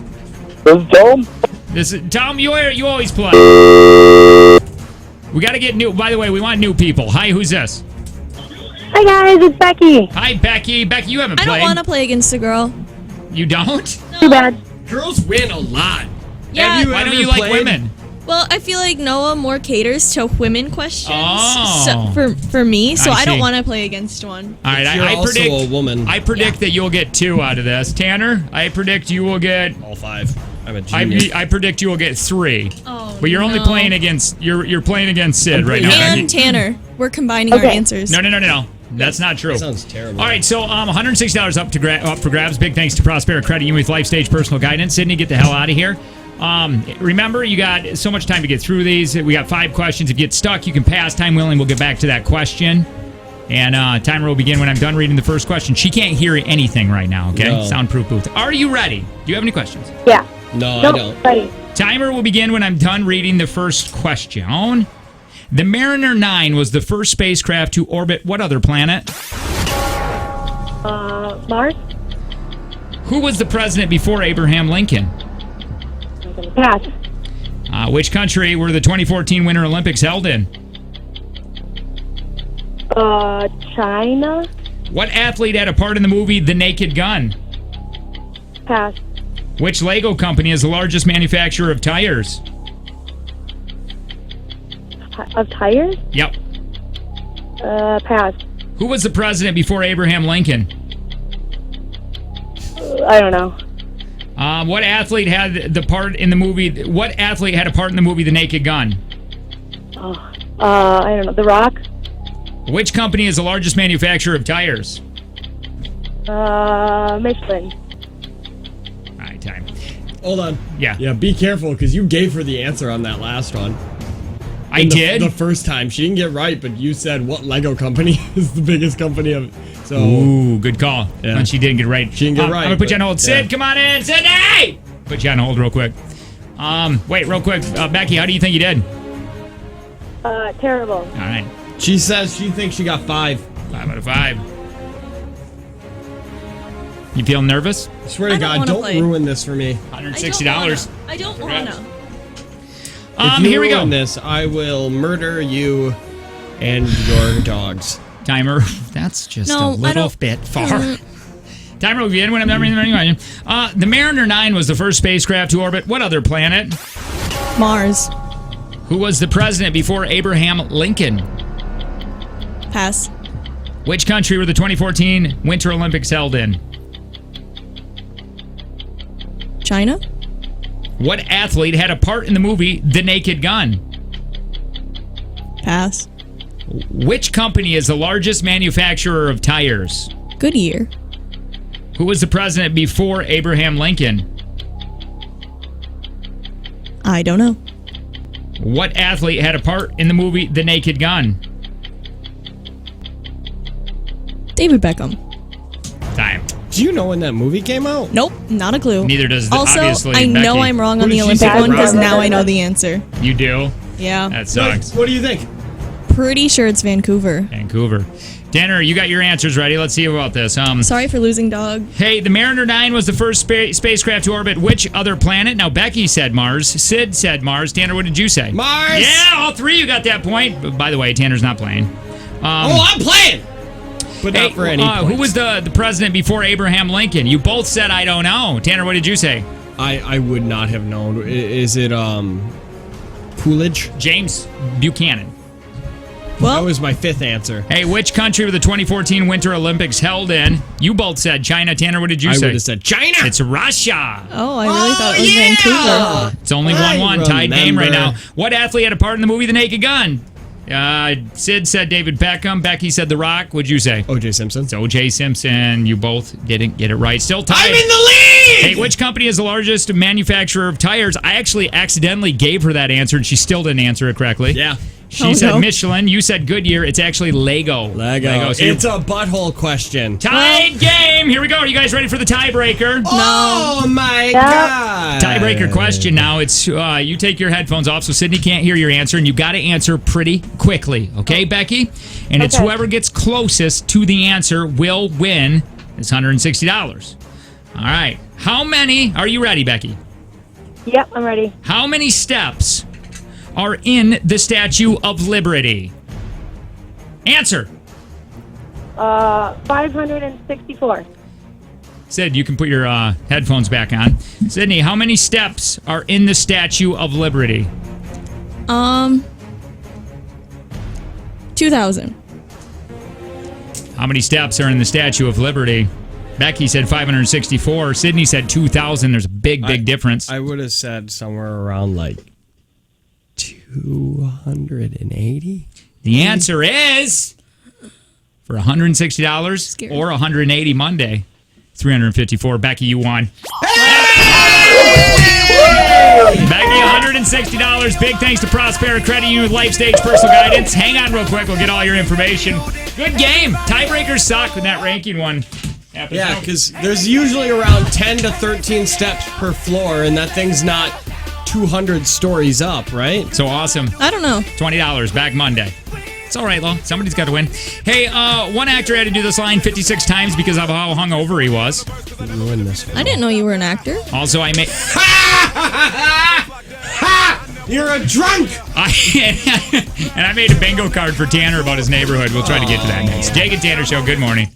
This is Tom. This is Tom. You always play. We got to get new. By the way, we want new people. Hi, who's this? Hi guys, it's Becky. Hi, Becky. Becky, you haven't I played. don't want to play against a girl. You don't? Too bad. Girls win a lot. Yeah. Why don't you like women? Well, I feel like Noah more caters to women questions Oh. for me, so I don't see. want to play against one. All right, You're I also predict a woman. I predict that you'll get 2 out of this. Tanner, I predict you will get all 5. I'm a genius. I predict you will get 3. Oh, but you're only playing against you're playing against Sid right now. Becky. And Tanner. We're combining our answers. No. That's not true. That sounds terrible. All right, so $160 up for grabs. Big thanks to Prospera Credit Union with Life Stage Personal Guidance. Sydney, get the hell out of here. Remember, you got so much time to get through these. We got 5 questions. If you get stuck, you can pass. Time willing, we'll get back to that question. And timer will begin when I'm done reading the first question. She can't hear anything right now, okay? No. Soundproof booth. Are you ready? Do you have any questions? Yeah. No, Nope, I don't. Ready. Timer will begin when I'm done reading the first question. The Mariner 9 was the first spacecraft to orbit what other planet? Mars. Who was the president before Abraham Lincoln? Pass. Which country were the 2014 Winter Olympics held in? China. What athlete had a part in the movie The Naked Gun? Pass. Which Lego company is the largest manufacturer of tires? Of tires. Yep. Pass. Who was the president before Abraham Lincoln? I don't know. What athlete had the part in the movie? What athlete had a part in the movie The Naked Gun? I don't know. The Rock. Which company is the largest manufacturer of tires? Michelin. All right, time. Hold on. Yeah. Yeah, be careful because you gave her the answer on that last one. I did? The first time. She didn't get right, but you said what Lego company is the biggest company of... So, Ooh, good call. Yeah. And she didn't get it right. She didn't get it right, I'm going to put you on but- hold. Sid, yeah. come on in. Sydney! Put you on hold real quick. Wait, real quick. Becky, how do you think you did? Terrible. All right. she says she thinks she got 5. 5 out of 5. You feel nervous? I swear to I don't God, wanna don't play. ruin this for me. $160. I don't want to. If you Here we go. ruin this, I will murder you and your dogs. Timer. That's just No, a I little don't- bit far. Timer will begin when I'm done reading the question. The Mariner 9 was the first spacecraft to orbit what other planet? Mars. Who was the president before Abraham Lincoln? Pass. Which country were the 2014 Winter Olympics held in? China? What athlete had a part in the movie The Naked Gun? Pass. Which company is the largest manufacturer of tires? Goodyear. Who was the president before Abraham Lincoln? I don't know. What athlete had a part in the movie The Naked Gun? David Beckham. Time. Do you know when that movie came out? Nope, not a clue. Neither does Also, obviously I know Becky. I'm wrong Who on the did she Olympic say? one because Rob? now I know the answer. You do? Yeah. That sucks. What do you think? Pretty sure it's Vancouver. Vancouver. Tanner, you got your answers ready. Let's see about this. Sorry for losing, dog. Hey, the Mariner 9 was the first spacecraft to orbit which other planet? Now, Becky said Mars. Sid said Mars. Tanner, what did you say? Mars! Yeah, all three you got that point. But by the way, Tanner's not playing. I'm playing! But not for any Who was the president before Abraham Lincoln? You both said I don't know. Tanner, what did you say? I would not have known. Is it, Coolidge? James Buchanan. That was my fifth answer. Hey, which country were the 2014 Winter Olympics held in? You both said China. Tanner, what did you say? I would have said China! It's Russia. Oh, I really thought it was Vancouver. It's only 1-1, tied game right now. What athlete had a part in the movie The Naked Gun? Sid said David Beckham. Becky said The Rock. What'd you say? O.J. Simpson. It's O.J. Simpson. You both didn't get it right. Still tied. I'm in the lead! Hey, which company is the largest manufacturer of tires? I actually accidentally gave her that answer, and she still didn't answer it correctly. Yeah. She said Michelin. You said Goodyear. It's actually Lego. Lego. So It's a butthole question. tied game. Here we go. Are you guys ready for the tiebreaker? Oh my God. Tiebreaker question now. It's you take your headphones off so Sydney can't hear your answer, and you got to answer pretty quickly. Okay, Becky? And it's whoever gets closest to the answer will win this $160. All right. How many? Are you ready, Becky? Yep, I'm ready. How many steps are in the Statue of Liberty? Answer. 564. Sid, you can put your headphones back on. Sydney, how many steps are in the Statue of Liberty? 2,000. How many steps are in the Statue of Liberty? Becky said 564. Sydney said 2,000. There's a big difference. I would have said somewhere around like 280. The answer is for $160 or 180 Monday, 354. Becky, you won. Becky, $160. Big thanks to Prospera Credit Union with Life Stage Personal Guidance. Hang on real quick. We'll get all your information. Good game. Tiebreakers suck when that ranking one happens. Yeah, because there's usually around 10 to 13 steps per floor, and that thing's not 200 stories up, right? So awesome. I don't know. $20 back Monday. It's all right, Lo. Somebody's got to win. Hey, one actor had to do this line 56 times because of how hungover he was. Ruin this one. I didn't know you were an actor. Also, I made... You're a drunk! And I made a bingo card for Tanner about his neighborhood. We'll try to get to that next. Jake and Tanner Show, good morning.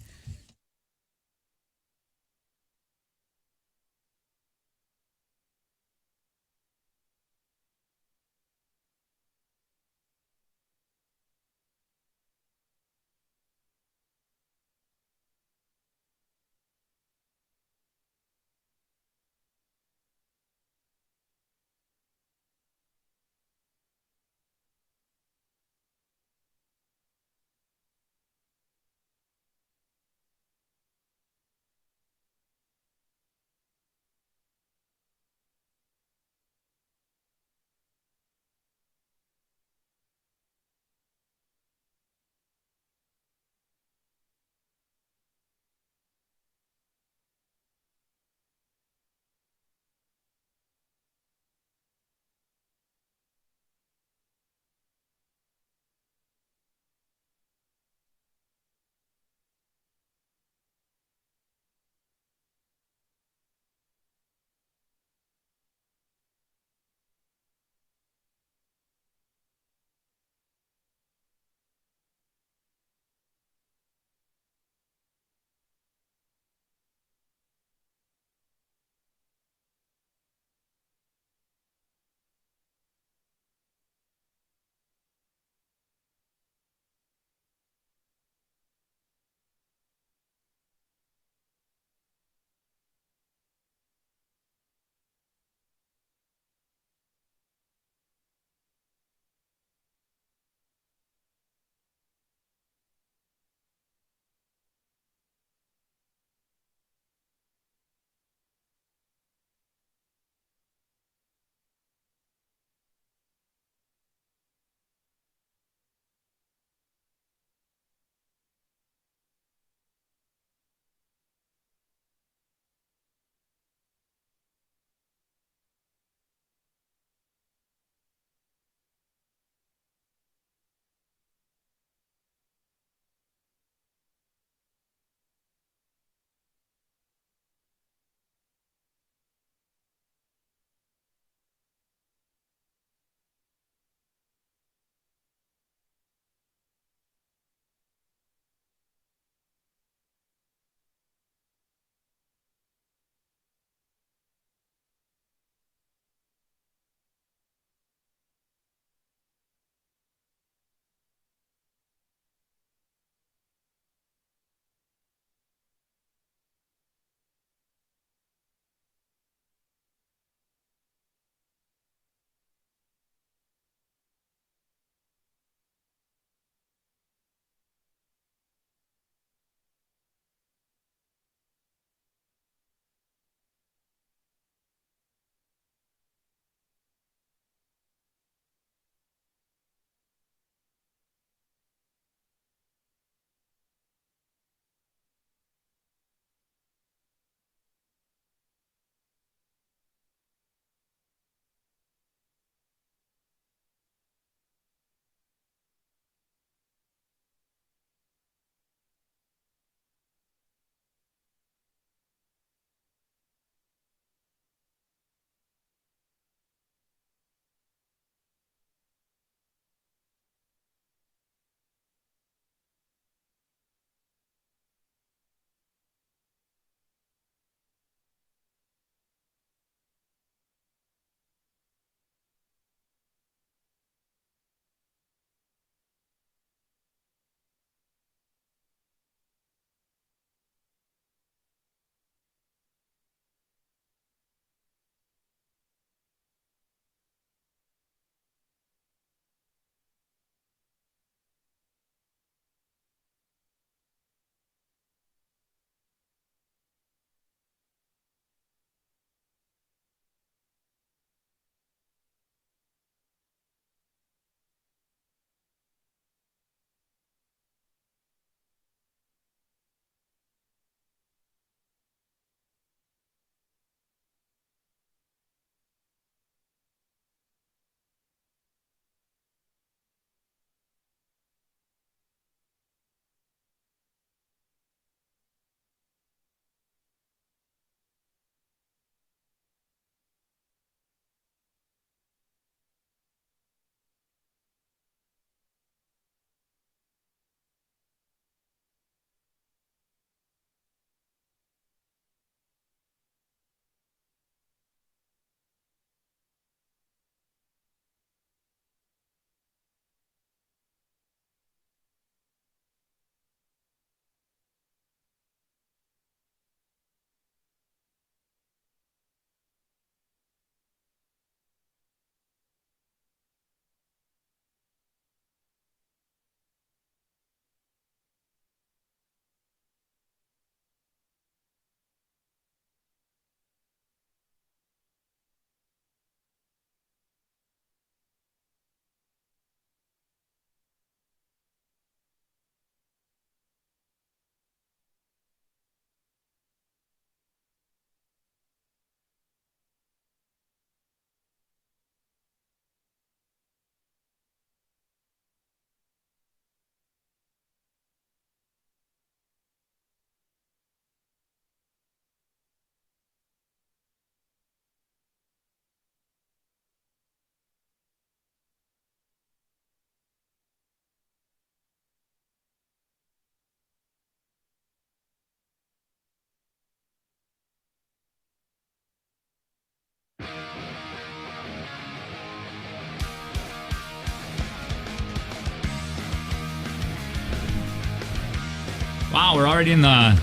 Wow, we're already in the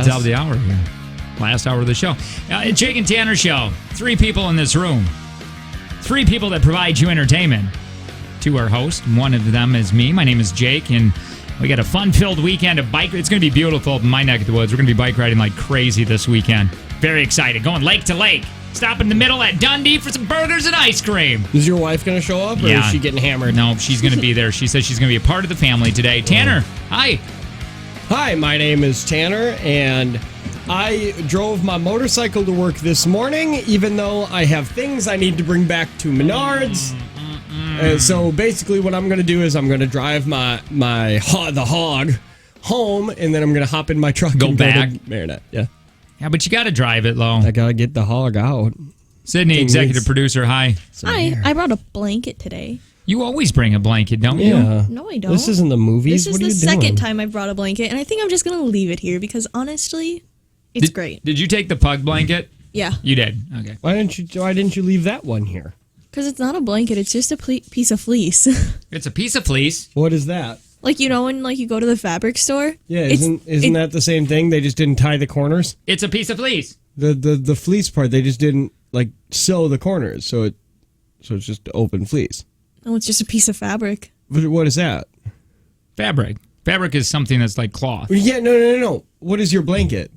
top of the hour here. Last hour of the show. Jake and Tanner Show. 3 people in this room. 3 people that provide you entertainment. 2 are hosts. One of them is me. My name is Jake, and we got a fun-filled weekend of bike. It's going to be beautiful in my neck of the woods. We're going to be bike riding like crazy this weekend. Very excited. Going lake to lake. Stop in the middle at Dundee for some burgers and ice cream. Is your wife going to show up, or is she getting hammered? No, she's going to be there. She says she's going to be a part of the family today. Tanner, hi. Hi, my name is Tanner, and I drove my motorcycle to work this morning, even though I have things I need to bring back to Menards. So basically what I'm going to do is I'm going to drive the hog home, and then I'm going to hop in my truck and back. go to Marinette. Yeah. Yeah, but you got to drive it, Lo. I got to get the hog out. Sydney, executive producer, hi. Hi, I brought a blanket today. You always bring a blanket, don't you? No, I don't. This isn't the movies. This is the second time I brought a blanket, and I think I'm just going to leave it here because honestly, it's great. Did you take the pug blanket? Yeah. You did? Okay. Why didn't you leave that one here? Because it's not a blanket, it's just a piece of fleece. It's a piece of fleece. What is that? Like, you know, when you go to the fabric store? Yeah, isn't that the same thing? They just didn't tie the corners? It's a piece of fleece. The fleece part, they just didn't sew the corners, so it's just open fleece. Oh, it's just a piece of fabric. What is that? Fabric. Fabric is something that's like cloth. Yeah, no. What is your blanket?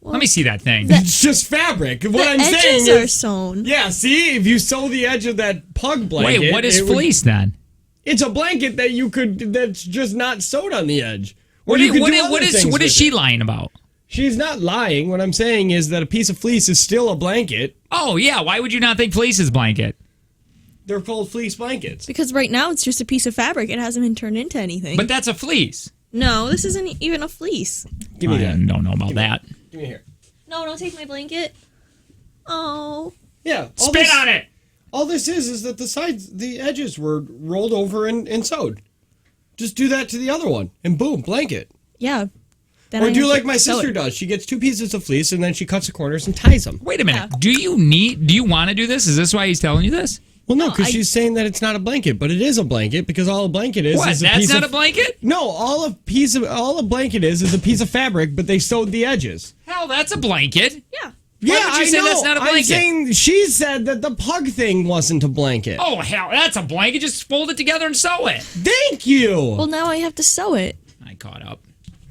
Well, let me see that thing. It's just fabric. What I'm saying is... The edges are sewn. Yeah, see? If you sew the edge of that pug blanket... Wait, what is fleece then? It's a blanket that's just not sewed on the edge. What is she lying about? She's not lying. What I'm saying is that a piece of fleece is still a blanket. Oh, yeah. Why would you not think fleece is blanket? They're called fleece blankets. Because right now it's just a piece of fabric. It hasn't been turned into anything. But that's a fleece. No, this isn't even a fleece. Give me that. I don't know about that. Give me here. No, don't take my blanket. Oh. Yeah. Spit on it! All this is that the edges were rolled over and sewed. Just do that to the other one, and boom, blanket. Yeah. Then or do like my sister does. She gets 2 pieces of fleece, and then she cuts the corners and ties them. Wait a minute. Yeah. Do you want to do this? Is this why he's telling you this? Well, no, because she's saying that it's not a blanket, but it is a blanket because all a blanket is. What? Is That's not a blanket? No, all a blanket is a piece of fabric, but they sewed the edges. Hell, that's a blanket. Yeah. Why would you say that's not a blanket? I'm saying she said that the pug thing wasn't a blanket. Oh, hell, that's a blanket. Just fold it together and sew it. Thank you. Well, now I have to sew it. I caught up.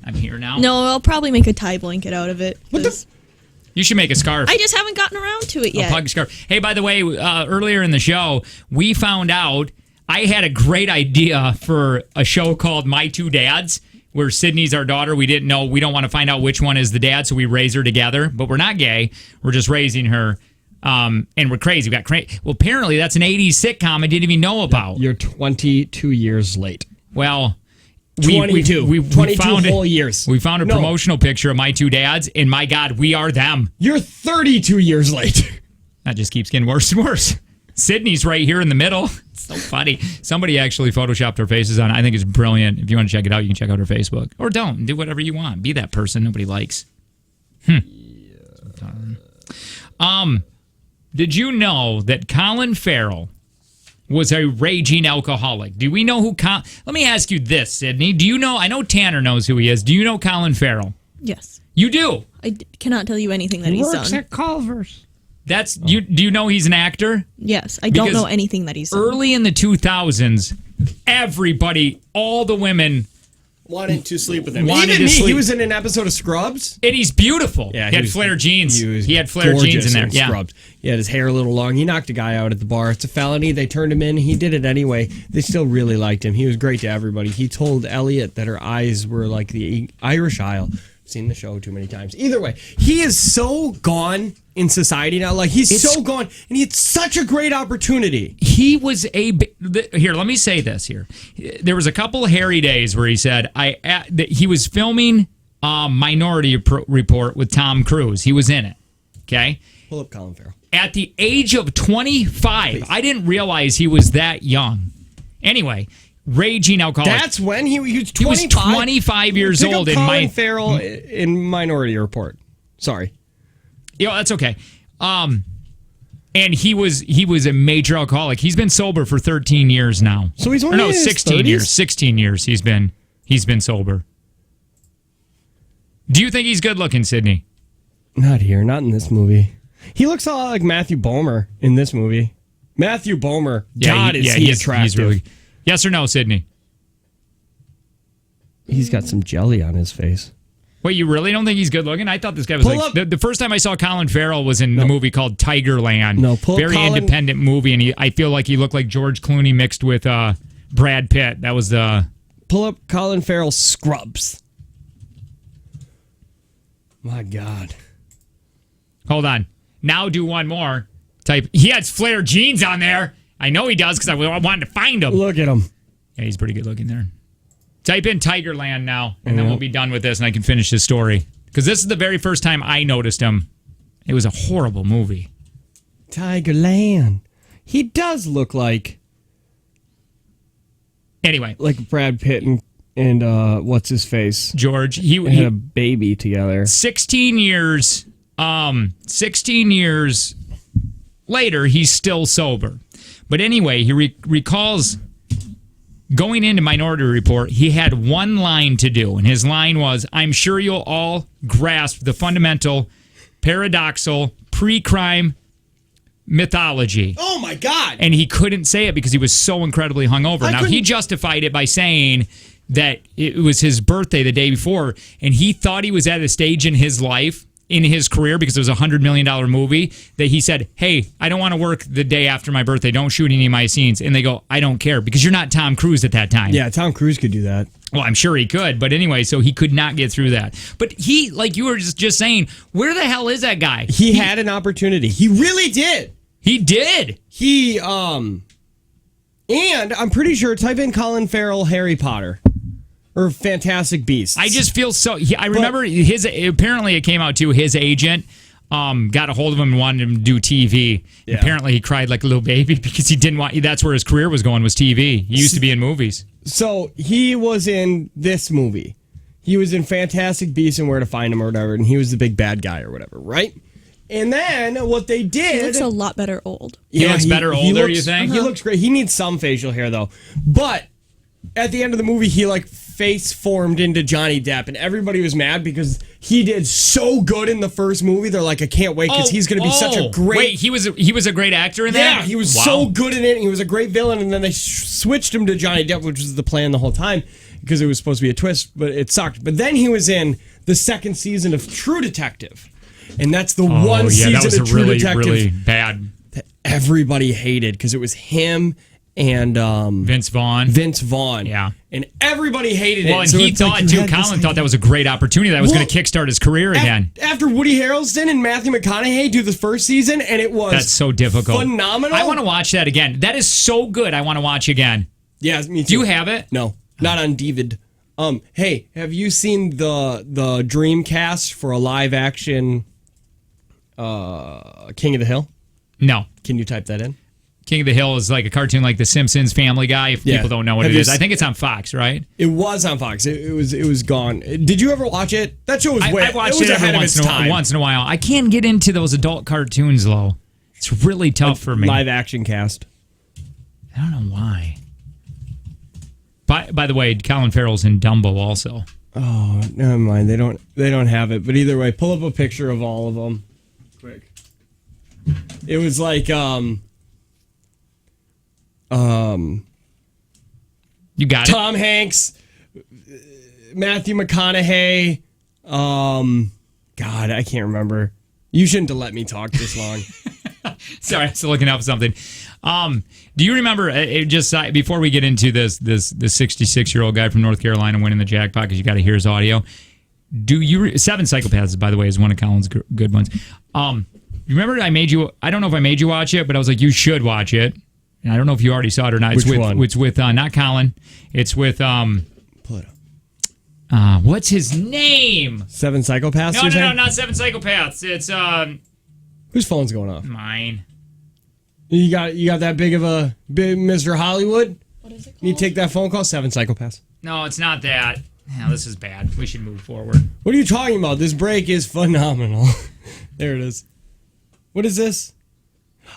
I'm here now. No, I'll probably make a tie blanket out of it. You should make a scarf. I just haven't gotten around to it yet. A pug scarf. Hey, by the way, earlier in the show, we found out I had a great idea for a show called My Two Dads, where Sydney's our daughter. We didn't know. We don't want to find out which one is the dad, so we raise her together. But we're not gay. We're just raising her. And we're crazy. We got crazy. Well, apparently that's an 80s sitcom I didn't even know about. You're 22 years late. Well... 22. We 22 found whole years. We found a promotional picture of My Two Dads, and my God, we are them. You're 32 years late. That just keeps getting worse and worse. Sydney's right here in the middle. It's so funny. Somebody actually photoshopped our faces on. I think it's brilliant. If you want to check it out, you can check out her Facebook. Or don't. Do whatever you want. Be that person nobody likes. Did you know that Colin Farrell was a raging alcoholic? Do we know who Let me ask you this, Sydney. Do you know? I know Tanner knows who he is. Do you know Colin Farrell? Yes. You do? I cannot tell you anything that he's done. Works at Culver's. That's you. Do you know he's an actor? Yes. I don't know anything that he's done. Early in the 2000s, everybody, all the women wanted to sleep with him. Even me. He was in an episode of Scrubs. And he's beautiful. Yeah, he had flare jeans. He had flare gorgeous jeans in there. Yeah. Scrubs. He had his hair a little long. He knocked a guy out at the bar. It's a felony. They turned him in. He did it anyway. They still really liked him. He was great to everybody. He told Elliot that her eyes were like the Irish Isle. Seen the show too many times. Either way, he is so gone in society now. Like, he's so gone, and he had such a great opportunity. He was here. Let me say this here. There was a couple of hairy days where he said he was filming Minority Report with Tom Cruise. He was in it. Okay, pull up Colin Farrell. At the age of 25, please. I didn't realize he was that young. Anyway. Raging alcoholic. That's when he was 25. He was 25 years old. Colin Farrell in Minority Report. Sorry. Yeah, that's okay. And he was a major alcoholic. He's been sober for 13 years now. So he's only in his 16 30s? years. 16 years he's been sober. Do you think he's good looking, Sydney? Not here, not in this movie. He looks a lot like Matthew Bomer in this movie. Matthew Bomer, God, is he attractive. He's really, yes or no, Sydney? He's got some jelly on his face. Wait, you really don't think he's good looking? I thought this guy was the first time I saw Colin Farrell was in the movie called Tigerland. No, very independent movie, and I feel like he looked like George Clooney mixed with Brad Pitt. That was the... Pull up Colin Farrell Scrubs. My God. Hold on. Now do one more. Type. He has flare jeans on there. I know he does because I wanted to find him. Look at him. Yeah, he's pretty good looking there. Type in Tigerland now, and then we'll be done with this, and I can finish this story. Because this is the very first time I noticed him. It was a horrible movie. Tigerland. He does look like... Anyway. Like Brad Pitt and what's his face? George. He had a baby together. 16 years later, he's still sober. But anyway, he recalls going into Minority Report, he had one line to do, and his line was, I'm sure you'll all grasp the fundamental, paradoxical, pre-crime mythology. Oh, my God. And he couldn't say it because he was so incredibly hungover. Now, he justified it by saying that it was his birthday the day before, and he thought he was at a stage in his life, in his career, because it was a $100 million movie, that he said, hey, I don't want to work the day after my birthday. Don't shoot any of my scenes. And they go, I don't care, because you're not Tom Cruise at that time. Yeah, Tom Cruise could do that. Well, I'm sure he could. But anyway, so he could not get through that. But he, like you were just saying, where the hell is that guy? He had an opportunity. He really did. He did. And I'm pretty sure, type in Colin Farrell Harry Potter. Or Fantastic Beasts. I just feel so... I remember apparently it came out too, his agent got a hold of him and wanted him to do TV. Yeah. Apparently he cried like a little baby because he didn't want... That's where his career was going, was TV. He used to be in movies. So he was in this movie. He was in Fantastic Beasts and Where to Find Them or whatever, and he was the big bad guy or whatever, right? And then what they did... He looks a lot better old. He looks better older, you think? He looks great. He needs some facial hair, though. But at the end of the movie, he face formed into Johnny Depp, and everybody was mad because he did so good in the first movie. They're like, I can't wait because he's going to be such a great... Wait, he was a great actor in that? Yeah, he was so good in it, and he was a great villain, and then they switched him to Johnny Depp, which was the plan the whole time because it was supposed to be a twist, but it sucked. But then he was in the second season of True Detective, and that's the one season that was of True Detective really bad that everybody hated because it was him and Vince Vaughn. Yeah. And everybody hated it. Well, and he thought, too, Colin thought that was a great opportunity. That was going to kickstart his career again. After Woody Harrelson and Matthew McConaughey do the first season, and it was... That's so difficult. Phenomenal. I want to watch that again. That is so good. I want to watch again. Yeah, me too. Do you have it? No, not on DVD. Hey, have you seen the Dreamcast for a live action King of the Hill? No. Can you type that in? King of the Hill is like a cartoon like The Simpsons, Family Guy, if people don't know what it is. I think it's on Fox, right? It was on Fox. It was gone. Did you ever watch it? That show was I watched it every once in a while. I can't get into those adult cartoons, though. It's really tough for me. Live action cast. I don't know why. By the way, Colin Farrell's in Dumbo also. Oh, never mind. They don't have it. But either way, pull up a picture of all of them. Quick. It was like you got Tom Hanks, Matthew McConaughey, God, I can't remember. You shouldn't have let me talk this long. Sorry, I'm still looking up something. Do you remember, before we get into this 66-year-old guy from North Carolina winning the jackpot, because you got to hear his audio, Seven Psychopaths, by the way, is one of Colin's good ones. You remember I don't know if I made you watch it, but I was like, you should watch it. And I don't know if you already saw it or not. Which one? It's with not Colin. It's with pull it up. What's his name? Seven Psychopaths? No, not Seven Psychopaths. It's whose phone's going off? Mine. You got that big of a big Mr. Hollywood? What is it called? You take that phone call? Seven Psychopaths. No, it's not that. No, this is bad. We should move forward. What are you talking about? This break is phenomenal. There it is. What is this?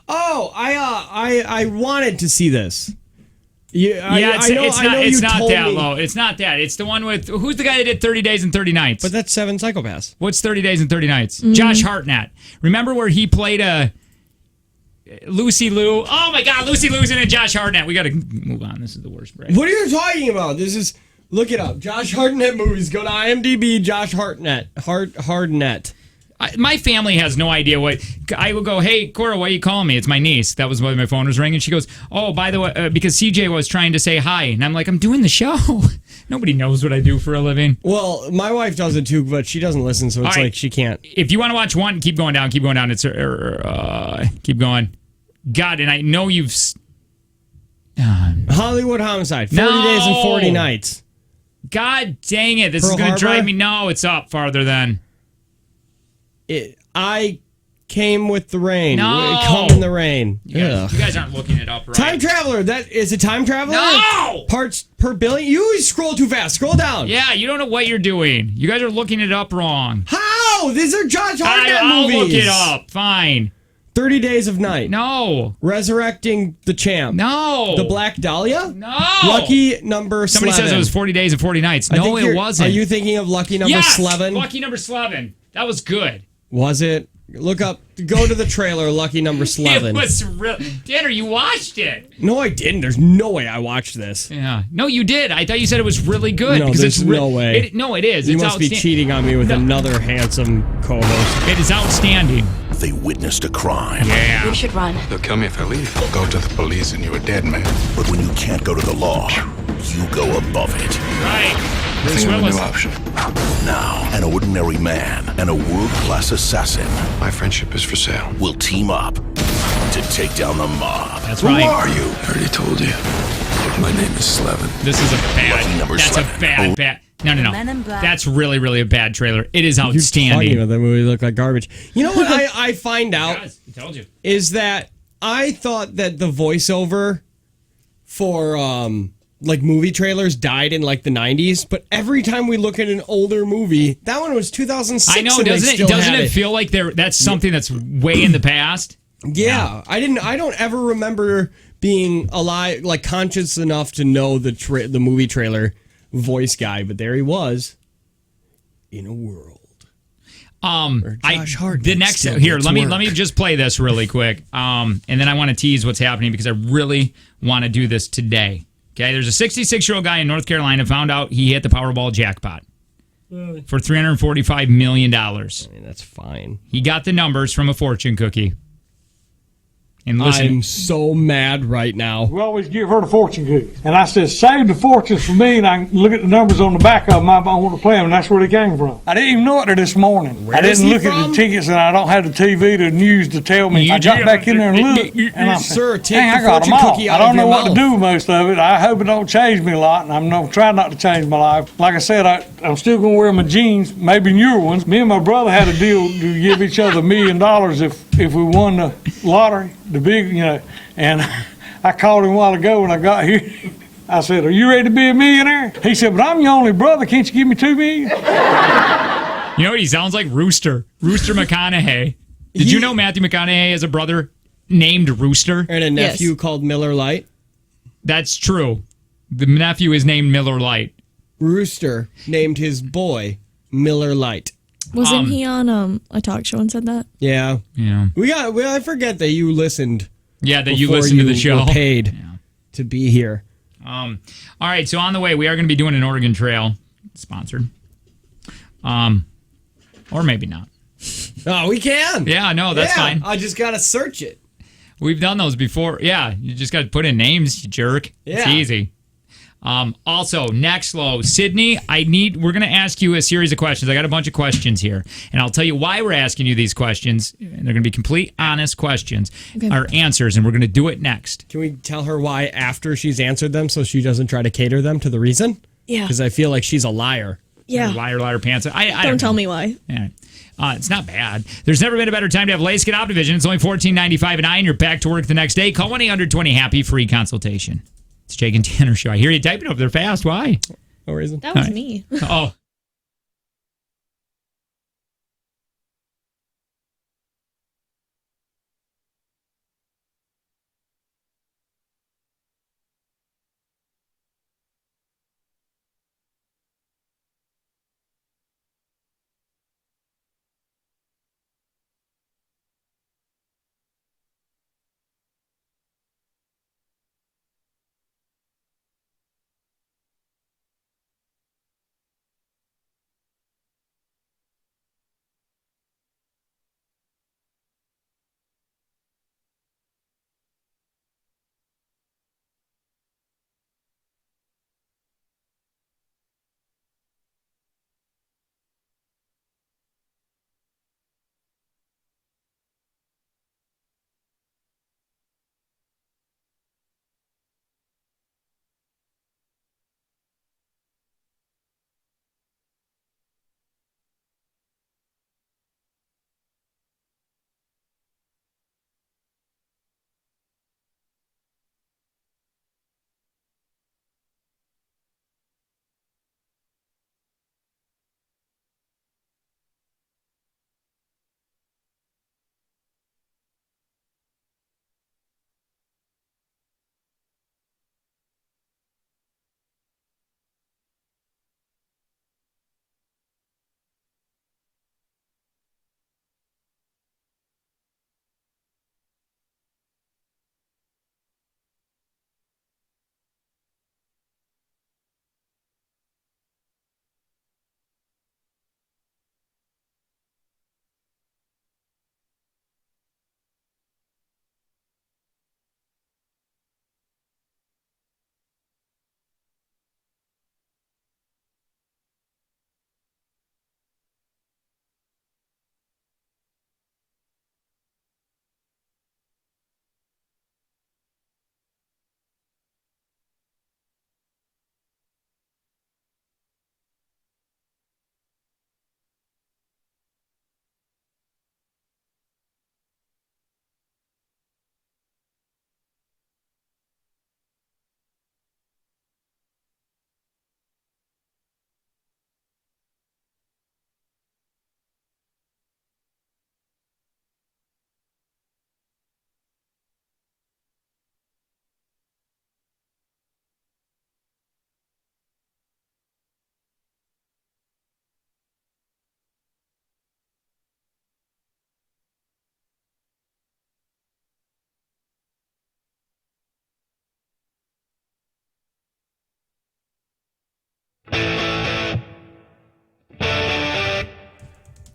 Oh, I wanted to see this. Yeah, it's not that low. It's not that. It's the one with who's the guy that did 30 Days and 30 Nights? But that's 7 Psychopaths. What's 30 Days and 30 Nights? Josh Hartnett. Remember where he played a Lucy Liu? Oh my God, Lucy Liu's in it. Josh Hartnett. We got to move on. This is the worst break. What are you talking about? This is look it up. Josh Hartnett movies. Go to IMDb. Josh Hartnett. Hartnett. My family has no idea what I will go. Hey, Cora, why are you calling me? It's my niece. That was why my phone was ringing. She goes, "Oh, by the way," because CJ was trying to say hi, and I'm like, "I'm doing the show." Nobody knows what I do for a living. Well, my wife does it too, but she doesn't listen, so it's like she can't. If you want to watch one, keep going down. Keep going down. It's keep going. God, and I know you've Hollywood Homicide. 40 Days and 40 Nights. God dang it! This Pearl is going to drive Harbor? me. No, it's up farther than. I came with the rain. No. Come in the rain. You guys aren't looking it up right. Time Traveler. That is a Time Traveler? No! Parts per billion. You always scroll too fast. Scroll down. Yeah, you don't know what you're doing. You guys are looking it up wrong. How? These are Josh Hartnett I'll movies. look it up. Fine. 30 Days of Night. No. Resurrecting the Champ. No. The Black Dahlia. No. Lucky Number Somebody 11. says it was 40 Days and 40 Nights. No, it wasn't. Are you thinking of Lucky Number Yes! 11? Lucky Number 11. That was good. Was it? Look up. Go to the trailer. Lucky Number 11. It was real. Tanner, you watched it. No, I didn't. There's no way I watched this. Yeah. No, you did. I thought you said it was really good. No, because there's no way. No, it is. You It's must be cheating on me with another handsome co-host. It is outstanding. They witnessed a crime. Yeah. We should run. They'll kill me if I leave. Go to the police and you're a dead man. But when you can't go to the law, you go above it. Right. Bruce Think of a Willis. new option. Now, an ordinary man and a world-class assassin My friendship is for sale. will team up to take down the mob. That's right. Who are you? I already told you. My name is Slevin. This is a Lucky Number bad. That's 11. a bad. No. Men in Black. That's really, really a bad trailer. It is You're talking outstanding. about that movie look like garbage. You know what I find out Guys, I told you. is that I thought that the voiceover for like movie trailers died in like the 90s, but every time we look at an older movie, that one was 2006. I know, and they doesn't still it? Doesn't had it feel like that's something that's way in the past? Yeah, I don't ever remember being alive, like conscious enough to know the movie trailer voice guy, but there he was in a world. Josh Hartnett The next still here, gets let work. me just play this really quick, and then I want to tease what's happening because I really want to do this today. Okay, there's a 66-year-old guy in North Carolina found out he hit the Powerball jackpot for $345 million. I mean, that's fine. He got the numbers from a fortune cookie. And listen, I'm so mad right now. We always give her the fortune cookies. And I said, save the fortunes for me, and I can look at the numbers on the back of them. I want to play them, and that's where they came from. I didn't even know it this morning. I is didn't he look at from? the tickets, and I don't have the TV, the news to tell me. I got back in there and looked, and I said, Sir, take dang, the I got them fortune all. cookie I out don't of know your what to mouth. do with most of it. I hope it don't change me a lot, and I'm going to try not to change my life. Like I said, I'm still going to wear my jeans, maybe newer ones. Me and my brother had a deal to give each other $1 million if we won the lottery, the big, and I called him a while ago when I got here. I said, are you ready to be a millionaire? He said, but I'm your only brother. Can't you give me $2 million? you know what? He sounds like Rooster McConaughey. Did you know Matthew McConaughey has a brother named Rooster? And a nephew called Miller Lite. That's true. The nephew is named Miller Lite. Rooster named his boy Miller Lite. Wasn't he on a talk show and said that? Yeah. Yeah. I forget that you listened. Yeah, that you before listened to the show. Were paid to be here. All right, so on the way, we are going to be doing an Oregon Trail, sponsored. Or maybe not. Oh, we can. Yeah, no, that's fine. I just got to search it. We've done those before. Yeah, you just got to put in names, you jerk. Yeah. It's easy. Also, next low, Sydney, we're going to ask you a series of questions. I got a bunch of questions here, and I'll tell you why we're asking you these questions. And they're going to be complete, honest questions, or answers, and we're going to do it next. Can we tell her why after she's answered them so she doesn't try to cater them to the reason? Yeah. Because I feel like she's a liar. Yeah. Liar, pants. I Don't tell me why. Yeah. It's not bad. There's never been a better time to have LASIK and Optivision. It's only $14.95 an eye, and you're back to work the next day. Call 1-800-20-HAPPY, free consultation. It's Jake and Tanner Show. I hear you typing up there fast. Why? No reason. That was me. Oh.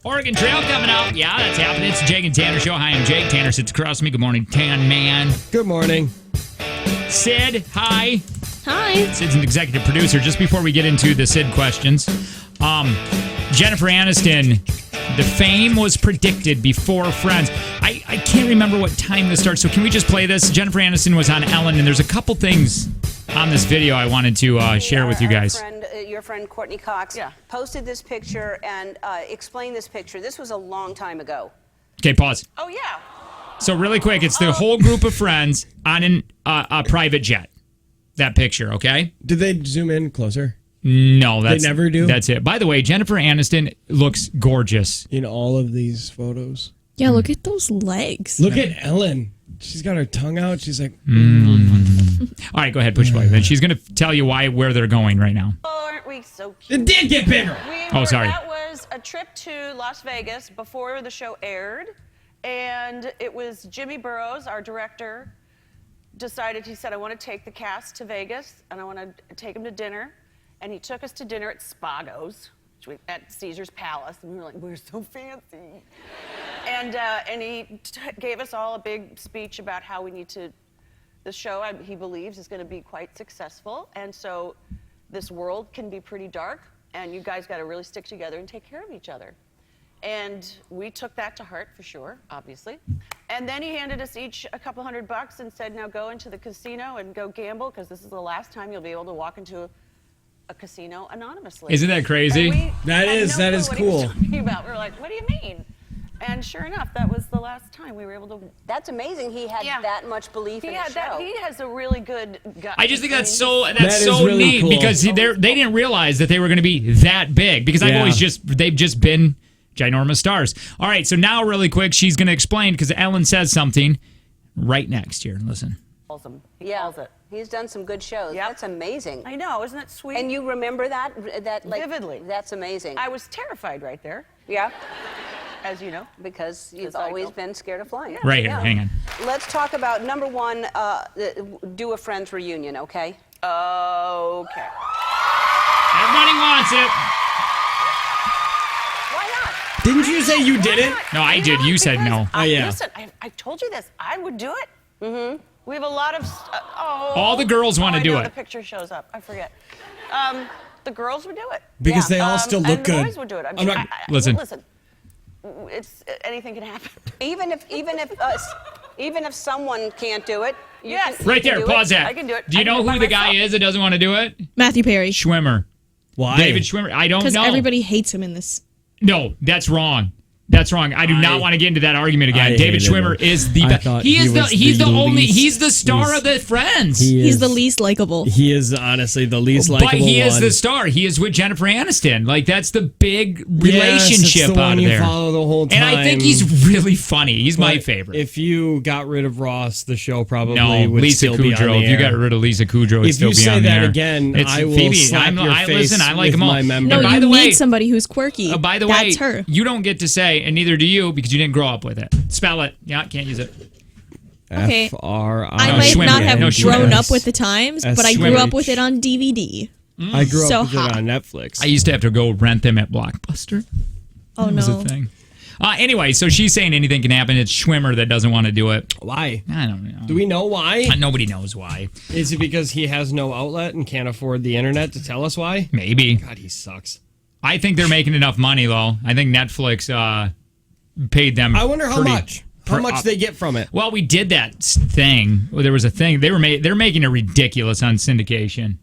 Oregon Trail coming out. Yeah, that's happening. It's the Jake and Tanner Show. Hi, I'm Jake. Tanner sits across from me. Good morning, Tan Man. Good morning. Sid, hi. Hi. Sid's an executive producer. Just before we get into the Sid questions, Jennifer Aniston, the fame was predicted before Friends. I can't remember what time this starts, so can we just play this? Jennifer Aniston was on Ellen, and there's a couple things on this video I wanted to share with you guys. Your friend Courtney Cox posted this picture and explained this picture. This was a long time ago. Okay, pause. Oh, yeah. So really quick, it's the whole group of friends on a private jet. That picture, okay? Did they zoom in closer? No, they never do. That's it. By the way, Jennifer Aniston looks gorgeous in all of these photos. Yeah, look at those legs. Look at Ellen. She's got her tongue out. She's like, All right, go ahead, push play. Then she's going to tell you where they're going right now. Oh, aren't we so cute? It did get bigger. Sorry. That was a trip to Las Vegas before the show aired, and it was Jimmy Burrows, our director, decided, he said, I want to take the cast to Vegas, and I want to take them to dinner, and he took us to dinner at Spago's, at Caesar's Palace, and we were like, we're so fancy. And he gave us all a big speech about how we need to, the show, he believes, is going to be quite successful, and so this world can be pretty dark, and you guys got to really stick together and take care of each other. And we took that to heart for sure, obviously. And then he handed us each a couple $100 and said, now go into the casino and go gamble, because this is the last time you'll be able to walk into a casino anonymously. Isn't that crazy? That is what cool. He was talking about. We were like, what do you mean? And sure enough, that was the last time we were able to. That's amazing. He had that much belief in the show. He has a really good gut. I just think that's so really neat, cool. Because they didn't realize that they were going to be that big, because they've just been ginormous stars. All right, so now really quick, she's going to explain, because Ellen says something right next here. Listen. Yeah, he's done some good shows. Yep. That's amazing. I know, isn't it sweet? And you remember that like, vividly. That's amazing. I was terrified right there. Yeah. As you know, because you've always been scared of flying. Right here, hang on. Let's talk about number one. Do a Friends reunion, okay? Okay. Everybody wants it. Why not? Didn't you say you did it? No, I did. You said no. Oh yeah. Listen, I told you this. I would do it. Mm-hmm. We have a lot of. All the girls want to do it. The picture shows up. I forget. The girls would do it because they all still look good. The boys would do it. I mean, listen. It's anything can happen. Even if someone can't do it, right there. Pause that. I can do it. Do you know who the guy is that doesn't want to do it? Matthew Perry. Schwimmer. Why? David Schwimmer. I don't know. Because everybody hates him in this. No, that's wrong. That's wrong. I do not want to get into that argument again. David Schwimmer is the best. He's the star of the Friends. He's the least likable. He is honestly the least likable. But he is the star. He is with Jennifer Aniston. Like, that's the big relationship it's the out one of there. You follow the whole time. And I think he's really funny. He's my favorite. If you got rid of Ross, the show probably would Lisa still be on the Kudrow. air. If you got rid of Lisa Kudrow, it'd still be on the air. If you say that again, I will Phoebe. slap your face Listen, I like with them all. my member. No, by you the way, need somebody who's quirky. By the That's way, her. you don't get to say, and neither do you, because you didn't grow up with it. Spell it. Yeah, can't use it. Okay. F-R-I. I might Schwimmer. not have No, grown Schwimmer. up with the times, but I grew up with it on DVD. I grew So up with hot. it on Netflix. I used to have to go rent them at Blockbuster. Oh, That was a thing. Anyway, so she's saying anything can happen. It's Schwimmer that doesn't want to do it. Why? I don't know. Do we know why? Nobody knows why. Is it because he has no outlet and can't afford the internet to tell us why? Maybe. God, he sucks. I think they're making enough money, though. I think Netflix paid them. I wonder how much. How much they get from it? Well, we did that thing. There was a thing. They're making it ridiculous on syndication.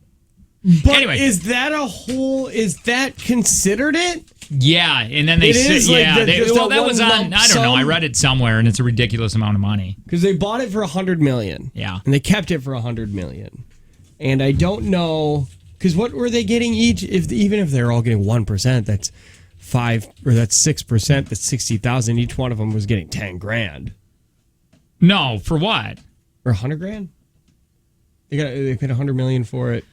But anyway, is that considered it? Yeah, and then they said, that was on. I don't know. I read it somewhere, and it's a ridiculous amount of money because they bought it for $100 million. Yeah, and they kept it for $100 million. And I don't know because what were they getting each? Even if they're all getting 1%, that's 6%. That's 60,000. Each one of them was getting 10 grand. No, for what? Or 100 grand? They paid $100 million for it.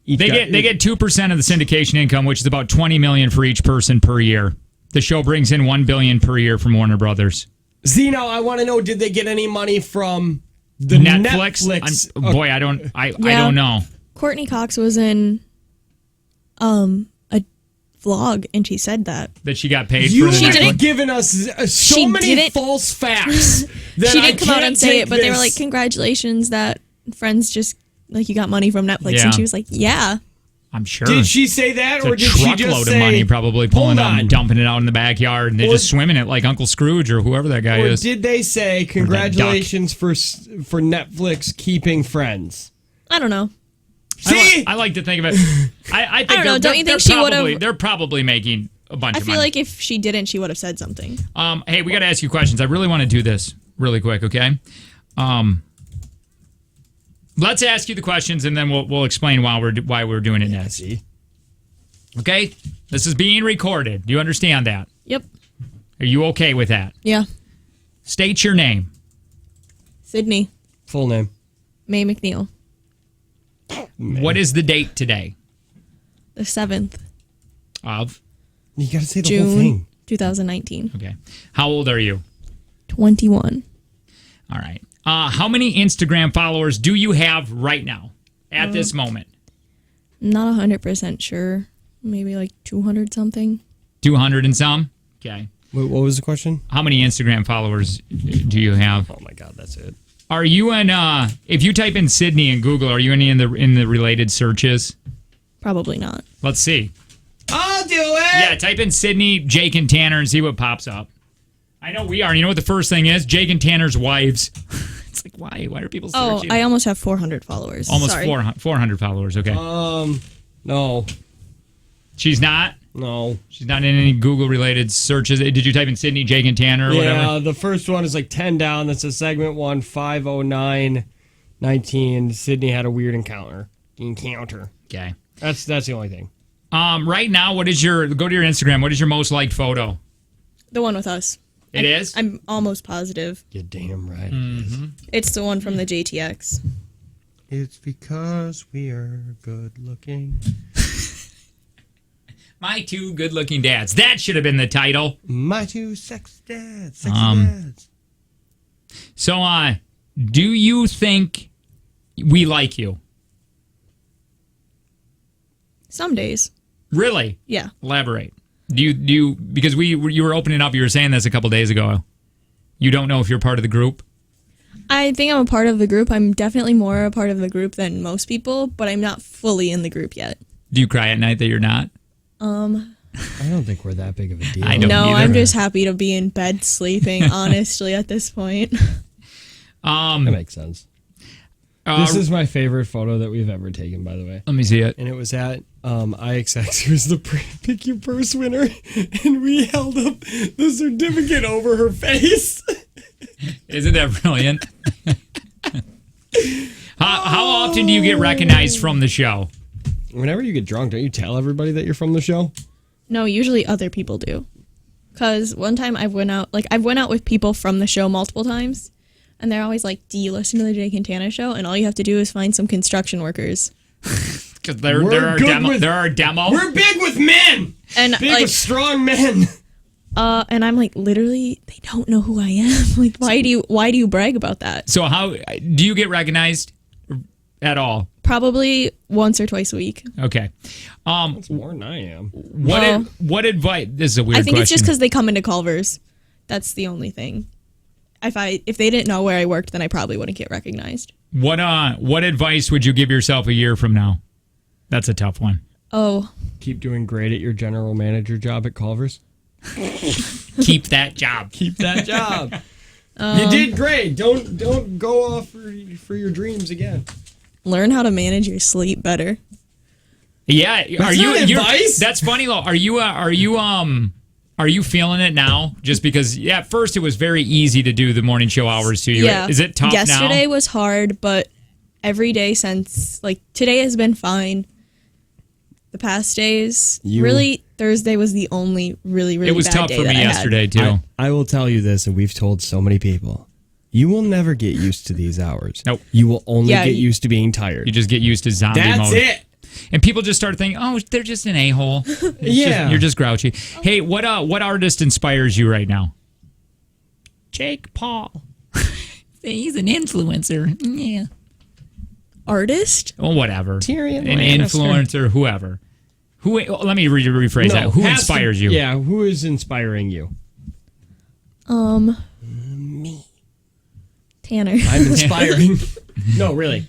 They get 2% of the syndication income, which is about $20 million for each person per year. The show brings in $1 billion per year from Warner Brothers. See, now I want to know: did they get any money from the Netflix? Boy, I don't know. Courtney Cox was in a vlog, and she said that. That she got paid You for the have Netflix? given us so many false facts. That She I didn't come out can't and say take it, but they were this. like, "Congratulations, that Friends just like you got money from Netflix." Yeah. And she was like, "Yeah." I'm sure. Did she say that, It's or a did she just truckload say, of money probably pulling "Hold out on"? and dumping it out in the backyard, and they're Or- just swimming it like Uncle Scrooge or whoever that guy Or is. did they say congratulations for Netflix keeping Friends? I don't know. See, I like to think of it. I think I don't know. Don't you think she would've- They're probably making a bunch I of feel money. like if she didn't, she would have said something. Hey, we got to ask you questions. I really want to do this really quick, okay? Let's ask you the questions, and then we'll explain why we're doing it next. Okay? This is being recorded. Do you understand that? Yep. Are you okay with that? Yeah. State your name. Sydney. Full name. May McNeil. What is the date today? The 7th. Of? You got to say the June whole thing. 2019. Okay. How old are you? 21. All right. How many Instagram followers do you have right now at this moment? Not 100% sure. Maybe like 200 something. 200 and some? Okay. What was the question? How many Instagram followers do you have? Oh my God, that's it. Are you in? If you type in Sydney in Google, are you any in the related searches? Probably not. Let's see. I'll do it. Yeah, type in Sydney, Jake, and Tanner and see what pops up. I know we are. You know what the first thing is? Jake and Tanner's wives. It's like, why? Why are people searching? Oh, I almost have 400 followers. Almost Sorry. 400 followers. Okay. No. She's not? No. She's not in any Google related searches. Did you type in Sydney, Jake, and Tanner or whatever? Yeah, the first one is like 10 down. That's a segment 1, 50919. Sydney had a weird encounter. Okay. That's the only thing. Right now, go to your Instagram. What is your most liked photo? The one with us. It is? I'm almost positive. You're damn right. It's the one from the JTX. It's because we are good looking. My two good-looking dads. That should have been the title. My two sex dads. Sexy dads. So, do you think we like you? Some days. Really? Yeah. Elaborate. Do you because you were opening up, you were saying this a couple days ago. You don't know if you're part of the group? I think I'm a part of the group. I'm definitely more a part of the group than most people, but I'm not fully in the group yet. Do you cry at night that you're not? I don't think we're that big of a deal. I don't No, either. I'm just happy to be in bed sleeping, honestly, at this point. That makes sense. This is my favorite photo that we've ever taken, by the way. Let me see it. And it was at IXX. It was the Pick Your Purse winner. And we held up the certificate over her face. Isn't that brilliant? How often do you get recognized from the show? Whenever you get drunk, don't you tell everybody that you're from the show? No, usually other people do. Because one time I've went out with people from the show multiple times. And they're always like, do you listen to the Jake and Tanner show? And all you have to do is find some construction workers. Because they're our demo. We're big with men. And big with strong men. And I'm like, literally, they don't know who I am. Like, why do you brag about that? So how do you get recognized at all? Probably once or twice a week. Okay. That's more than I am. What advice? This is a weird I think question. it's just because they come into Culver's. That's the only thing. If they didn't know where I worked, then I probably wouldn't get recognized. What advice would you give yourself a year from now? That's a tough one. Oh. Keep doing great at your general manager job at Culver's. Keep that job. Keep that job. You did great. Don't go off for your dreams again. Learn how to manage your sleep better. Yeah, That's not advice. That's funny though. Are you feeling it now? Just because at first it was very easy to do the morning show hours to you. Yeah. Is it tough now? Yesterday was hard, but every day since today has been fine. The past days, really Thursday was the only really It was bad tough day for that me I had. yesterday too. I will tell you this, and we've told so many people. You will never get used to these hours. Nope. You will only Yeah, get used to being tired. You just get used to zombie mode. That's it. And people just start thinking, oh, they're just an a-hole. Yeah. You're just grouchy. Hey, what artist inspires you right now? Jake Paul. He's an influencer. Yeah. Artist? Well, whatever. Tyrion An Lannister. influencer, whoever. Let me rephrase that. Who inspires you? Yeah, who is inspiring you? Me. Tanner. I'm inspiring. No, really.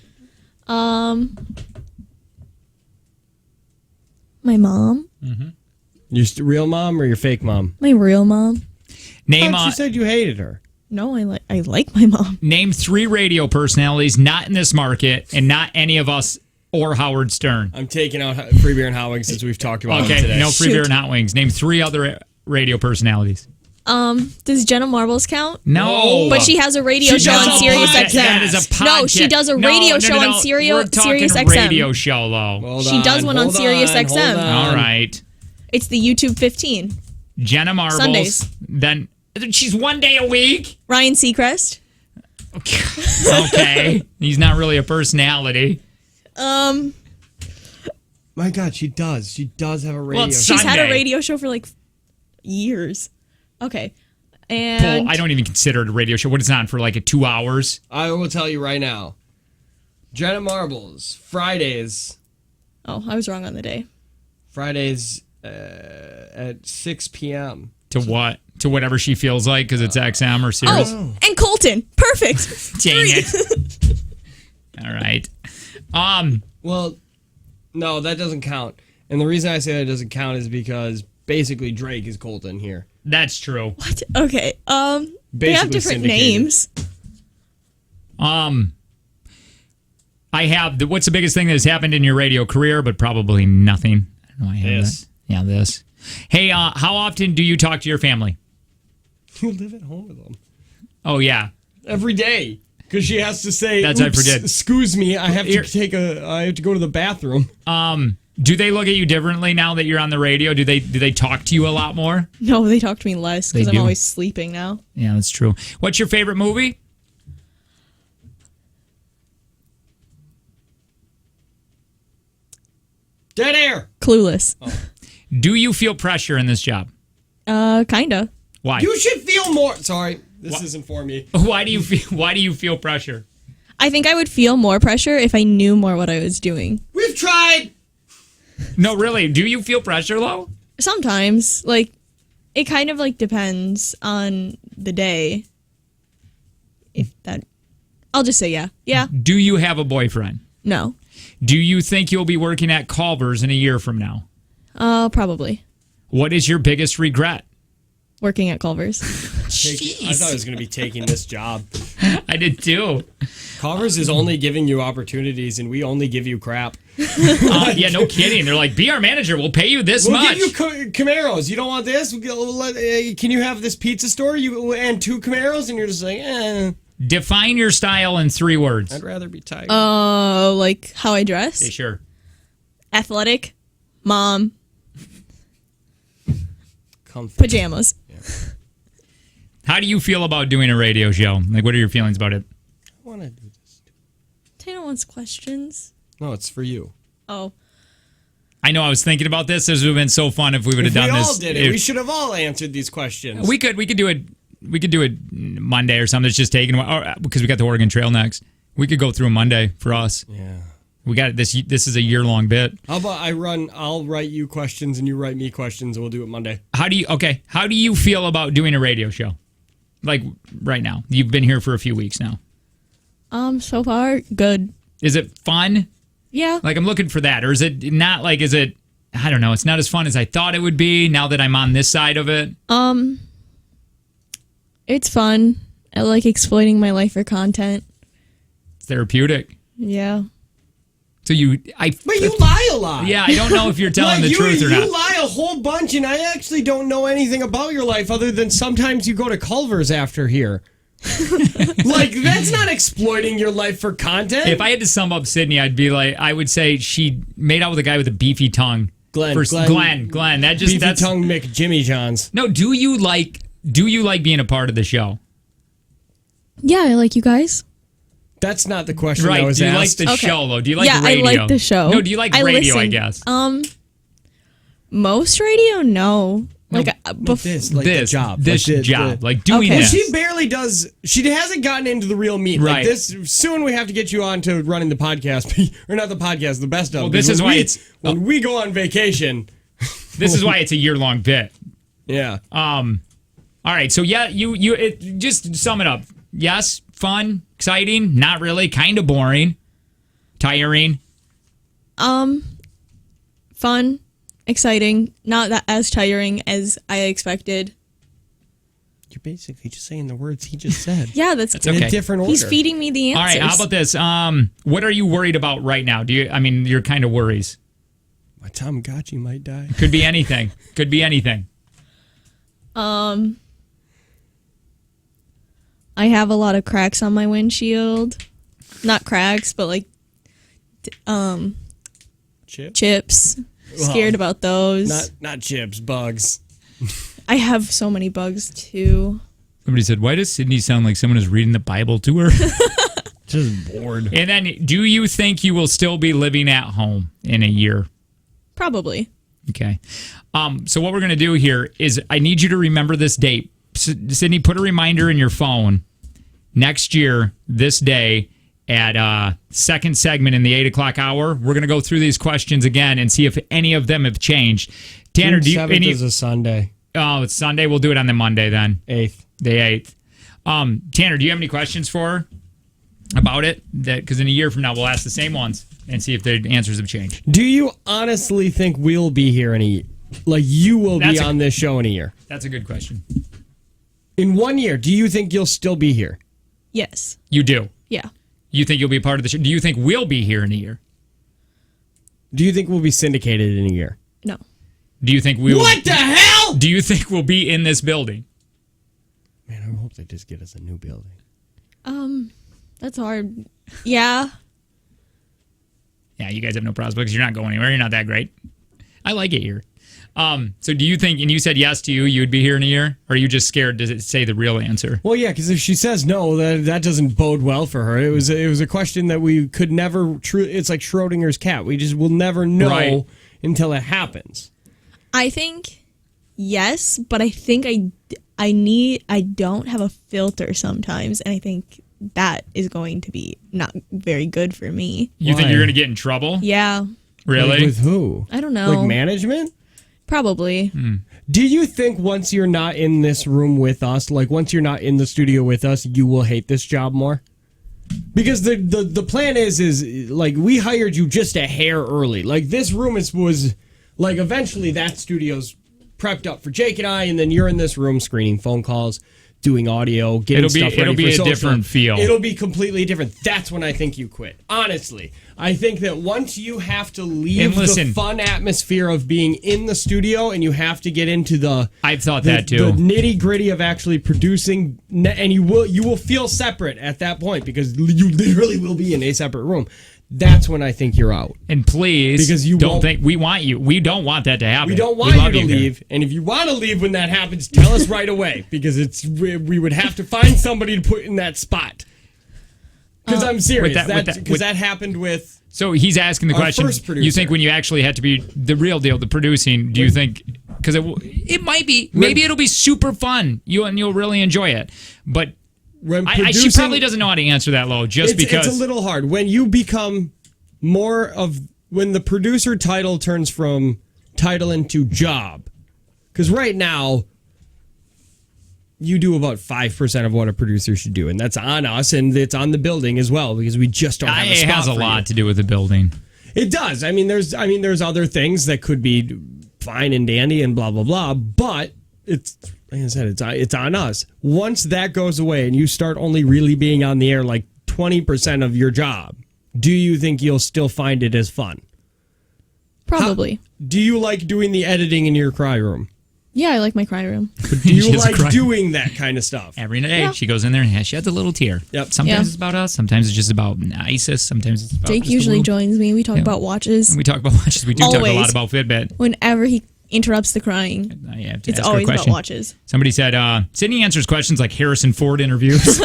My mom. Your real mom or your fake mom? My real mom. Name. You said you hated her. No, I like my mom. Name 3 radio personalities not in this market and not any of us or Howard Stern. I'm taking out free beer and hot wings since we've talked about it today. No free beer and hot wings. Name 3 other radio personalities. Does Jenna Marbles count? No. But she has a radio show on Sirius XM. That is a podcast. No, she does a radio show on Sirius XM. Radio show, though. She does one on Sirius XM. All right. It's the YouTube 15. Jenna Marbles. Sundays. Then she's 1 day a week. Ryan Seacrest. Okay. He's not really a personality. My God, she does. She does have a radio show. She's had a radio show for like years. Okay. And Paul, I don't even consider it a radio show. What is it on for like 2 hours? I will tell you right now. Jenna Marbles, Fridays. Oh, I was wrong on the day. Fridays at 6 p.m. To what? To whatever she feels like because it's XM or Sirius. Oh, and Colton. Perfect. Dang it. All right. Well, no, that doesn't count. And the reason I say that doesn't count is because basically Drake is Colton here. That's true. What? Okay. They have different names. I have what's the biggest thing that has happened in your radio career, but probably nothing. I don't know. I have this. That. Yeah, this. Hey, how often do you talk to your family? You live at home with them. Oh yeah, every day. Because she has to say, that's I forget. Excuse me, I have to go to the bathroom. Do they look at you differently now that you're on the radio? Do they talk to you a lot more? No, they talk to me less because I'm always sleeping now. Yeah, that's true. What's your favorite movie? Dead air. Clueless. Oh. Do you feel pressure in this job? Kinda. Why? You should feel more. Sorry, this isn't for me. Why do you feel pressure? I think I would feel more pressure if I knew more what I was doing. We've tried. No, really. Do you feel pressure, though? Sometimes. Like, it kind of, like, depends on the day. If that... I'll just say yeah. Yeah. Do you have a boyfriend? No. Do you think you'll be working at Culver's in a year from now? Probably. What is your biggest regret? Working at Culver's. I thought I was going to be taking this job. I did too. Culver's is only giving you opportunities, and we only give you crap. Yeah, no kidding. They're like, be our manager. We'll pay you this much. We'll give you Camaros. You don't want this? Can you have this pizza store and 2 Camaros? And you're just like, eh. Define your style in 3 words. I'd rather be tired. Like how I dress? Yeah, sure. Athletic. Mom. Comfy. Pajamas. Yeah. How do you feel about doing a radio show? Like, what are your feelings about it? I want to do this. Tana wants questions. No, it's for you. Oh. I know I was thinking about this. This would have been so fun if we would have done this. We all did it. We should have all answered these questions. We could do it. We could do it Monday or something. It's just taking a while because we got the Oregon Trail next. We could go through a Monday for us. Yeah. We got this. This is a year-long bit. How about I'll write you questions and you write me questions and we'll do it Monday. How do you feel about doing a radio show? Like right now. You've been here for a few weeks now. So far, good. Is it fun? Yeah. Like I'm looking for that. Or is it not like, is it, I don't know. It's not as fun as I thought it would be now that I'm on this side of it. It's fun. I like exploiting my life for content. It's therapeutic. Yeah. So But you lie a lot. Yeah, I don't know if you're telling the truth or not. You lie a whole bunch, and I actually don't know anything about your life other than sometimes you go to Culver's after here. Like, that's not exploiting your life for content. If I had to sum up Sydney, I would say she made out with a guy with a beefy tongue. Glenn. That just beefy tongue McJimmy Johns. No, do you like being a part of the show? Yeah, I like you guys. That's not the question right. I was asked. Do you like the show, though? Do you like radio? Yeah, I like the show. No, do you like radio, I guess? Most radio, no. Like, this, like the job. This job. Like doing Well, this. she barely does. She hasn't gotten into the real meat. Right. Like this, soon we have to get you on to running the podcast. Or not the podcast, the best of. Well, this is why when we go on vacation. This is why it's a year-long bit. Yeah. All right. So yeah, just sum it up. Yes, fun, exciting, not really, kind of boring, tiring. Fun, exciting, not that as tiring as I expected. You're basically just saying the words he just said. Yeah, that's in okay. a different order. He's feeding me the answers. All right. How about this? What are you worried about right now? Your kind of worries? My Tamagotchi might die. Could be anything. Could be anything. I have a lot of cracks on my windshield. Not cracks, but like chips. Scared about those. Not chips, bugs. I have so many bugs too. Somebody said, "Why does Sydney sound like someone is reading the Bible to her?" Just bored. And then, do you think you will still be living at home in a year? Probably. Okay. So what we're going to do here is I need you to remember this date. Sydney, put a reminder in your phone. Next year, this day, at second segment in the 8 o'clock hour, we're going to go through these questions again and see if any of them have changed. Tanner, do you... June 7th is a Sunday. Oh, it's Sunday. We'll do it on the Monday then. 8th. The 8th. Tanner, do you have any questions for her about it? Because in a year from now, we'll ask the same ones and see if the answers have changed. Do you honestly think we'll be here in a year? Like, you will be on this show in a year? That's a good question. In 1 year, do you think you'll still be here? Yes. You do? Yeah. You think you'll be part of the show? Do you think we'll be here in a year? Do you think we'll be syndicated in a year? No. Do you think we'll... What the hell? Do you think we'll be in this building? Man, I hope they just get us a new building. That's hard. Yeah. Yeah, you guys have no prospects. You're not going anywhere. You're not that great. I like it here. So do you think, and you said yes to you'd be here in a year? Or are you just scared to say the real answer? Well, yeah, because if she says no, that doesn't bode well for her. It was a question that we could never, it's like Schrodinger's cat. We just will never know until it happens. I think yes, but I think I don't have a filter sometimes, and I think that is going to be not very good for me. You think you're going to get in trouble? Yeah. Really? Like with who? I don't know. Like management? Probably. Do you think once you're not in this room with us, like once you're not in the studio with us, you will hate this job more? Because the plan is like we hired you just a hair early. Like this room was like eventually that studio's prepped up for Jake and I, and then you're in this room screening phone calls, doing audio, getting stuff ready. It'll be for a social. different feel. It'll be completely different. That's when I think you quit. Honestly, I think that once you have to leave the fun atmosphere of being in the studio and you have to get into the I've thought that too. The nitty gritty of actually producing, and you will feel separate at that point because you literally will be in a separate room. That's when I think you're out. And please, because you don't think we want you. We don't want that to happen. We don't want you to leave. And if you want to leave when that happens, tell us right away because we would have to find somebody to put in that spot. Because I'm serious. Because that happened with. So he's asking the question. You think when you actually had to be the real deal, the producing? Do you think? Because it might be. Maybe it'll be super fun. You'll really enjoy it. But. She probably doesn't know how to answer that low because it's a little hard when you become more of when the producer title turns from title into job, because right now you do about 5% of what a producer should do, and that's on us and it's on the building as well because we just don't have a spot. It has a lot to do with the building. It does. I mean there's other things that could be fine and dandy and blah blah blah, but it's like I said, it's on us. Once that goes away and you start only really being on the air like 20% of your job, do you think you'll still find it as fun? Probably. Do you like doing the editing in your cry room? Yeah, I like my cry room. But do you like doing that kind of stuff? Every day she goes in there and sheds a little tear. Yep. Sometimes it's about us. Sometimes it's just about ISIS. Sometimes it's about Jake usually joins me. We talk about watches. And we talk about watches. We do talk a lot about Fitbit. Whenever he interrupts the crying. I have to It's ask her a always about question. watches. Somebody said, Sydney answers questions like Harrison Ford interviews.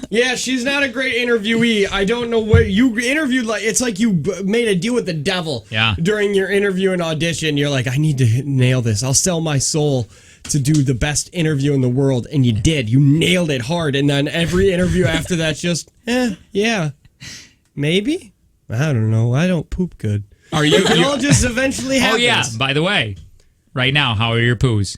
Yeah, she's not a great interviewee. I don't know what you interviewed. Like it's like you made a deal with the devil. Yeah. During your interview and audition, you're like, I need to nail this. I'll sell my soul to do the best interview in the world, and you did. You nailed it hard, and then every interview after that's just, yeah, maybe. I don't know. I don't poop good. Are you? It all just eventually happens. Oh yeah. By the way, right now, how are your poos?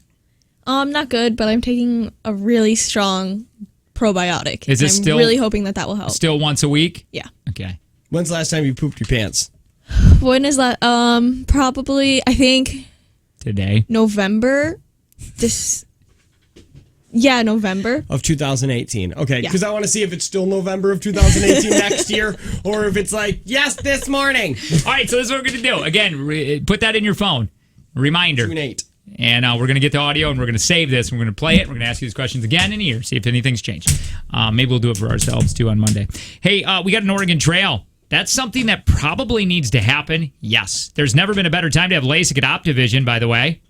Not good, but I'm taking a really strong probiotic. Is it I'm still really hoping that will help. Still once a week? Yeah. Okay. When's the last time you pooped your pants? When is that? Probably I think Today. November. November. Of 2018. Okay, Yeah. because I want to see if it's still November of 2018 next year, or if it's like, yes, this morning. All right, so this is what we're going to do. Again, put that in your phone. Reminder. June 8. And we're going to get the audio, and we're going to save this, and we're going to play it. We're going to ask you these questions again in a year, see if anything's changed. Maybe we'll do it for ourselves, too, on Monday. Hey, we got an Oregon Trail. That's something that probably needs to happen. Yes. There's never been a better time to have LASIK at Optivision, by the way.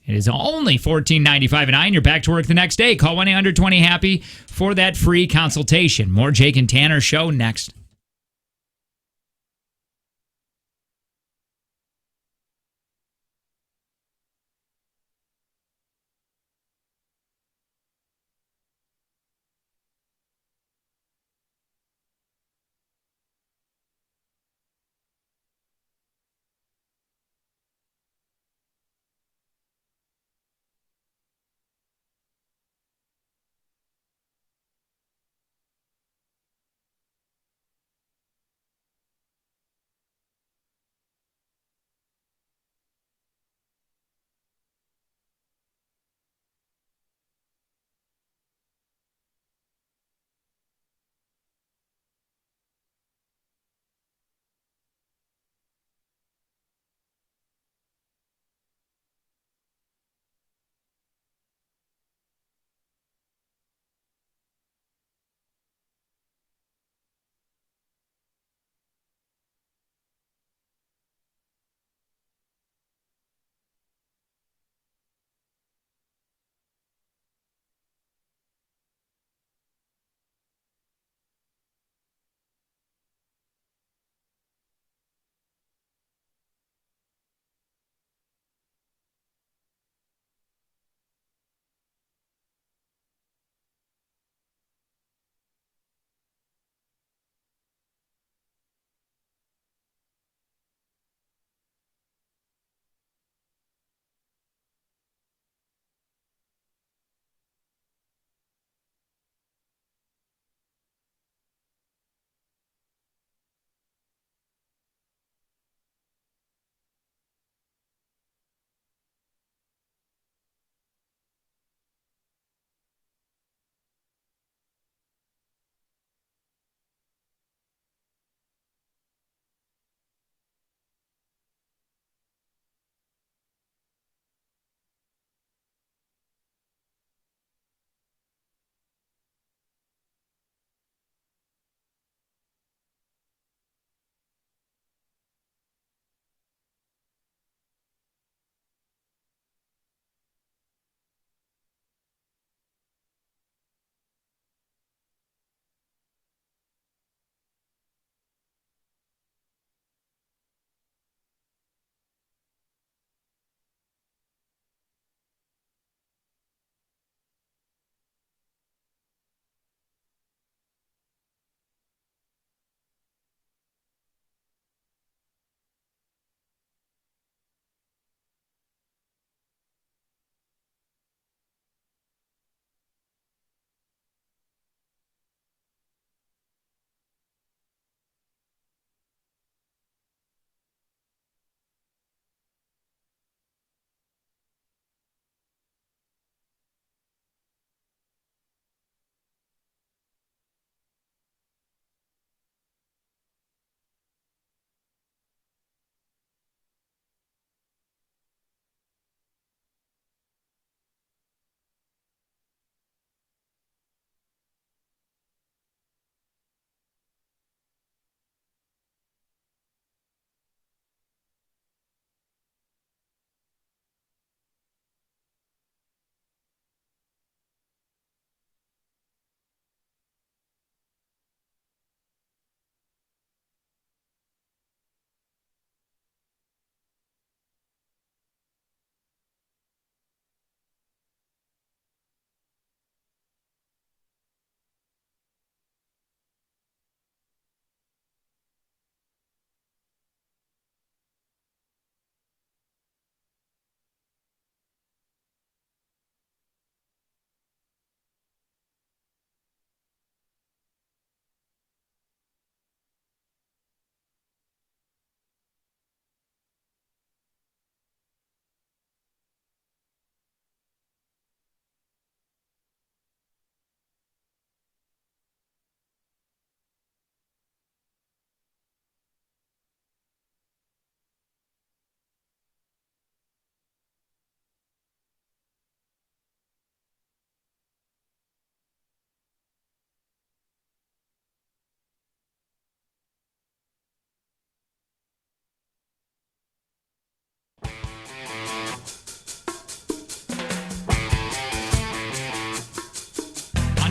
It is only $14.95 an eye, and you're back to work the next day. Call 1-800-20-HAPPY for that free consultation. More Jake and Tanner show next.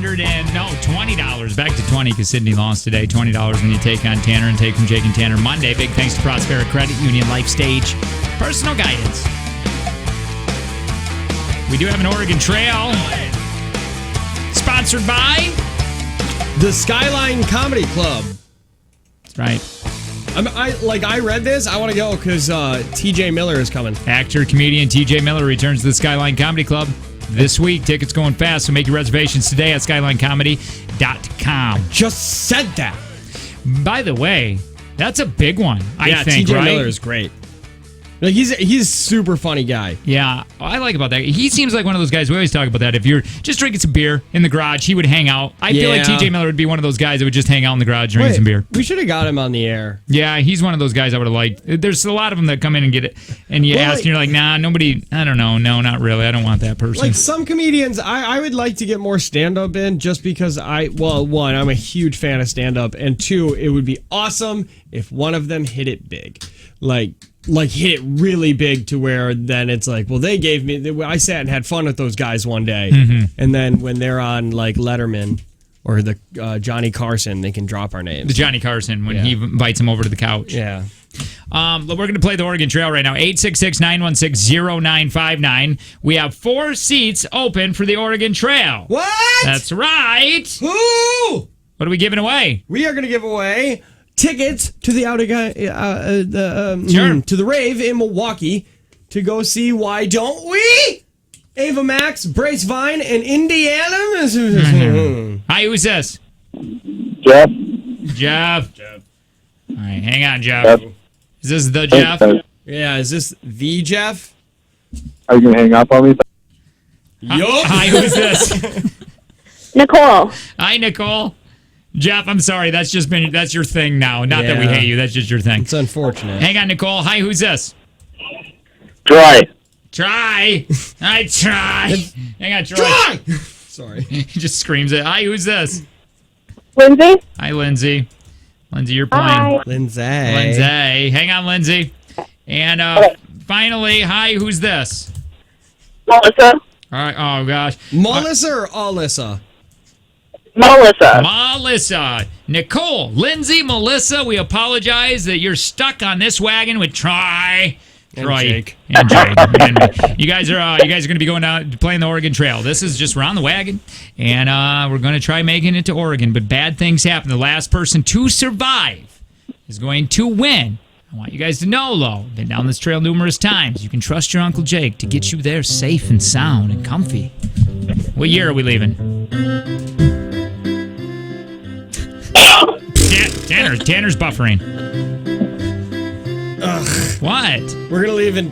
$20. Back to 20 because Sydney lost today. $20 when you take on Tanner and take from Jake and Tanner Monday. Big thanks to Prospera Credit Union Life Stage Personal Guidance. We do have an Oregon Trail sponsored by the Skyline Comedy Club. That's right. I read this. I want to go because TJ Miller is coming. Actor, comedian TJ Miller returns to the Skyline Comedy Club this week. Tickets going fast, so make your reservations today at skylinecomedy.com. Just said that. By the way, that's a big one, I think, TJ right? Miller is great. Like he's a super funny guy. Yeah, I like about that. He seems like one of those guys. We always talk about that. If you're just drinking some beer in the garage, he would hang out. I feel like TJ Miller would be one of those guys that would just hang out in the garage drinking some beer. We should have got him on the air. Yeah, he's one of those guys I would have liked. There's a lot of them that come in and get it, and you ask, and you're like, nah, nobody. I don't know. No, not really. I don't want that person. Like some comedians, I would like to get more stand-up in just because one, I'm a huge fan of stand-up, and two, it would be awesome if one of them hit it big. Like hit it really big to where then it's like, well, they gave me. I sat and had fun with those guys one day, and then when they're on like Letterman or the Johnny Carson, they can drop our names. The Johnny Carson when he invites him over to the couch. Yeah. We're going to play the Oregon Trail right now. 866-916-0959. We have 4 seats open for the Oregon Trail. What? That's right. Who? What are we giving away? We are going to give away tickets to the to the rave in Milwaukee to go see Why Don't We? Ava Max, Brace Vine, and Indiana. Hi, who's this? Jeff. All right, hang on, Jeff. Is this the Jeff? Yeah, is this the Jeff? Are you going to hang up on me? Yup. Hi, who's this? Nicole. Hi, Nicole. Jeff, I'm sorry. That's your thing now. Not that we hate you. That's just your thing. It's unfortunate. Hang on, Nicole. Hi, who's this? Try. I try. Hang on, Troy. Try! Sorry. He just screams it. Hi, who's this? Lindsay. Hi, Lindsay. Lindsay, you're playing. Hi. Lindsay. Hang on, Lindsay. And finally, hi, who's this? Melissa. All right. Oh, gosh. Melissa or Alyssa? Melissa. Nicole, Lindsay, Melissa, we apologize that you're stuck on this wagon with Troy. And Jake. And Jake. And me. You guys are going to be going out playing the Oregon Trail. This is just we're on the wagon, and we're going to try making it to Oregon. But bad things happen. The last person to survive is going to win. I want you guys to know, though, been down this trail numerous times. You can trust your Uncle Jake to get you there safe and sound and comfy. What year are we leaving? Tanner's buffering. Ugh. What? We're gonna leave in.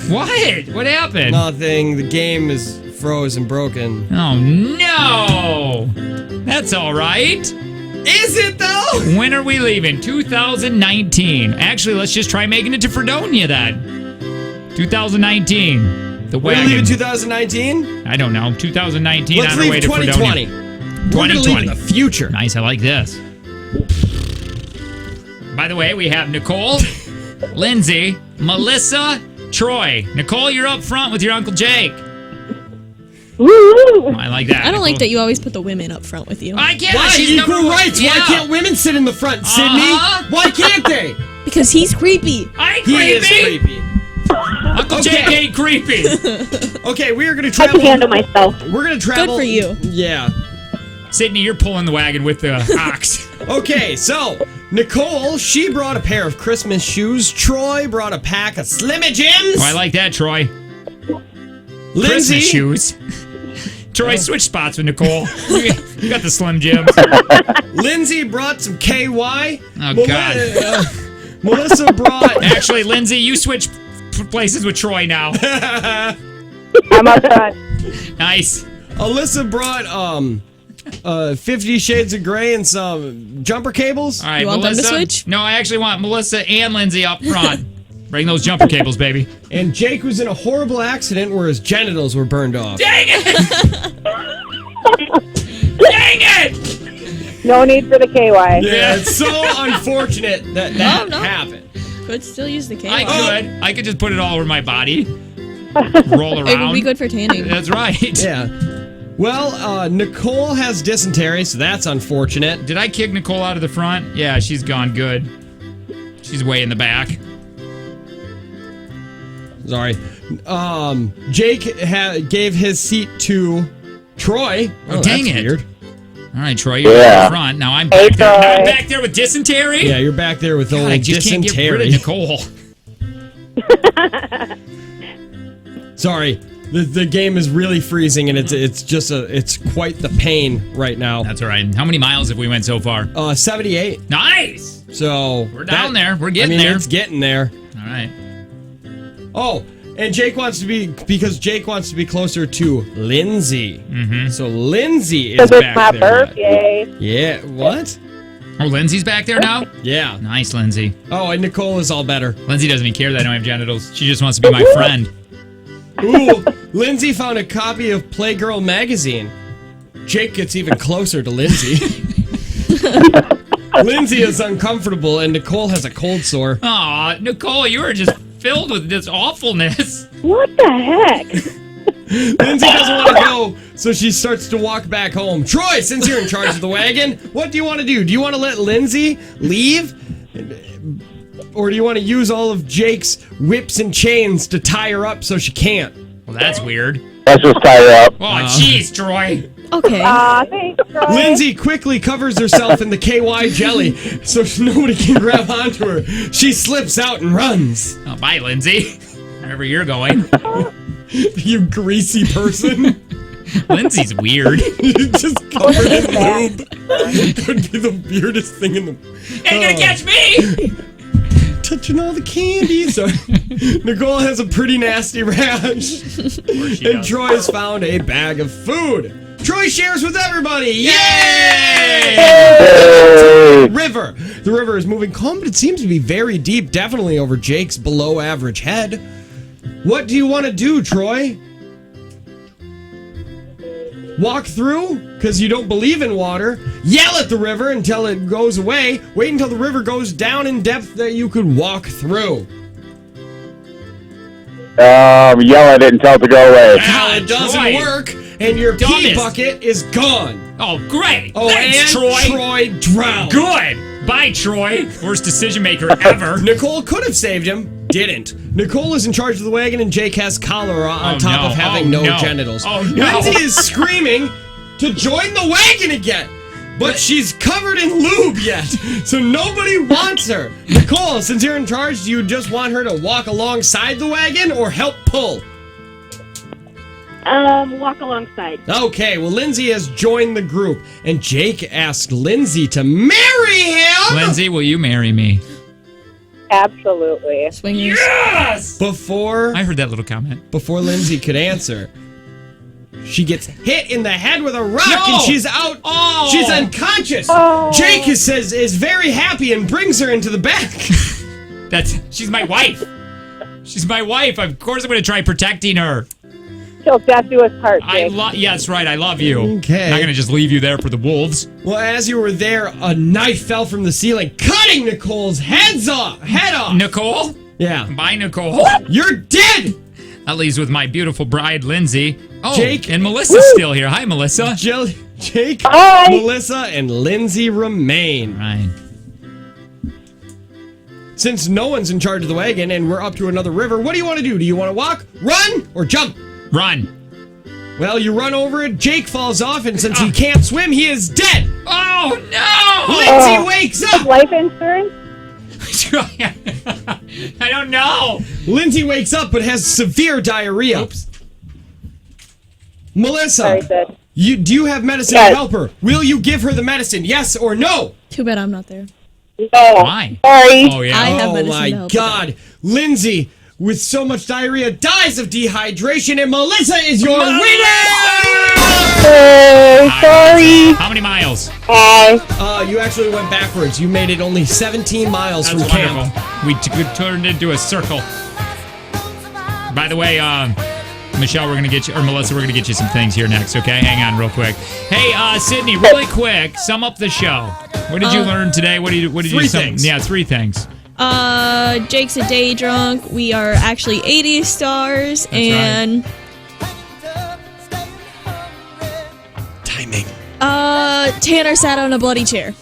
What? What happened? Nothing. The game is froze and broken. Oh no! That's all right. Is it though? When are we leaving? 2019. Actually, let's just try making it to Fredonia then. 2019. The wagon. We're leaving 2019. I don't know. 2019 Let's on our leave way to 2020. Fredonia. We're gonna leave in the future. Nice. I like this. By the way, we have Nicole, Lindsay, Melissa, Troy. Nicole, you're up front with your Uncle Jake. Woo! I like that. I don't like that you always put the women up front with you. I can't. Why? She's Equal number one. rights. Yeah. Why can't women sit in the front, Sydney? Why can't they? Because he's creepy. I ain't He creepy. is creepy. Uncle Jake ain't creepy. Okay, we are going to I travel. can handle myself. We're going to travel. Good for you. Yeah. Sydney, you're pulling the wagon with the ox. Okay, so Nicole, she brought a pair of Christmas shoes. Troy brought a pack of Slimmy Jims. Oh, I like that, Troy. Lindsay, Christmas shoes. Troy, switch spots with Nicole. You got the Slim Jims. Lindsay brought some KY. Oh, God. Melissa brought. Actually, Lindsay, you switch places with Troy now. I'm up front. Nice. Alyssa brought 50 Shades of Grey and some jumper cables. All right, You want them to Melissa. switch? No, I actually want Melissa and Lindsay up front. Bring those jumper cables, baby. And Jake was in a horrible accident where his genitals were burned off. Dang it! Dang it! No need for the KY. Yeah, it's so unfortunate that No. happened. Could still use the K. I could just put it all over my body. Roll around. It would be good for tanning. That's right. Yeah. Well, Nicole has dysentery, so that's unfortunate. Did I kick Nicole out of the front? Yeah, she's gone good. She's way in the back. Sorry. Jake gave his seat to Troy. Oh, dang that's it. Weird. All right, Troy, you're in the front. Now I'm back there. Now I'm back there with dysentery? Yeah, you're back there with God, old I just dysentery. can't get rid of Nicole. Sorry. The game is really freezing, and it's quite the pain right now. That's all right. How many miles have we went so far? 78. Nice. So we're down there. We're getting there. It's getting there. All right. Oh, and Jake wants to be closer to Lindsay. Mm-hmm. So Lindsay is back my there. birthday. Yeah. What? Oh, Lindsay's back there now? Yeah. Nice, Lindsay. Oh, and Nicole is all better. Lindsay doesn't even care that I don't have genitals. She just wants to be my friend. Ooh, Lindsay found a copy of Playgirl magazine. Jake gets even closer to Lindsay. Lindsay is uncomfortable, and Nicole has a cold sore. Aw, Nicole, you are just filled with this awfulness. What the heck? Lindsay doesn't want to go, so she starts to walk back home. Troy, since you're in charge of the wagon, what do you want to do? Do you want to let Lindsay leave? Or do you want to use all of Jake's whips and chains to tie her up so she can't? Well, that's weird. Let's just tie her up. Oh, jeez, Troy. Okay. Thanks, Troy. Lindsay quickly covers herself in the KY jelly so nobody can grab onto her. She slips out and runs. Oh, bye, Lindsay. Wherever you're going. You greasy person. Lindsay's weird. Just covered in lube. It would be the weirdest thing in the... Ain't gonna catch me! Touching all the candies. Nicole has a pretty nasty rash. And Troy has found a bag of food. Troy shares with everybody. Yay! River. The river is moving calm, but it seems to be very deep, definitely over Jake's below average head. What do you want to do, Troy? Walk through? Because you don't believe in water. Yell at the river until it goes away. Wait until the river goes down in depth that you could walk through. Yell at it until it go away. Now it doesn't work, and your pee bucket is gone. Oh, great. Oh, thanks, and Troy drowned. Good. Bye, Troy. Worst decision maker ever. Nicole could have saved him. Didn't. Nicole is in charge of the wagon, and Jake has cholera on top of having no genitals. Oh, no. Lindsay is screaming to join the wagon again, but she's covered in lube yet, so nobody wants her. Nicole, since you're in charge, do you just want her to walk alongside the wagon or help pull? Walk alongside. Okay, well, Lindsay has joined the group, and Jake asked Lindsay to marry him. Lindsay, will you marry me? Absolutely. Swingers. Yes! Before I heard that little comment. Before Lindsay could answer, she gets hit in the head with a rock and she's out. Oh! She's unconscious. Oh. Jake is very happy and brings her into the back. She's my wife. She's my wife. Of course I'm going to try protecting her. Till death do us part, Jake. Yeah, that's right. I love you. Okay. I'm not going to just leave you there for the wolves. Well, as you were there, a knife fell from the ceiling, cutting Nicole's head off. Nicole? Yeah. Bye, Nicole. You're dead. That leaves with my beautiful bride, Lindsay. Oh, Jake. And Melissa's still here. Hi, Melissa. Jake, Hi. Melissa, and Lindsay remain. Right. Since no one's in charge of the wagon and we're up to another river, what do you want to do? Do you want to walk, run, or jump? Run. Well, you run over it, Jake falls off, and since he can't swim, he is dead. Oh, no! Lindsay wakes up. Life insurance? I don't know. Lindsay wakes up but has severe diarrhea. Oops. Melissa, Sorry, do you have medicine to help her? Will you give her the medicine, yes or no? Too bad I'm not there. No. Why? Sorry. Oh, yeah. I have medicine to my help God. Lindsay, with so much diarrhea, dies of dehydration, and Melissa is your winner! Oh, sorry. How many miles? You actually went backwards. You made it only 17 miles That's from camp. wonderful. We turned into a circle. By the way, Michelle, we're going to get you, or Melissa, we're going to get you some things here next, okay? Hang on real quick. Hey, Sydney, really quick, sum up the show. What did you learn today? What did you Three sum? things. Yeah, 3 things. Jake's a day drunk. We are actually 80 stars. That's right. Tanner sat on a bloody chair.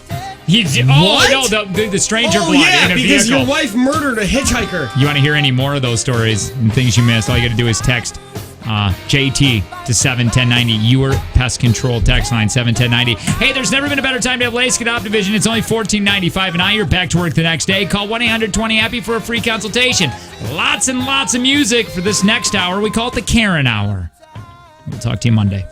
The stranger blood in a because vehicle. your wife murdered a hitchhiker. You want to hear any more of those stories and things you missed? All you got to do is text JT to 71090. Your pest control text line 71090. Hey, there's never been a better time to have LASIK Optivision. It's only $14.95 an eye. You're back to work the next day. Call 1-800-20-HAPPY for a free consultation. Lots and lots of music for this next hour. We call it the Karen Hour. We'll talk to you Monday.